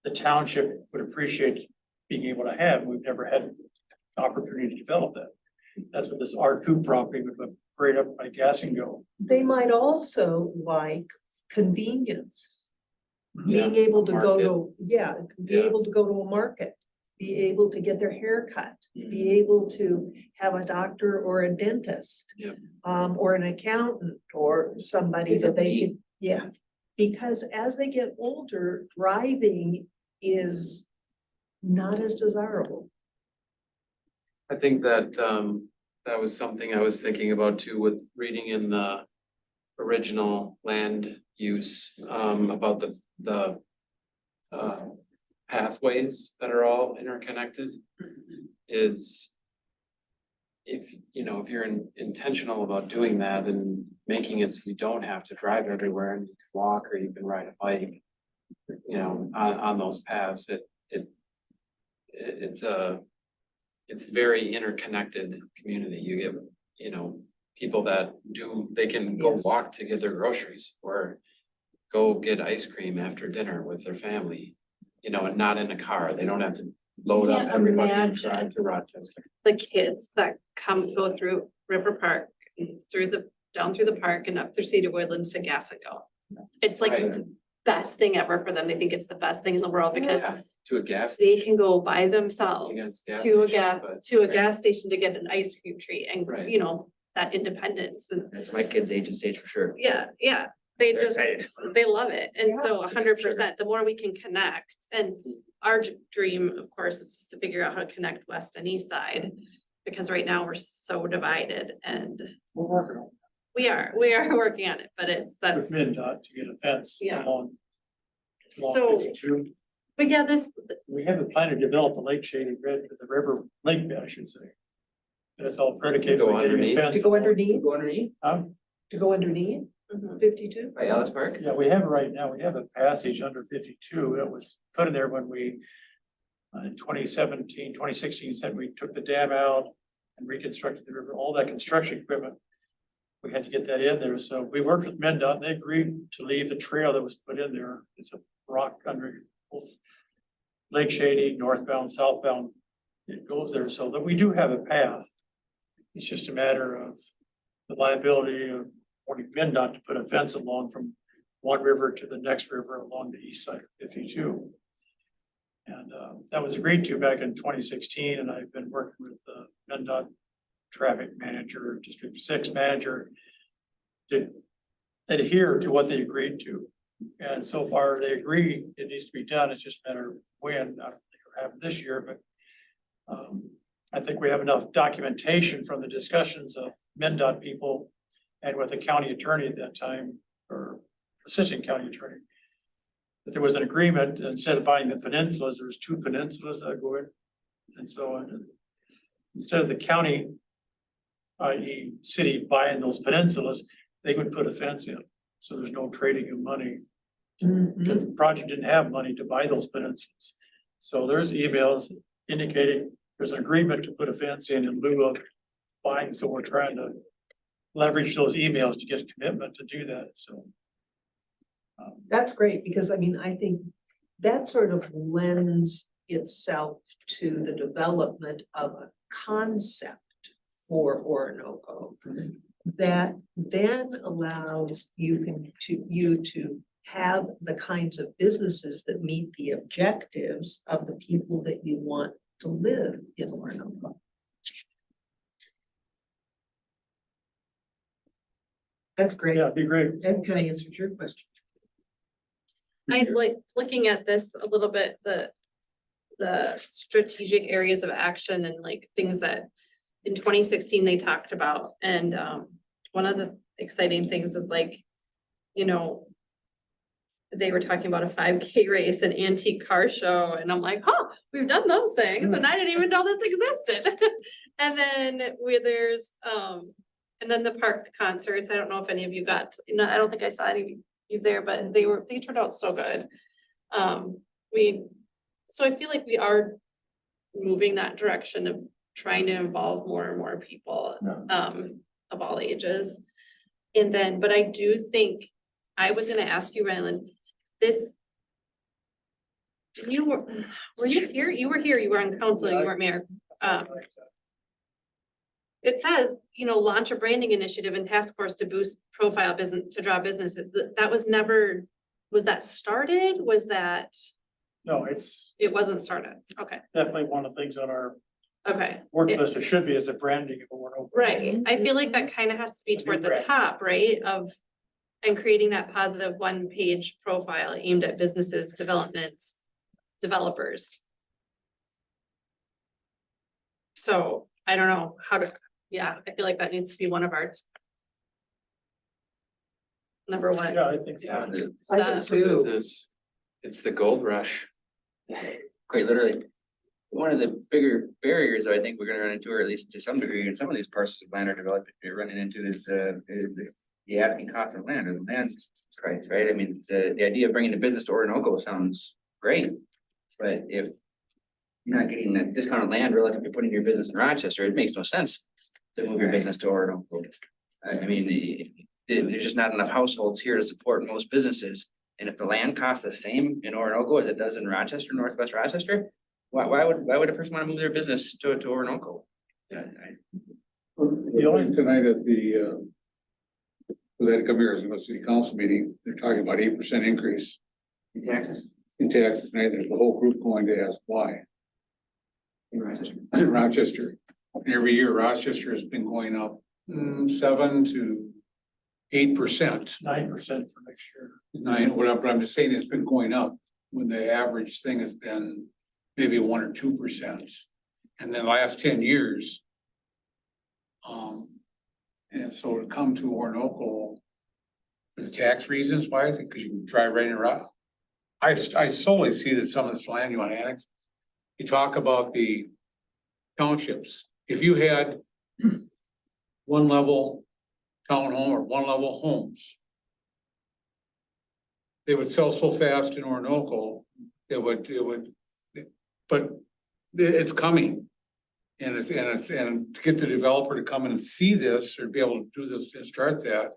the township would appreciate being able to have. We've never had an opportunity to develop that. That's what this R2 property would look great up by Gas and Go. They might also like convenience, being Yeah, able to go market. to, be Yeah. able to go to a market, be able to get their hair cut, Mm-hmm. be able to have a doctor or a dentist. Yep. Or an accountant or somebody It's a that they need. could, because as they get older, driving is not as desirable. I think that that was something I was thinking about too with reading in the original land use about the pathways that are all interconnected is if you're intentional about doing that and making it so you don't have to drive everywhere and you can walk or you can ride a bike, on those paths, it's very interconnected community. You get, people that they can go Yes. walk to get their groceries or go get ice cream after dinner with their family, and not in a car. They don't have to load up Can't everybody and imagine. drive to Rochester. The kids that go through River Park, and down through the park and up through Cedar Woodlands to Gas and Go. It's like Right. the best thing ever for them. They think it's the best thing in the world because Yeah, to a gas. they can go by themselves Against gas to a station, but- gas station to get an ice cream treat and, Right. that independence and That's my kids' age and stage for sure. yeah, they They're just, excited. they love it. And Yeah, so for 100%, the more we can connect and our dream, of course, is just to figure out how to connect west and east side. Because right now we're so divided and We're working on we are working on it, but it with that's, MinDOT to get a fence Yeah. along. so, 52. but yeah, We have a plan to develop the Lake Shady Red, the river lake bed, I should say. And it's all predicated To go on getting a underneath? fence. To go underneath, Go underneath to go underneath Mhm. 52? by Alice Park. Yeah, we have it right now. We have a passage under 52 that was put in there when we in 2016 said we took the dam out and reconstructed the river, all that construction equipment. We had to get that in there. So we worked with MinDOT and they agreed to leave the trail that was put in there. It's a rock under both Lake Shady, northbound, southbound. It goes there so that we do have a path. It's just a matter of the liability of wanting MinDOT to put a fence along from one river to the next river along the east side of 52. And that was agreed to back in 2016, and I've been working with the MinDOT traffic manager, District 6 manager to adhere to what they agreed to. And so far, they agree it needs to be done. It's just a matter of when. I don't think it'll happen this year, but I think we have enough documentation from the discussions of MinDOT people and with the county attorney at that time, or assistant county attorney, that there was an agreement, instead of buying the peninsulas, there's 2 peninsulas that go in. And so instead of the county, i.e. city buying those peninsulas, they would put a fence in. So there's no trading of money because the project didn't have money to buy those peninsulas. So there's emails indicating there's an agreement to put a fence in lieu of buying. So we're trying to leverage those emails to get commitment to do that. So. That's great, because I mean, I think that sort of lends itself to the development of a concept for Orinoco that then allows you to have the kinds of businesses that meet the objectives of the people that you want to live in Orinoco. That's great. Yeah, it'd be great. That kind of answered your question. I like looking at this a little bit, the strategic areas of action and like things that in 2016 they talked about. And one of the exciting things is like, you know, they were talking about a 5K race, an antique car show, and I'm like, huh, we've done those things, and I didn't even know this existed. And then there's and then the park concerts. I don't know if any of you got, I don't think I saw any of you there, but they turned out so good. So I feel like we are moving that direction of trying to involve more and more people of all ages. And then, but I do think, I was gonna ask you, Ryland, were you here? You were here, you were on council, you weren't mayor. It says, you know, launch a branding initiative and task force to boost profile business, to draw businesses. That was never, was that started? Was that, No, it's it wasn't started? Okay, definitely one of the things on our okay. work list. It should be is the branding of Orinoco. Right, I feel like that kind of has to be A new toward the brand. top, right, of. And creating that positive one-page profile aimed at businesses, developments, developers. So I don't know how to, yeah, I feel like that needs to be one of our. Number one. Yeah, I think so. Yeah, stuff. it's the gold rush. Quite literally. One of the bigger barriers that I think we're gonna run into, or at least to some degree, in some of these parcels of land are developed, you're running into is the adding cost of land or the land price, right? I mean, the idea of bringing the business to Orinoco sounds great. But if you're not getting that discounted land relative to putting your business in Rochester, it makes no sense to move your business to Orinoco. I mean, there's just not enough households here to support most businesses. And if the land costs the same in Orinoco as it does in Rochester, Northwest Rochester, why would a person want to move their business to Orinoco? Yeah, The only tonight at the, was I had to come here as a city council meeting, they're talking about 8% increase in taxes in taxes, and there's a whole group going to ask why. in Rochester. In Rochester, and every year Rochester has been going up 7 to 8%. 9% for next year. What I'm just saying, it's been going up when the average thing has been maybe 1 or 2%. And then last 10 years. And so to come to Orinoco for the tax reasons, why is it? Because you can drive right in around. I solely see that some of this land you want to annex. You talk about the townships. If you had one level townhome or one level homes, they would sell so fast in Orinoco, but it's coming. And to get the developer to come in and see this or be able to do this and start that,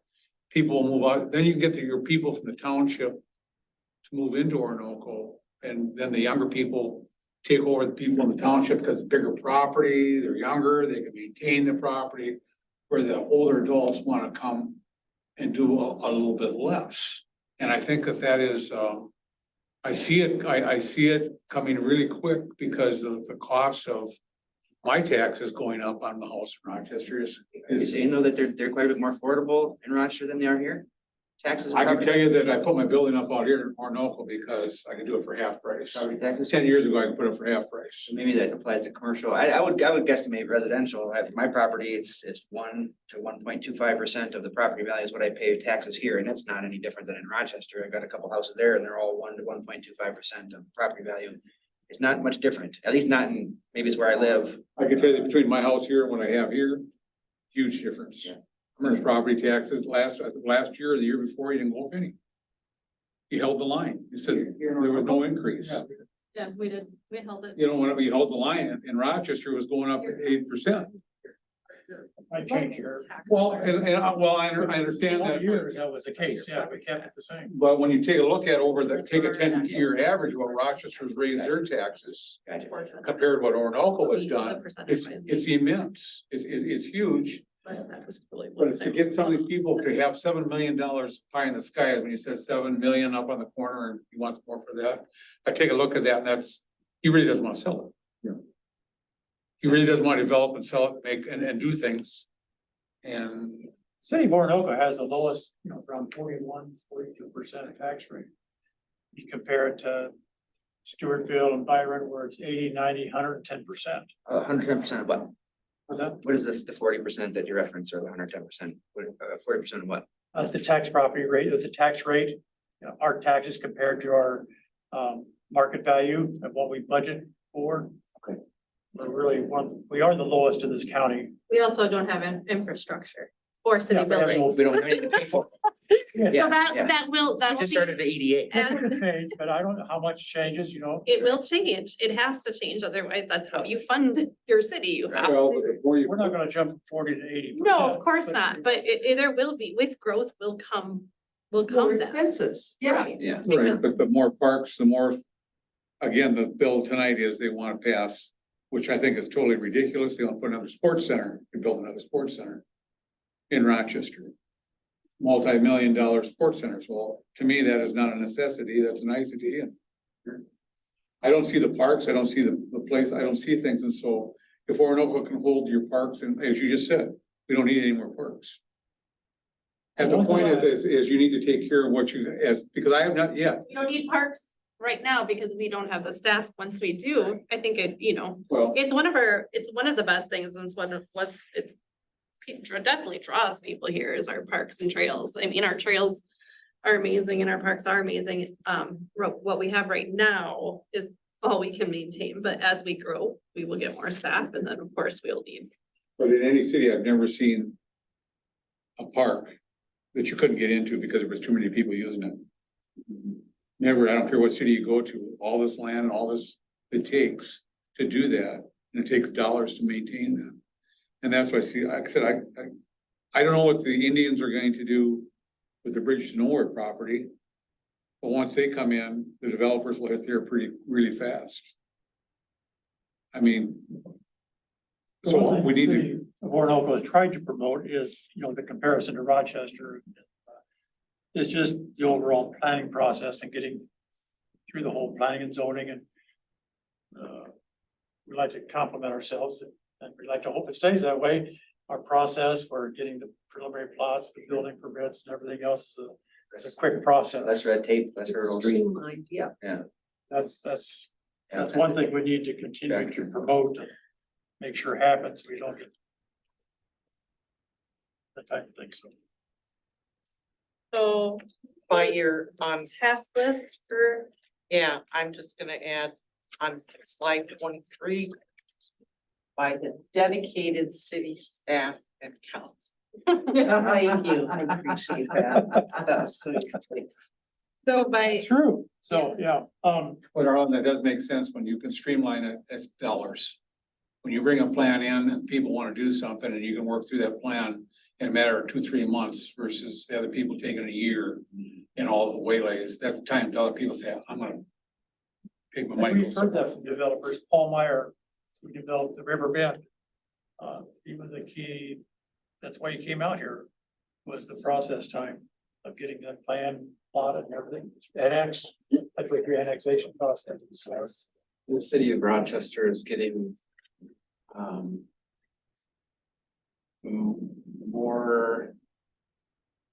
people will move out. Then you can get your people from the township to move into Orinoco, and then the younger people take over the people in the township because it's bigger property, they're younger, they can maintain the property, where the older adults want to come and do a little bit less. And I think that is, I see it coming really quick because of the cost of my taxes going up on the house in Rochester is. Are you saying though that they're quite a bit more affordable in Rochester than they are here? Taxes. I can tell you that I put my building up out here in Orinoco because I could do it for half price. Property taxes. 10 years ago, I could put it for half price. So maybe that applies to commercial. I would guesstimate residential. My property, it's 1 to 1.25% of the property value is what I pay taxes here, and it's not any different than in Rochester. I've got a couple houses there, and they're all 1 to 1.25% of property value. It's not much different, at least not in, maybe it's where I live. I can tell you that between my house here and what I have here, huge difference. Yeah. Commercial property taxes last year or the year before, you didn't go a penny. You held the line. You said there was no increase. Yeah, we did, we held it. You know, whenever you held the line in Rochester, it was going up to 8%. Might change here. Well, I understand For that. years, that was the case, yeah, we kept it the same. But when you take a look at take a 10-year average, what Rochester's raised their taxes Gotcha. compared to what Orinoco has The done, percentage it's immense. It's huge. But that was really But one it's to thing. get some of these people to have $7 million pie in the sky, when you said 7 million up on the corner and he wants more for that. I take a look at that and he really doesn't want to sell it. Yeah. He really doesn't want to develop and sell it, and do things. And City of Orinoco has the lowest, around 42% tax rate. You compare it to Stewartville and Byron, where it's 80, 90, 110%. 110% of what? Was that, What is the 40% that you referenced, or the 110%? What, 40% of what? the tax property rate, the tax rate, our taxes compared to our, market value of what we budget for. Okay. We're really we are the lowest in this county. We also don't have infrastructure or city Yeah, we have no- buildings. We don't have anything to pay for. So Yeah, that, yeah. that will, that will Just started be, at 88. That's gonna change, but I don't know how much changes, it will change. It has to change. Otherwise, that's how you fund your city. You have well, to. before you. We're not gonna jump from 40 to 80%. No, of course not. But there will be, with growth will come More that. expenses, yeah. Right. Yeah. Right, Because but the more parks, the more, again, the bill tonight is they want to pass, which I think is totally ridiculous. They want to put another sports center, to build another sports center in Rochester. Multi-million-dollar sports centers. Well, to me, that is not a necessity. That's a nicety. And I don't see the parks. I don't see the place. I don't see things. And so if Orinoco can hold your parks, and as you just said, we don't need any more parks. And the point is you need to take care of what because I have not yet. we don't need parks right now because we don't have the staff. Once we do, I think Well, it's one of the best things and it's one of what definitely draws people here is our parks and trails. I mean, our trails are amazing and our parks are amazing. What we have right now is all we can maintain, but as we grow, we will get more staff and then of course we'll need. but in any city, I've never seen a park that you couldn't get into because there was too many people using it. Never, I don't care what city you go to, all this land, all this it takes to do that, and it takes dollars to maintain that. And that's why I see, like I said, I don't know what the Indians are going to do with the Bridge to Nowhere property. But once they come in, the developers will hit there really fast. I mean. So we need to. Orinoco has tried to promote is, the comparison to Rochester. It's just the overall planning process and getting through the whole planning and zoning and. We like to compliment ourselves and we like to hope it stays that way. Our process for getting the preliminary plots, the building permits and everything else is a quick process. Less red tape, less hurdles. Streamlined, yeah. That's one thing we need to continue to promote and make sure happens. We don't get that type of thing, so. So by your, Task list for, yeah, I'm just gonna add on slide 23. By the dedicated city staff and council. Thank you, I appreciate that. That's so interesting. so by, True. So, yeah, But Arlen, that does make sense when you can streamline it as dollars. When you bring a plan in and people want to do something and you can work through that plan in a matter of 2-3 months versus the other people taking a year and all the waylays, that's the time other people say, I'm gonna take my money. we've heard that from developers. Paul Meyer, who developed the River Bend. He was the key, that's why he came out here, was the process time of getting that plan plotted and everything. Annexed, that's like your annexation process. So it's- The city of Rochester is getting more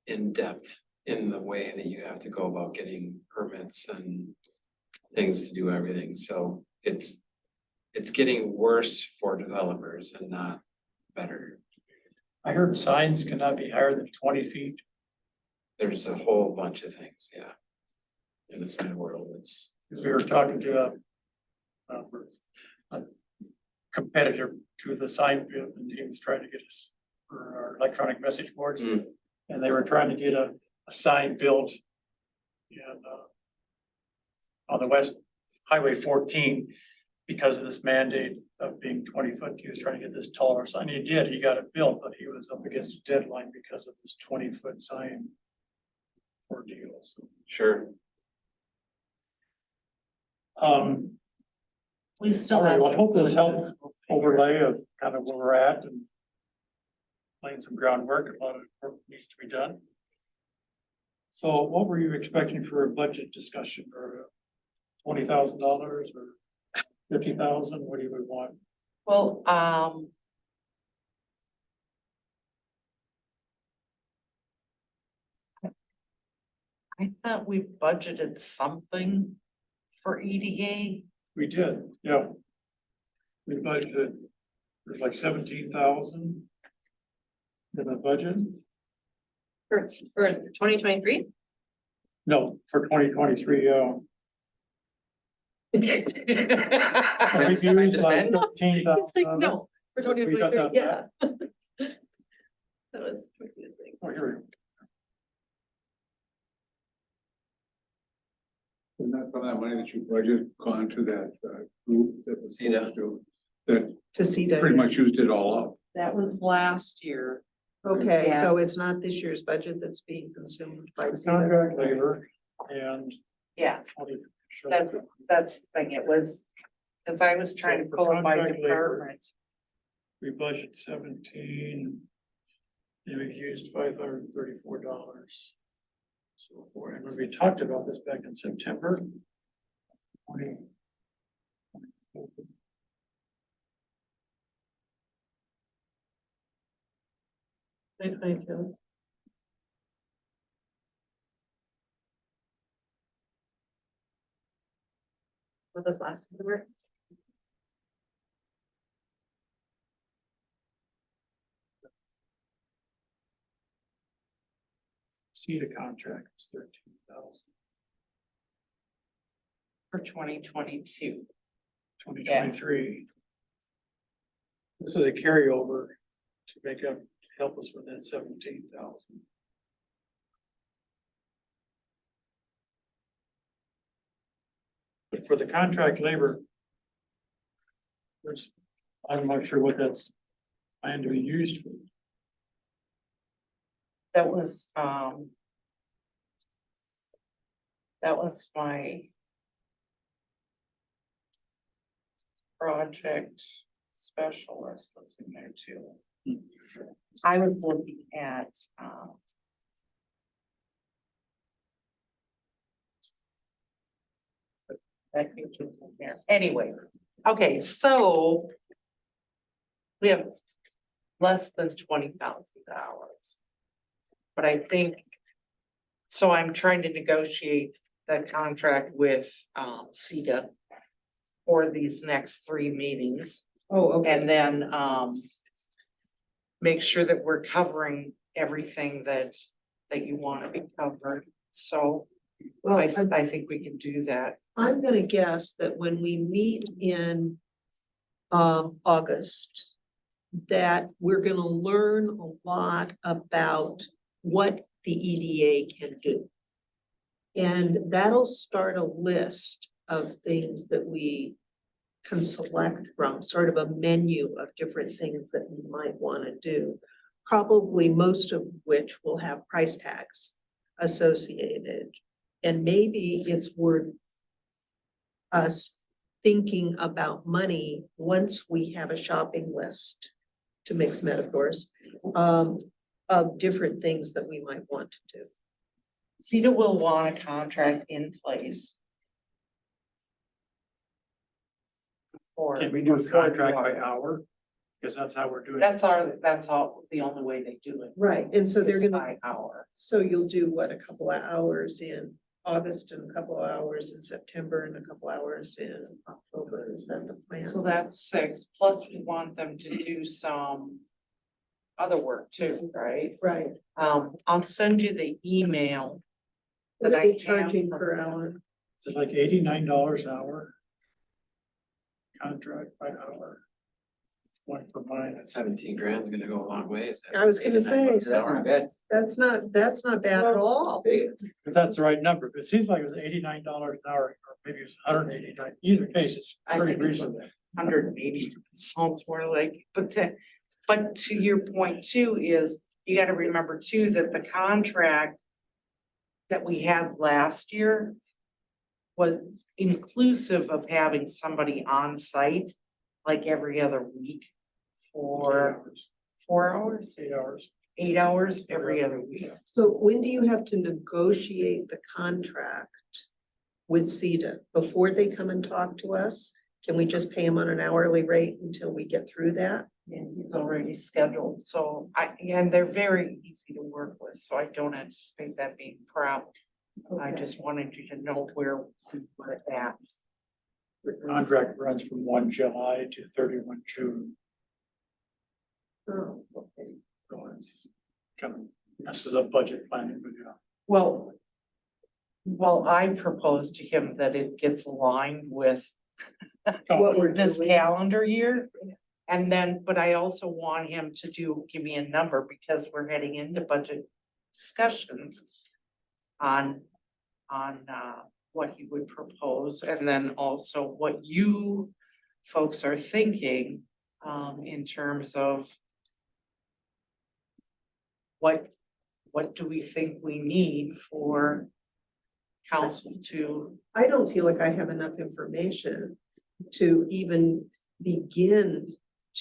in depth in the way that you have to go about getting permits and things to do everything. So it's getting worse for developers and not better. I heard signs cannot be higher than 20 feet. There's a whole bunch of things, yeah. In the sign world, it's. Because we were talking to a competitor to the sign booth and he was trying to get us for our electronic message boards. Mm. And they were trying to get a sign built in on the West Highway 14 because of this mandate of being 20 foot, he was trying to get this taller sign. He did, he got it built, but he was up against a deadline because of this 20 foot sign ordeal. So, Sure. We still all right, have. well, I hope this some helps good- overlay of kind of where we're at and laying some groundwork. A lot of work needs to be done. So what were you expecting for a budget discussion for $20,000 or 50,000? What do you would want? Well, I thought we budgeted something for E EDA. We did, yeah. We budgeted, there's like 17,000 in the budget. For 2023? No, for 2023, yeah. We Time to used like spend? 13,000 It's like, of it. no, for We got 2023, that yeah. That was confusing. Oh, here we go. And that's some of that money that you budgeted gone to that group that was CETA. supposed to, that To see that. pretty much used it all up. That was last year. Okay, Yeah. so it's not this year's budget that's being consumed by. Contract labor and. Yeah, Sure. that's the thing. It was, cause I was trying to So for pull it by contract labor- department. We budget 17. And we've used $534. So for, and when we talked about this back in September. 20. What was last number? See the contract is 13,000. For 2022. 2023. This is a carryover to make up, help us with that 17,000. But for the contract labor. There's, I'm not sure what that's planned to be used for. That was my project specialist was in there too. I was looking at, that picture from there. Anyway, okay, so we have less than $20,000. But I think, so I'm trying to negotiate the contract with CETA for these next 3 meetings. Oh, okay. And then make sure that we're covering everything that you want to be covered. So Well, I think we can do that. I'm gonna guess that when we meet in August, that we're gonna learn a lot about what the EDA can do. And that'll start a list of things that we can select from, sort of a menu of different things that we might want to do. Probably most of which will have price tags associated. And maybe it's worth us thinking about money once we have a shopping list, to mix metaphors, of different things that we might want to do. CETA will want a contract in place. Can we do a contract by hour? Because that's how we're doing. it. That's all, the only way they do it. Right, and so they're is gonna, by hour. so you'll do what, a couple of hours in August and a couple of hours in September and a couple hours in October, is that the plan? So that's 6, plus we want them to do some other work too, right? Right. I'll send you the email. What that are I they have charging from per them. hour? Is it like $89 an hour? Contract by hour. It's One for mine, That 17 grand is gonna go a long ways. I was gonna say, So that's not bad. that's not bad at all. if that's the right number, but it seems like it was $89 an hour, or maybe it was 189. Either case, it's I pretty think it's reasonable. 180 sounds more like, but to your point too is, you gotta remember too, that the contract that we had last year was inclusive of having somebody on site like every other week for 4 hours, 8 hours. 8 hours every other week. So when do you have to negotiate the contract with CETA? Before they come and talk to us? Can we just pay them on an hourly rate until we get through that? And he's already scheduled, so and they're very easy to work with, so I don't anticipate that being a problem. I just wanted you to know where we're at. The contract runs from 1 July to 31 June. Oh, okay. So it's kind of messes up budget planning, but yeah. Well, I proposed to him that it gets aligned with What we're this doing. calendar year. And then, but I also want him to give me a number because we're heading into budget discussions on what he would propose, and then also what you folks are thinking in terms of what do we think we need for council to, I don't feel like I have enough information to even begin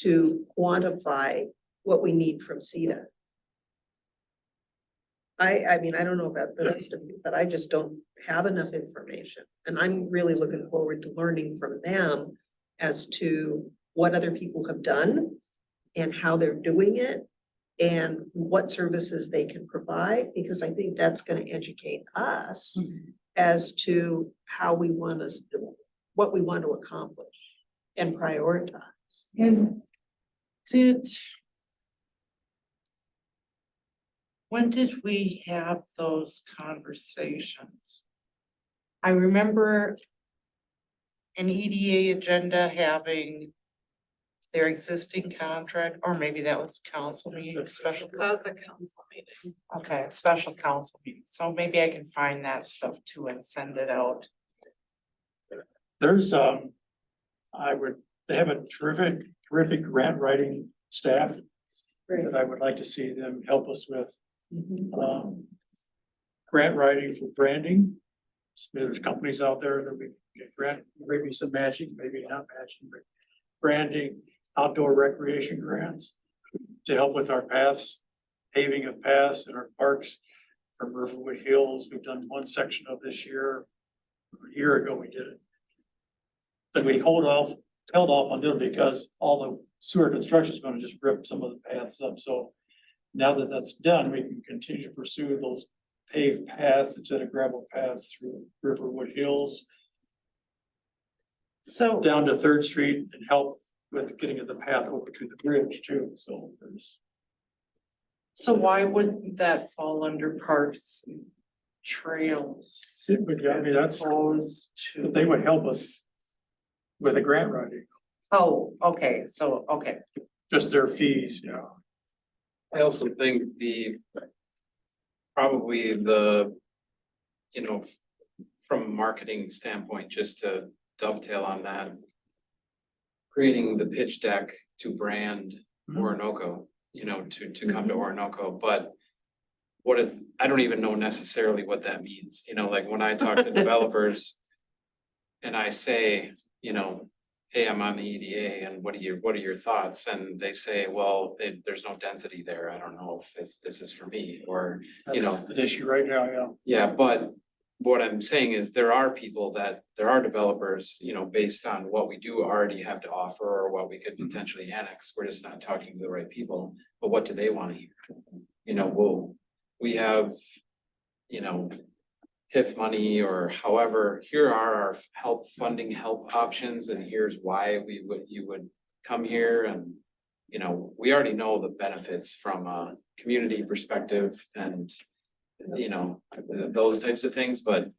to quantify what we need from CETA. I mean, I don't know about the rest of you, but I just don't have enough information. And I'm really looking forward to learning from them as to what other people have done and how they're doing it and what services they can provide, because I think that's gonna educate us as to how we want us, what we want to accomplish and prioritize. and when did we have those conversations? I remember an EDA agenda having their existing contract, or maybe that was council meeting, special. That was a council meeting. Okay, special council meeting, so maybe I can find that stuff too and send it out. There's, they have a terrific grant writing staff that I would like to see them help us with. Grant writing for branding. There's companies out there that we can get grant, maybe some matching, maybe not matching, but branding, outdoor recreation grants to help with our paths, paving of paths in our parks from Riverwood Hills. We've done one section of this year. A year ago, we did it. But we held off on doing it because all the sewer construction is gonna just rip some of the paths up, so. Now that that's done, we can continue to pursue those paved paths instead of gravel paths through Riverwood Hills So, down to Third Street and help with getting the path over to the bridge too, so there's. so why wouldn't that fall under parks and trails? I mean, that's, Opposed to, they would help us with a grant writing, oh, okay, so, okay. just their fees, yeah. I also think probably the, from a marketing standpoint, just to dovetail on that. Creating the pitch deck to brand Orinoco, to come to Orinoco, but. I don't even know necessarily what that means, like when I talk to developers. And I say, hey, I'm on the EDA and what are your thoughts? And they say, well, there's no density there. I don't know if this is for me or, That's an issue right now, yeah. yeah, but what I'm saying is there are developers, based on what we do already have to offer or what we could potentially annex. We're just not talking to the right people, but what do they want to hear? We have, TIF money or however, here are our funding help options and here's why you would come here and, we already know the benefits from a community perspective and, those types of things, but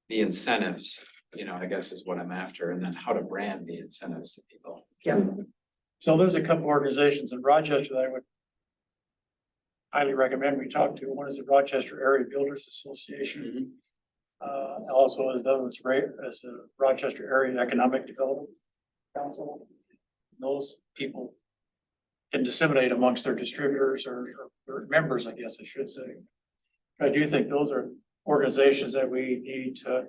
the incentives, I guess is what I'm after, and then how to brand the incentives to people. Yeah. So there's a couple organizations in Rochester that I would highly recommend we talk to. One is the Rochester Area Builders Association. Also as those, as the Rochester Area Economic Development Council. Those people can disseminate amongst their distributors or members, I guess I should say. I do think those are organizations that we need to,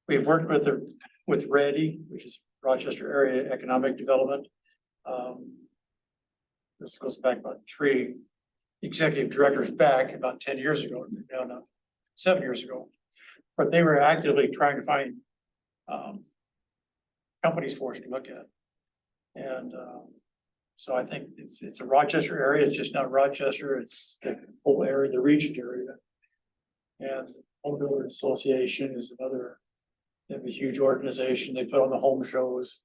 we've worked with READY, which is Rochester Area Economic Development. This goes back about 3 executive directors back about 10 years ago, no, 7 years ago. But they were actively trying to find companies for us to look at. And so I think it's a Rochester area, it's just not Rochester, it's the whole area, the region area. And Home Builders Association is another, they have a huge organization, they put on the home shows.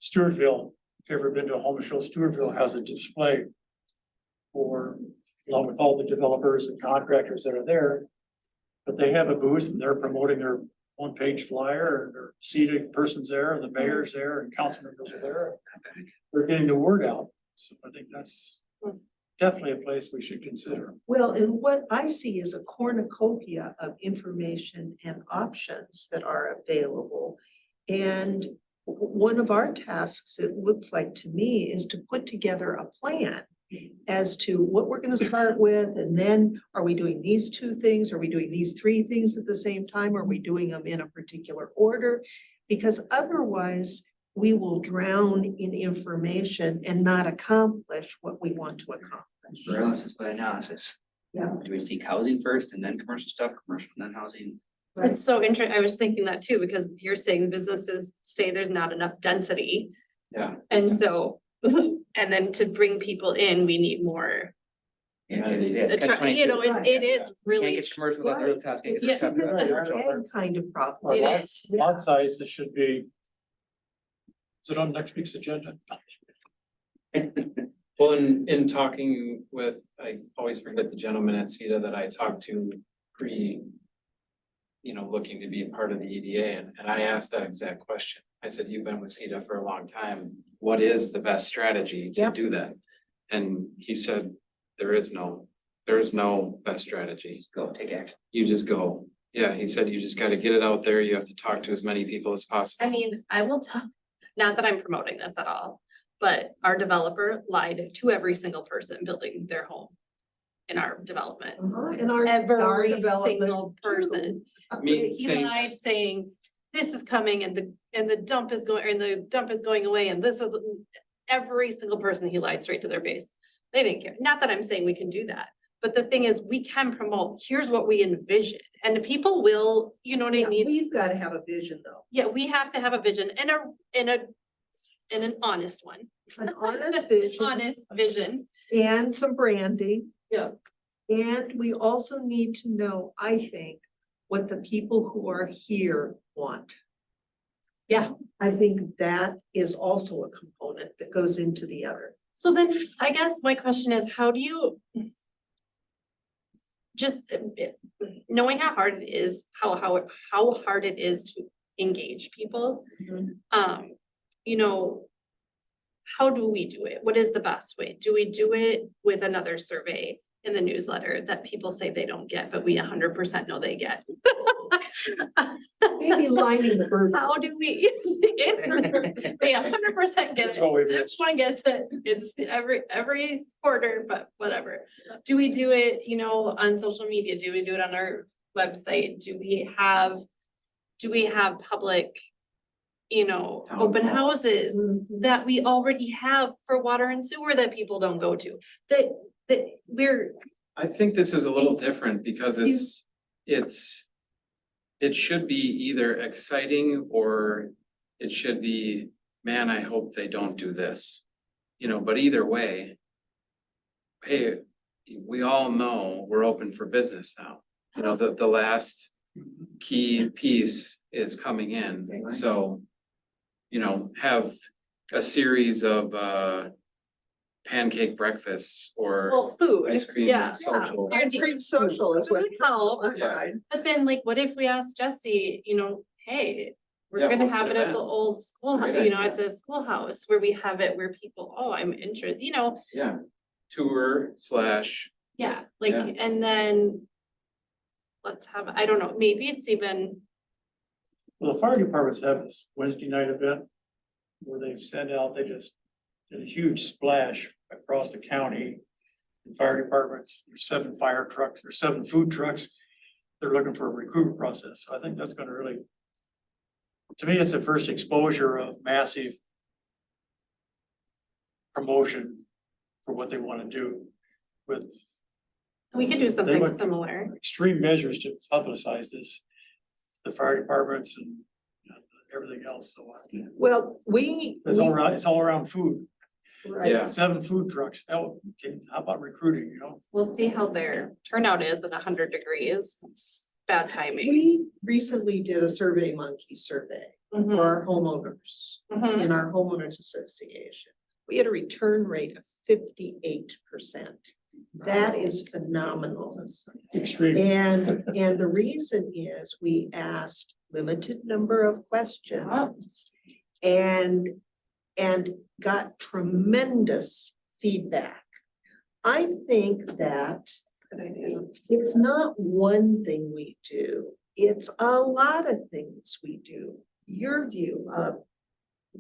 Stewartville, if you've ever been to a home show, Stewartville has a display for, along with all the developers and contractors that are there. But they have a booth and they're promoting their one-page flyer, and their seated persons there, and the mayor's there, and council members are there. They're getting the word out, so I think that's definitely a place we should consider. Well, and what I see is a cornucopia of information and options that are available. And one of our tasks, it looks like to me, is to put together a plan as to what we're gonna start with, and then are we doing these 2 things? Are we doing these 3 things at the same time? Are we doing them in a particular order? Because otherwise, we will drown in information and not accomplish what we want to accomplish. Paralysis by analysis. Yeah. Do we seek housing first and then commercial stuff, commercial and then housing? It's so interesting. I was thinking that too, because you're saying the businesses say there's not enough density. Yeah. And so, and then to bring people in, we need more. Yeah, it is. You know, it is Can't really, get commercial without the real task. It's Yeah. a egg kind of problem. It is. Lot size, this should be. Is it on next week's agenda? Well, in talking with, I always forget the gentleman at CETA that I talked to pre. Looking to be a part of the EDA, and I asked that exact question. I said, you've been with CETA for a long time. What is the best strategy to Yep. do that? And he said, there is no best strategy. Go, take action. You just go. Yeah, he said, you just gotta get it out there. You have to talk to as many people as possible. I mean, I will tell, not that I'm promoting this at all, but our developer lied to every single person building their home in our development. And our Every development single too. person. Me, He same. lied saying, this is coming and the dump is going away, and this is, every single person he lied straight to their face. They didn't care. Not that I'm saying we can do that, but the thing is, we can promote, here's what we envision, and the people will, you know what I Yeah, mean? we've got to have a vision though, Yeah, we have to have a vision and an honest one. an honest vision Honest vision. and some branding. Yeah. And we also need to know, I think, what the people who are here want. Yeah. I think that is also a component that goes into the other. So then I guess my question is, how do you just knowing how hard it is, how hard it is to engage people? You know, how do we do it? What is the best way? Do we do it with another survey in the newsletter that people say they don't get, but we 100% know they get? Maybe lining the bird. How do we, they 100% get That's what we've it. Everyone gets it. It's every quarter, but whatever. Do we do it, you know, on social media? Do we do it on our website? Do we have public, you know, Town open hall. houses that we already have for water and sewer that people don't go to? That we're, I think this is a little It's- different because it should be either exciting or it should be, man, I hope they don't do this. You know, but either way, hey, we all know we're open for business now. You know, the last key piece is coming in, so, you know, have a series of pancake breakfasts or well, food, ice cream yeah. social. Ice cream social is what. Food helps. Aside. But then like, what if we ask Jesse, you know, hey, we're Yeah, gonna host an have it at the event. old school, Great you know, idea. at the schoolhouse where we have it where people, oh, I'm interested, you know, Yeah, tour slash, yeah, like, Yeah. and then. Let's have, I don't know, maybe it's even, Well, the fire departments have this Wednesday night event where they've sent out, they just did a huge splash across the county. The fire departments, there's 7 fire trucks, there's 7 food trucks. They're looking for a recruitment process. So I think that's gonna really, to me, it's a first exposure of massive promotion for what they wanna do with we could do something went- similar. extreme measures to publicize this, the fire departments and everything else. So Well, it's all around food. right. Yeah. 7 food trucks. Hell, how about recruiting, We'll see how their turnout is at 100 degrees. It's bad timing. We recently did a Survey Monkey survey for Mhm, our homeowners mhm. in our homeowners association. We had a return rate of 58%. That is phenomenal. Extreme. And the reason is we asked limited number of questions and got tremendous feedback. I think that Good idea. it's not one thing we do, it's a lot of things we do. Your view of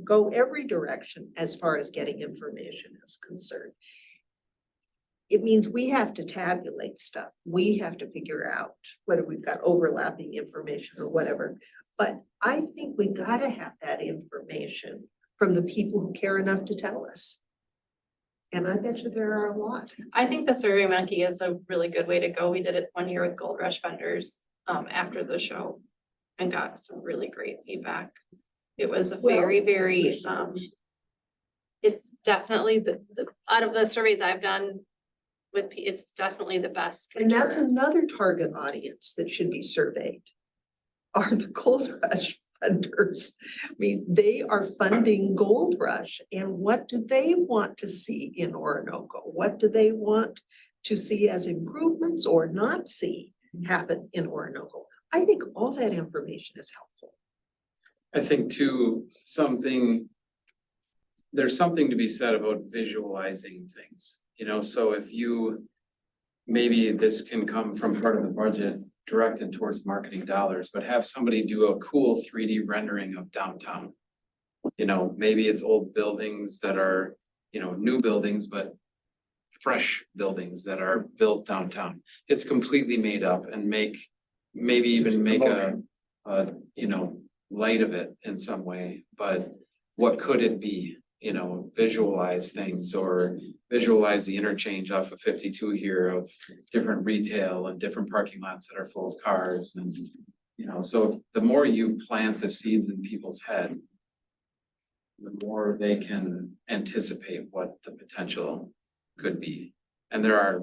go every direction as far as getting information is concerned. It means we have to tabulate stuff. We have to figure out whether we've got overlapping information or whatever. But I think we gotta have that information from the people who care enough to tell us. And I bet you there are a lot. I think the Survey Monkey is a really good way to go. We did it one year with Gold Rush vendors after the show and got some really great feedback. It was a very, very, it's definitely the, out of the surveys I've done with, it's definitely the best. And that's return. another target audience that should be surveyed. Are the Gold Rush funders. I mean, they are funding Gold Rush, and what do they want to see in Orinoco? What do they want to see as improvements or not see happen in Orinoco? I think all that information is helpful. I think too, there's something to be said about visualizing things, so if maybe this can come from part of the budget directed towards marketing dollars, but have somebody do a cool 3D rendering of downtown. Maybe it's old buildings that are, new buildings, but fresh buildings that are built downtown. It's completely made up and maybe even make a light of it in some way, but what could it be? Visualize things or visualize the interchange off of 52 here of different retail and different parking lots that are full of cars and, so the more you plant the seeds in people's head, the more they can anticipate what the potential could be. And there are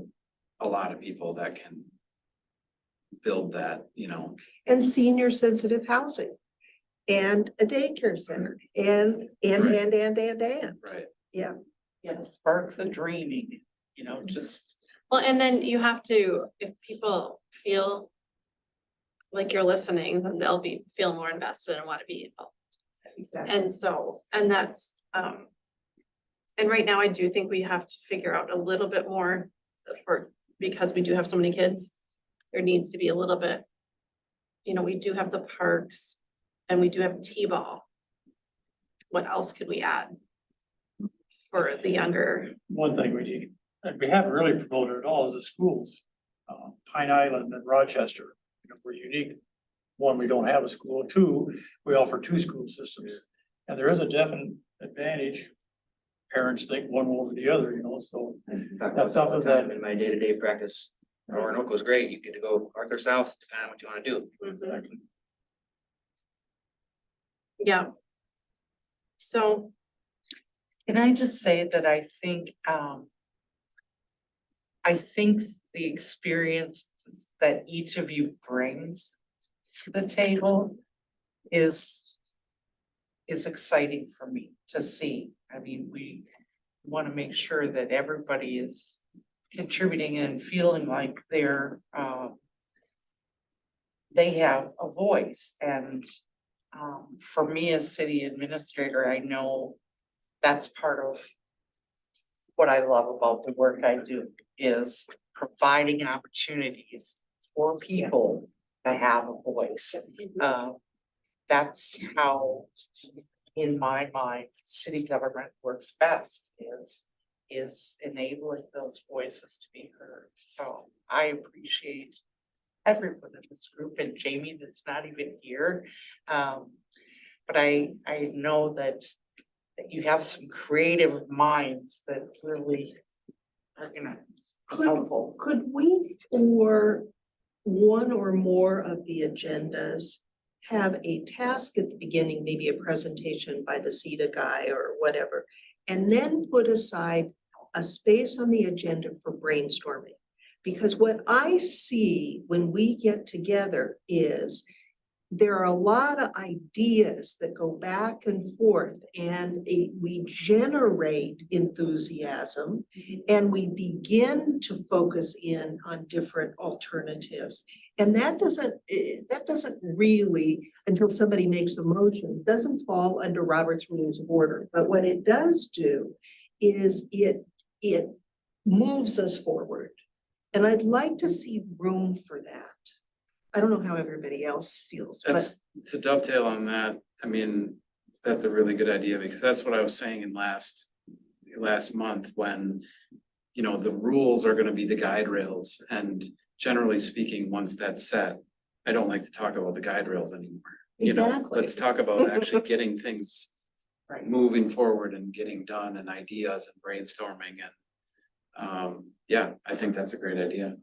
a lot of people that can build that, And senior sensitive housing and a daycare center and. Right. Yeah. Yeah, spark the dreaming, just. Well, and then you have to, if people feel like you're listening, then they'll feel more invested and want to be involved. And so, and that's, and right now I do think we have to figure out a little bit more because we do have so many kids. There needs to be a little bit, we do have the parks and we do have T-ball. What else could we add for the younger? One thing we need, and we haven't really promoted at all, is the schools. Pine Island and Rochester, we're unique. One, we don't have a school. 2, we offer 2 school systems. And there is a definite advantage. Parents think one over the other, so That's something that- In my day-to-day practice, Orinoco is great, you get to go north or south, depending on what you wanna do. Yeah. So, Can I just say that I think the experience that each of you brings to the table is exciting for me to see. I mean, we want to make sure that everybody is contributing and feeling like they have a voice, and For me as city administrator, I know that's part of what I love about the work I do is providing opportunities for people to have a voice. That's how, in my mind, city government works best is enabling those voices to be heard. So I appreciate everyone in this group and Jamie that's not even here. But I know that you have some creative minds that really are gonna be helpful. Could we, for one or more of the agendas, have a task at the beginning, maybe a presentation by the CETA guy or whatever, and then put aside a space on the agenda for brainstorming? Because what I see when we get together is there are a lot of ideas that go back and forth, and we generate enthusiasm and we begin to focus in on different alternatives. And that doesn't really, until somebody makes a motion, doesn't fall under Robert's Rules of Order. But what it does do is it moves us forward. And I'd like to see room for that. I don't know how everybody else feels, but That's, to dovetail on that, I mean, that's a really good idea, because that's what I was saying in last month when, you know, the rules are gonna be the guide rails, and generally speaking, once that's set, I don't like to talk about the guide rails anymore. You know, exactly. let's talk about actually getting things Right. moving forward and getting done, and ideas and brainstorming, and yeah, I think that's a great idea.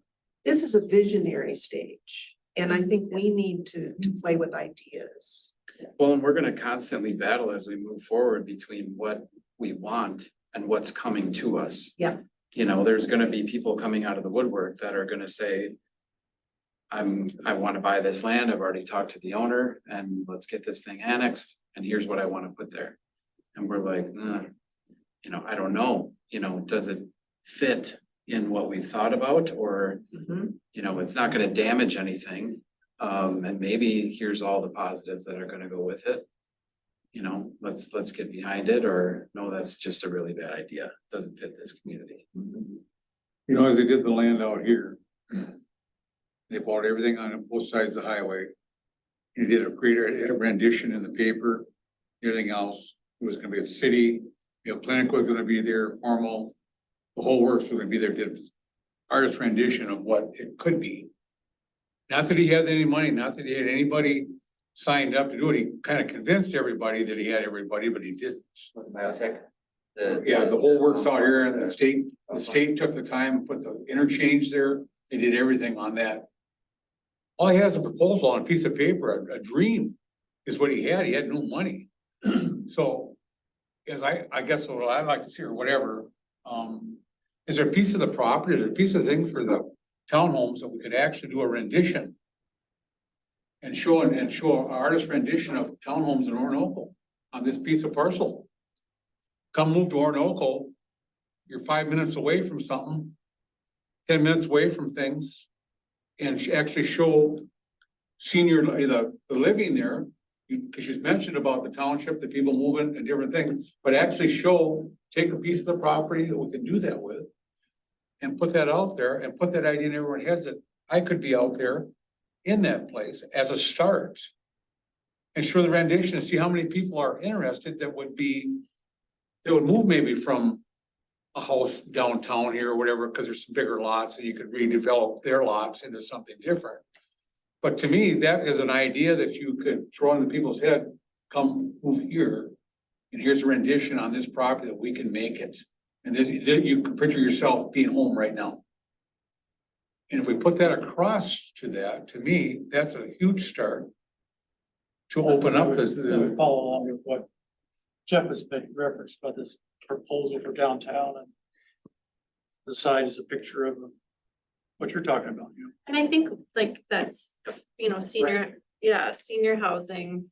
This is a visionary stage. And I think we need to play with ideas. Well, and we're gonna constantly battle as we move forward between what we want and what's coming to us. Yeah. You know, there's gonna be people coming out of the woodwork that are gonna say, I wanna buy this land, I've already talked to the owner, and let's get this thing annexed, and here's what I wanna put there. And we're like, you know, I don't know, you know, does it fit in what we've thought about, or, you know, it's not gonna damage anything. And maybe here's all the positives that are gonna go with it. You know, let's get behind it, or no, that's just a really bad idea, doesn't fit this community. You know, as they did the land out here, they bought everything on both sides of the highway. He did a greater rendition in the paper, everything else. It was gonna be a city, you know, clinic was gonna be there, formal. The whole works were gonna be there, did artist rendition of what it could be. Not that he had any money, not that he had anybody signed up to do it. He kind of convinced everybody that he had everybody, but he didn't. With biotech. Yeah, the whole works out here, and the state took the time, put the interchange there, they did everything on that. All he has is a proposal on a piece of paper, a dream is what he had no money. So, as I guess what I'd like to see, or whatever, is there a piece of the property, is there a piece of thing for the townhomes that we could actually do a rendition? And show an artist rendition of townhomes in Orinoco on this piece of parcel. Come move to Orinoco, you're 5 minutes away from something, 10 minutes away from things. And actually show senior, the living there, because you mentioned about the township, the people moving and different things, but actually take a piece of the property that we can do that with. And put that out there and put that idea in everyone's heads that I could be out there in that place as a start. And show the rendition and see how many people are interested that would move maybe from a house downtown here or whatever, because there's some bigger lots and you could redevelop their lots into something different. But to me, that is an idea that you could throw into people's head, come move here. And here's a rendition on this property that we can make it. And then you can picture yourself being home right now. And if we put that across to that, to me, that's a huge start. To open up the Follow along with what Jeff has made reference about this proposal for downtown, and the side is a picture of what you're talking about, you know. And I think like that's, you know, senior housing.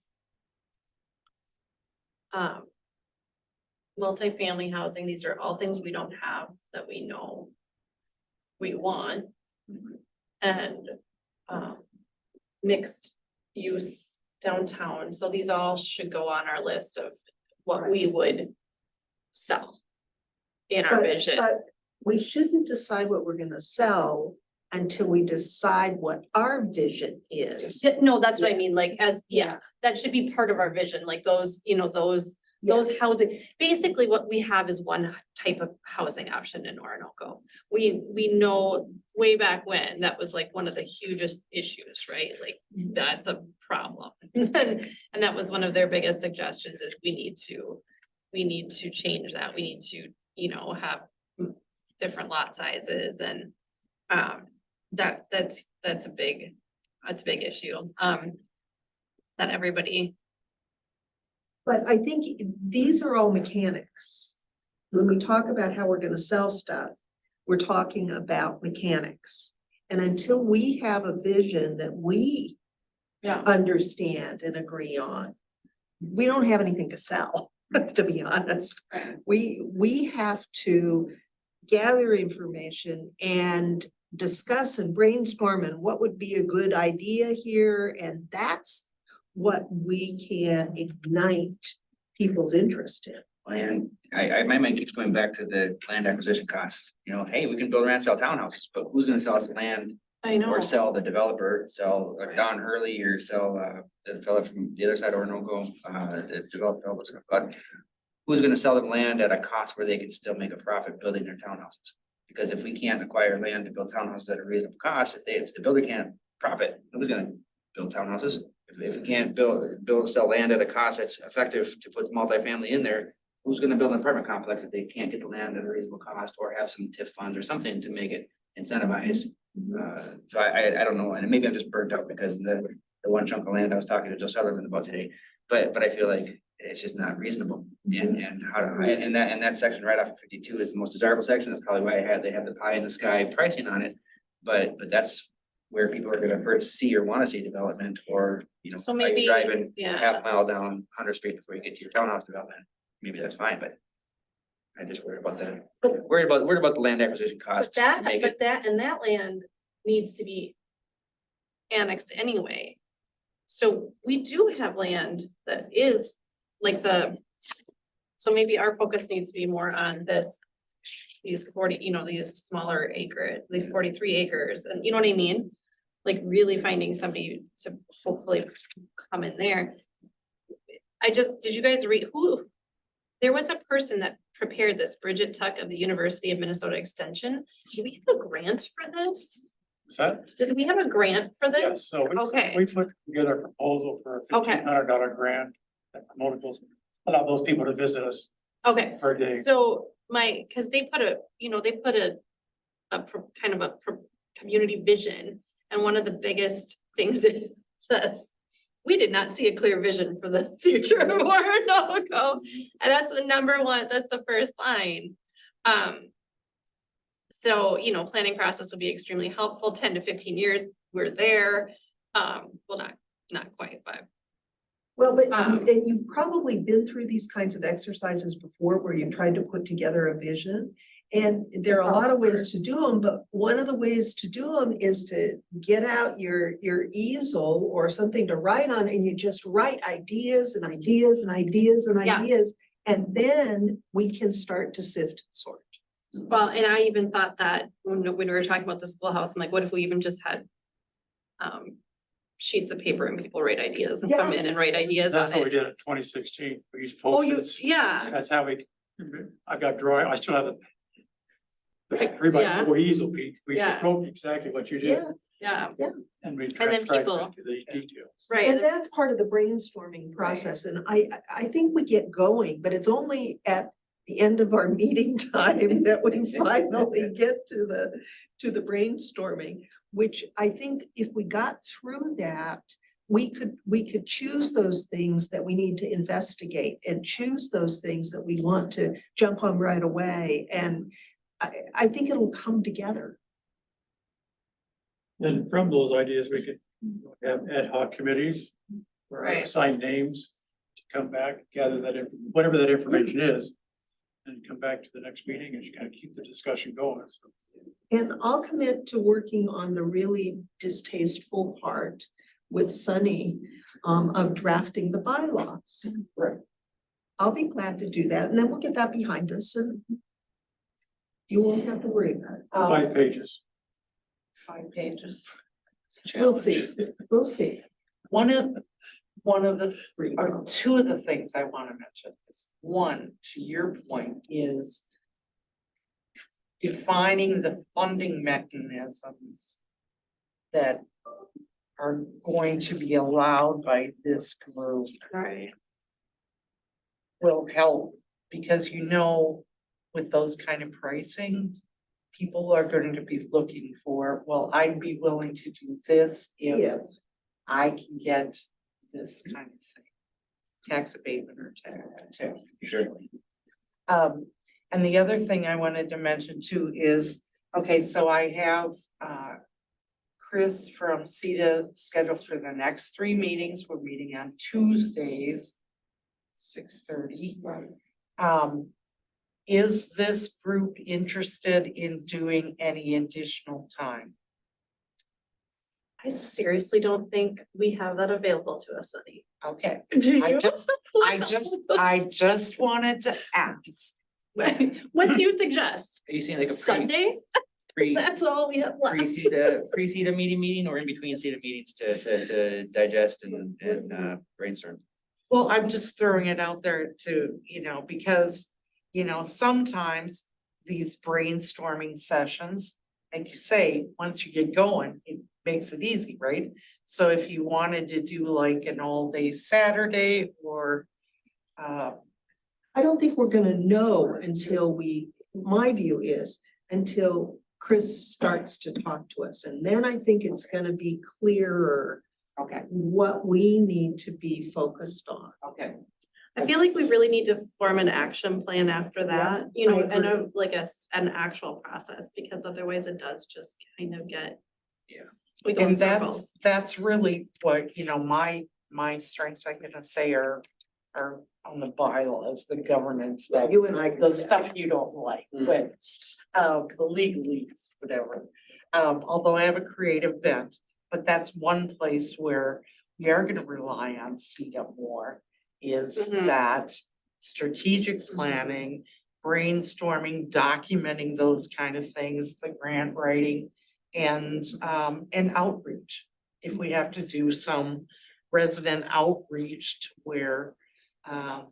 Multifamily housing, these are all things we don't have that we know we want. And mixed use downtown, so these all should go on our list of what we would sell in our vision. But we shouldn't decide what we're gonna sell until we decide what our vision is. No, that's what I mean, like, that should be part of our vision, like those, those housing, basically what we have is one type of housing option in Orinoco. We know way back when, that was like one of the hugest issues, right? Like, that's a problem. And that was one of their biggest suggestions is we need to change that. We need to, have different lot sizes and that's a big issue. That everybody, But I think these are all mechanics. When we talk about how we're gonna sell stuff, we're talking about mechanics. And until we have a vision that we yeah, understand and agree on, we don't have anything to sell, to be honest. We have to gather information and discuss and brainstorm and what would be a good idea here, and that's what we can ignite people's interest in. And my mind keeps going back to the land acquisition costs, hey, we can build around, sell townhouses, but who's gonna sell us the land? I know. Or sell the developer, sell Right. Don Hurley, or sell the fella from the other side of Orinoco, develop all this stuff, but who's gonna sell them land at a cost where they can still make a profit building their townhouses? Because if we can't acquire land to build townhouses at a reasonable cost, if the builder can't profit, who's gonna build townhouses? If we can't sell land at a cost that's effective to put multifamily in there, who's gonna build an apartment complex if they can't get the land at a reasonable cost or have some TIF funds or something to make it incentivized? So I don't know, and maybe I'm just burnt out because the one chunk of land I was talking to Joe Sutherland about today, but I feel like it's just not reasonable. And that section right off of 52 is the most desirable section. That's probably why they have the pie in the sky pricing on it. But that's where people are gonna first see or wanna see development, or, So are you maybe, driving yeah. half mile down Hunter Street before you get to your townhouse development. Maybe that's fine, but I just worry about the land acquisition But costs. to that, make it. that land needs to be annexed anyway. So we do have land that is like so maybe our focus needs to be more on these 40, these smaller acre, these 43 acres, and you know what I mean? Like really finding somebody to hopefully come in there. Did you guys read there was a person that prepared this, Bridget Tuck of the University of Minnesota Extension. Do we have a grant for this? Is that? Did we have a grant for this? Yes, so Okay. we put together a proposal for a Okay. $1,500 grant that promoted allow those people to visit us Okay, for a day. so cause they put a kind of a community vision, and one of the biggest things it says, we did not see a clear vision for the future of Orinoco. And that's the number one, that's the first line. So, planning process would be extremely helpful, 10 to 15 years, we're there. Well, not quite, but Well, but Um, you've probably been through these kinds of exercises before where you tried to put together a vision. And there are a lot of ways to do them, but one of the ways to do them is to get out your easel or something to write on, and you just write ideas and ideas and ideas and Yeah. ideas. And then we can start to sift and sort. well, and I even thought that when we were talking about the schoolhouse, I'm like, what if we even just had sheets of paper and people write ideas and come Yeah. in and write ideas That's on what we it? did in 2016. We used Oh, Post-its. yeah, That's how I got drawing. I still have the 3x4 easel, Pete. We Yeah. just wrote exactly what you did Yeah, yeah, and we then transcribed people- it into the details. right. and that's part of the brainstorming process. And I think we get going, but it's only at the end of our meeting time that we finally get to the brainstorming, which I think if we got through that, we could choose those things that we need to investigate and choose those things that we want to jump on right away. And I think it'll come together. And from those ideas, we could have ad hoc committees. Or Right. assign names to come back, gather whatever that information is. And come back to the next meeting and just kind of keep the discussion going. So And I'll commit to working on the really distasteful part with Sunny of drafting the bylaws. Right. I'll be glad to do that, and then we'll get that behind us and you won't have to worry about it. 5 pages. 5 pages. We'll see, we'll see. One of the, or two of the things I wanna mention is, one, to your point, is defining the funding mechanisms that are going to be allowed by this group Right. will help, because with those kind of pricing, people are going to be looking for, well, I'd be willing to do this if Yes. I can get this kind of thing. Tax abatement or tax. Sure. And the other thing I wanted to mention too is, okay, so I have, Chris from CETA scheduled for the next 3 meetings. We're meeting on Tuesdays, 6:30. Is this group interested in doing any additional time? I seriously don't think we have that available to us, Sunny. Okay, Do I you? I just wanted to ask. What do you suggest? Are you saying like a Sunday? pre, That's all we have left. pre-CETA meeting or in between CETA meetings to digest and brainstorm? Well, I'm just throwing it out there to, because, sometimes these brainstorming sessions, like you say, once you get going, it makes it easy, right? So if you wanted to do like an all-day Saturday or, I don't think we're gonna know until my view is, until Chris starts to talk to us. And then I think it's gonna be clearer okay, what we need to be focused on. okay. I feel like we really need to form an action plan after that, I and agree. an actual process, because otherwise it does just kind of get. Yeah. We go in And circles. that's really what, my strengths, I'm gonna say are on the bylaws, the governance, that You and I. the stuff you don't like, Mm. but, the legalese, whatever. Although I have a creative bent, but that's one place where we are gonna rely on CETA more, is Mhm. that strategic planning, brainstorming, documenting those kind of things, the grant writing, and outreach. If we have to do some resident outreach to where,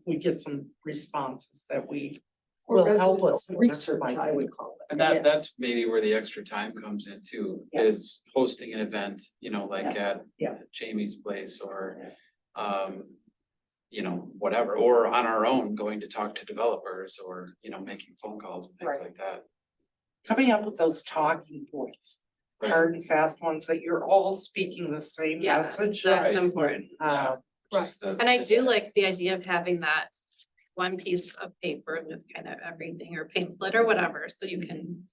we get some responses that will help us. Research, I would call it. And Yeah. that's maybe where the extra time comes in too, Yeah. is hosting an event, like at Yeah. Jamie's place or, whatever, or on our own, going to talk to developers or, making phone calls and things Right. like that. Coming up with those talking points, Right. hard and fast ones that you're all speaking the same Yes, message. that's important. Just the- And I do like the idea of having that one piece of paper with kind of everything, or pamphlet or whatever, so you can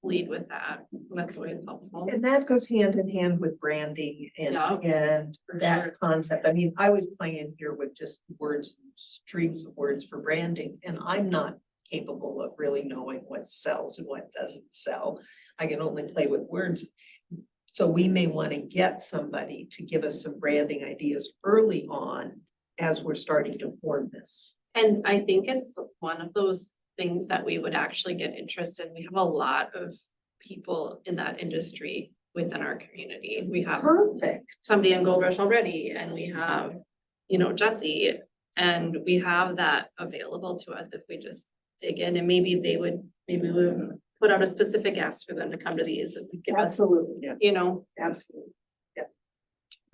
lead with that. That's always helpful. And that goes hand in hand with branding Yeah, and for that sure. concept. I mean, I was playing here with just words, strings of words for branding, and I'm not capable of really knowing what sells and what doesn't sell. I can only play with words. So we may want to get somebody to give us some branding ideas early on as we're starting to form this. And I think it's one of those things that we would actually get interest in. We have a lot of people in that industry within our community. We have Perfect. somebody in Gold Rush already, and we have, Jesse. And we have that available to us if we just dig in, and maybe we would put out a specific ask for them to come to these and give us, Absolutely, absolutely.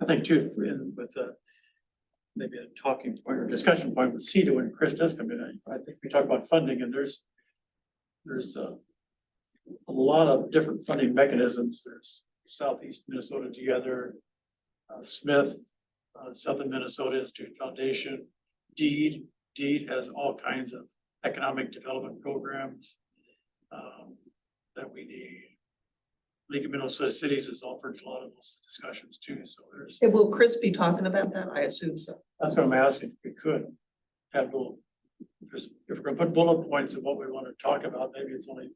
I think too, with maybe a talking point or discussion point with CETA when Chris does come in, I think we talk about funding, and there's a lot of different funding mechanisms. There's Southeast Minnesota Together, Smith, Southern Minnesota Institute Foundation, Deed has all kinds of economic development programs that we need. League of Minnesota Cities has offered a lot of those discussions too, so Will Chris be talking about that? I assume so. that's what I'm asking, if we could have if we're gonna put bullet points of what we want to talk about, maybe it's only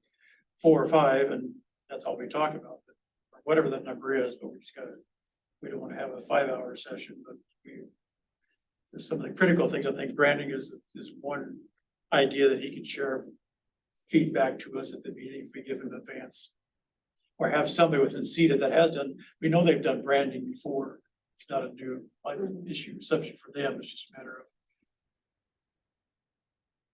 4 or 5 and that's all we talk about. But whatever that number is, but we don't want to have a 5-hour session, but we some of the critical things. I think branding is one idea that he can share feedback to us at the meeting if we give him advance. Or have somebody within CETA that has done, we know they've done branding before. It's not a new issue, subject for them. It's just a matter of.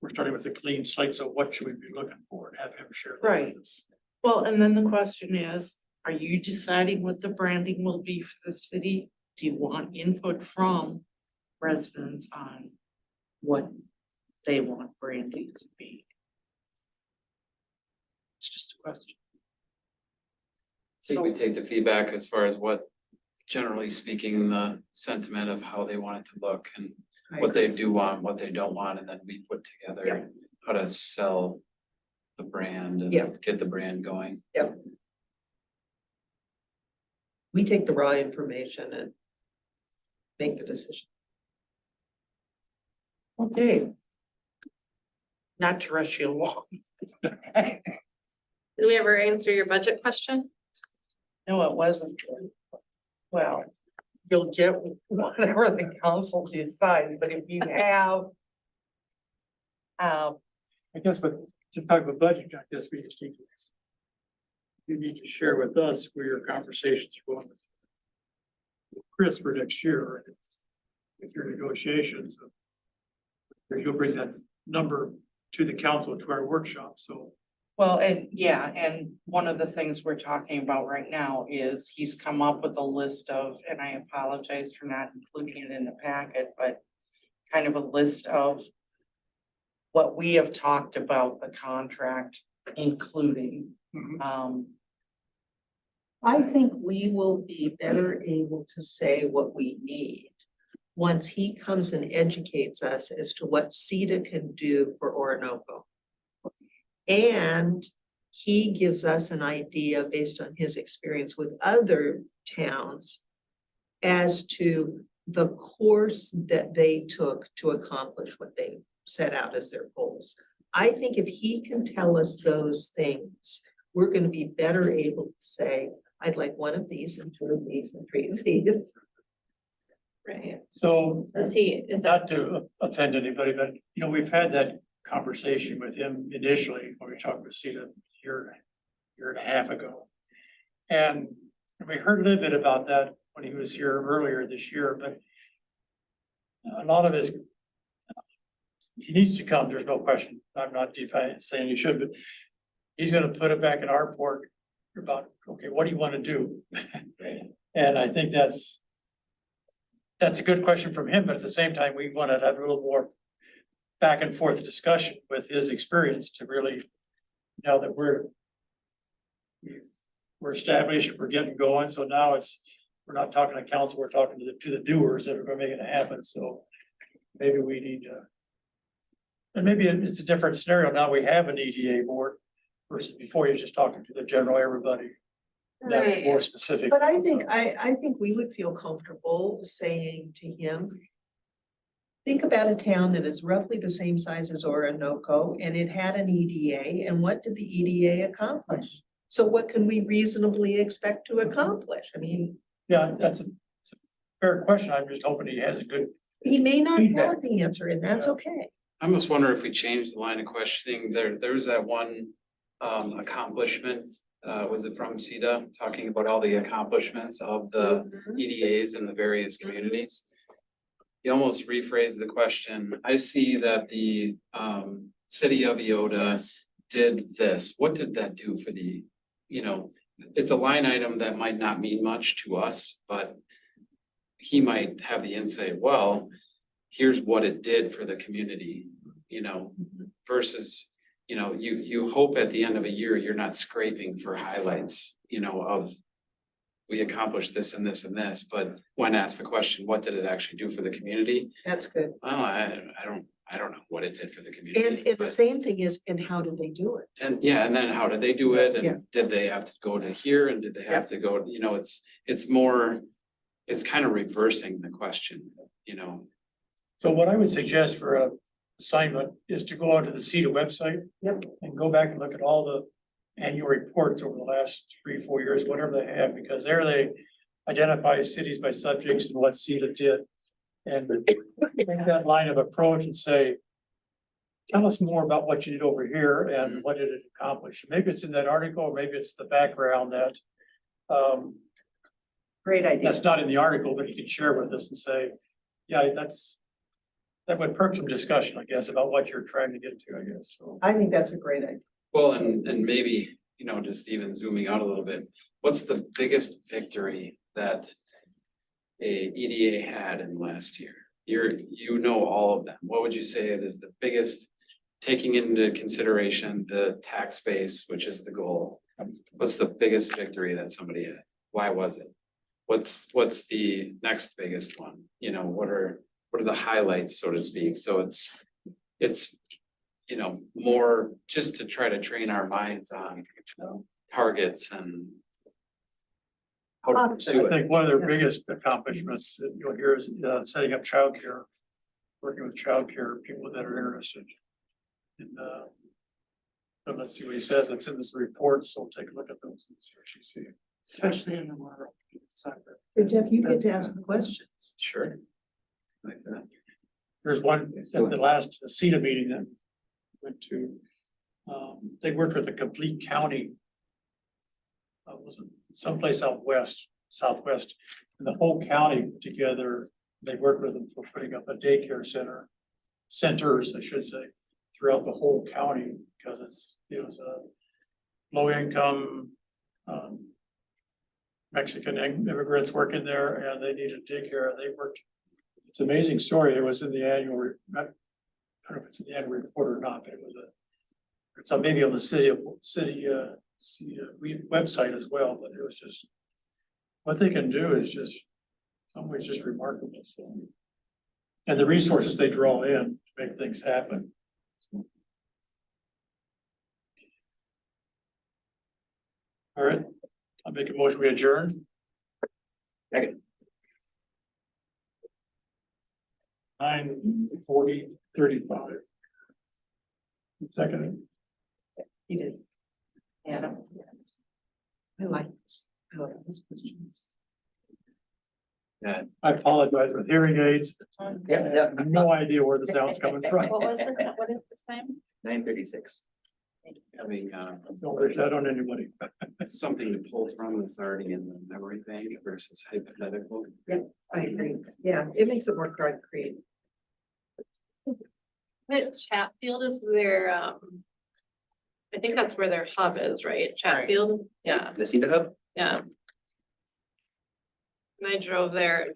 We're starting with a clean slate, so what should we be looking for and have him share that Right. with us? Well, and then the question is, are you deciding what the branding will be for the city? Do you want input from residents on what they want branding to be? It's just a question. I think we take the feedback as far as what, generally speaking, the sentiment of how they want it to look and I what they agree. do want, what they don't want, and then we put together how to sell the brand and Yeah. get the brand going. We take the raw information and make the decision. Okay. Not to rush you along. Did we ever answer your budget question? No, it wasn't. Well, you'll get whatever the council decides, but if you have. I guess, but to talk about budget, I guess we just need to. You need to share with us where your conversations are going with Chris for next year. With your negotiations. You'll bring that number to the council, to our workshop, so. Well, and yeah, and one of the things we're talking about right now is he's come up with a list of, and I apologize for not including it in the packet, but kind of a list of what we have talked about the contract, including, I think we will be better able to say what we need once he comes and educates us as to what CETA can do for Orinoco. And he gives us an idea based on his experience with other towns as to the course that they took to accomplish what they set out as their goals. I think if he can tell us those things, we're gonna be better able to say, I'd like one of these and two of these and three of these. Right. So, Is that, not to offend anybody, but we've had that conversation with him initially when we talked with CETA year and a half ago. And we heard a little bit about that when he was here earlier this year, but a lot of his, he needs to come, there's no question. I'm not saying he should, but he's gonna put it back in our port about, okay, what do you want to do? And I think that's a good question from him, but at the same time, we want to have a little more back and forth discussion with his experience to really, now that we're established, we're getting going, so now we're not talking to council, we're talking to the doers that are gonna make it happen, so maybe we need to. And maybe it's a different scenario, now we have an EDA board versus before you're just talking to the general everybody. Now right, more specific. But I think we would feel comfortable saying to him, think about a town that is roughly the same size as Orinoco, and it had an EDA, and what did the EDA accomplish? So what can we reasonably expect to accomplish? I mean, Yeah, it's a fair question. I'm just hoping he has a good, he may not Feedback. have the answer, and that's okay. I almost wonder if we change the line of questioning, there was that one accomplishment, was it from CETA, talking about all the accomplishments of the EDAs in the various communities? You almost rephrase the question, I see that the city of Eoda did this, what did that do for the, it's a line item that might not mean much to us, but he might have the insight, well, here's what it did for the community, versus, you hope at the end of a year, you're not scraping for highlights, of we accomplished this and this and this, but when asked the question, what did it actually do for the community? That's good. Well, I don't know what it did for the community. And the but- same thing is, and how did they do it? And yeah, and then how did they do it? Yeah. And did they have to go to here and did they have to go, it's more, it's kind of reversing the question, so what I would suggest for a assignment is to go onto the CETA website. Yep. And go back and look at all the annual reports over the last 3-4 years, whatever they have, because there they identify cities by subjects and what CETA did. And take that line of approach and say, tell us more about what you did over here and what did it accomplish? Maybe it's in that article, or maybe it's the background that, Great idea. that's not in the article, but you can share with us and say, yeah, that would perk some discussion, I guess, about what you're trying to get to, I guess, so. I think that's a great idea. Well, and maybe, you know, just even zooming out a little bit, what's the biggest victory that a EDA had in last year? You know all of them. What would you say is the biggest, taking into consideration the tax base, which is the goal? What's the biggest victory that somebody had? Why was it? What's the next biggest one? You know, what are the highlights, so to speak? So it's, you know, more just to try to train our minds on targets and how to I pursue it. think one of their biggest accomplishments that you'll hear is setting up childcare, working with childcare people that are interested. And but let's see what he says. It's in this report, so we'll take a look at those and see what you see. Especially in the rural suburb. Hey, Jeff, you get to ask the questions. Sure. Like that. There's one at the last CETA meeting that went to, they worked with a complete county. Was it someplace out west, southwest, and the whole county together, they worked with them for putting up a daycare centers, I should say, throughout the whole county, because it was a low income, Mexican immigrants working there, and they needed daycare, they worked. It's an amazing story, it was in the annual, I don't know if it's in the annual report or not, but it was it's maybe on the city website as well, but it was just, what they can do is just, always just remarkable, so. And the resources they draw in to make things happen. All right, I'll make a motion, we adjourn. Second. 9:35. Second. He did. Yeah. I like this. I like those questions. I apologize with hearing aids. Yeah. I have no idea where the sound's coming from. What is the time? 9:36. Having Don't wish that on anybody. something to pull from that's already in the memory bank versus hypothetical. I agree. Yeah, it makes it more creative. But Chatfield is their, I think that's where their hub is, right? Chatfield, yeah, The CETA hub? yeah. And I drove there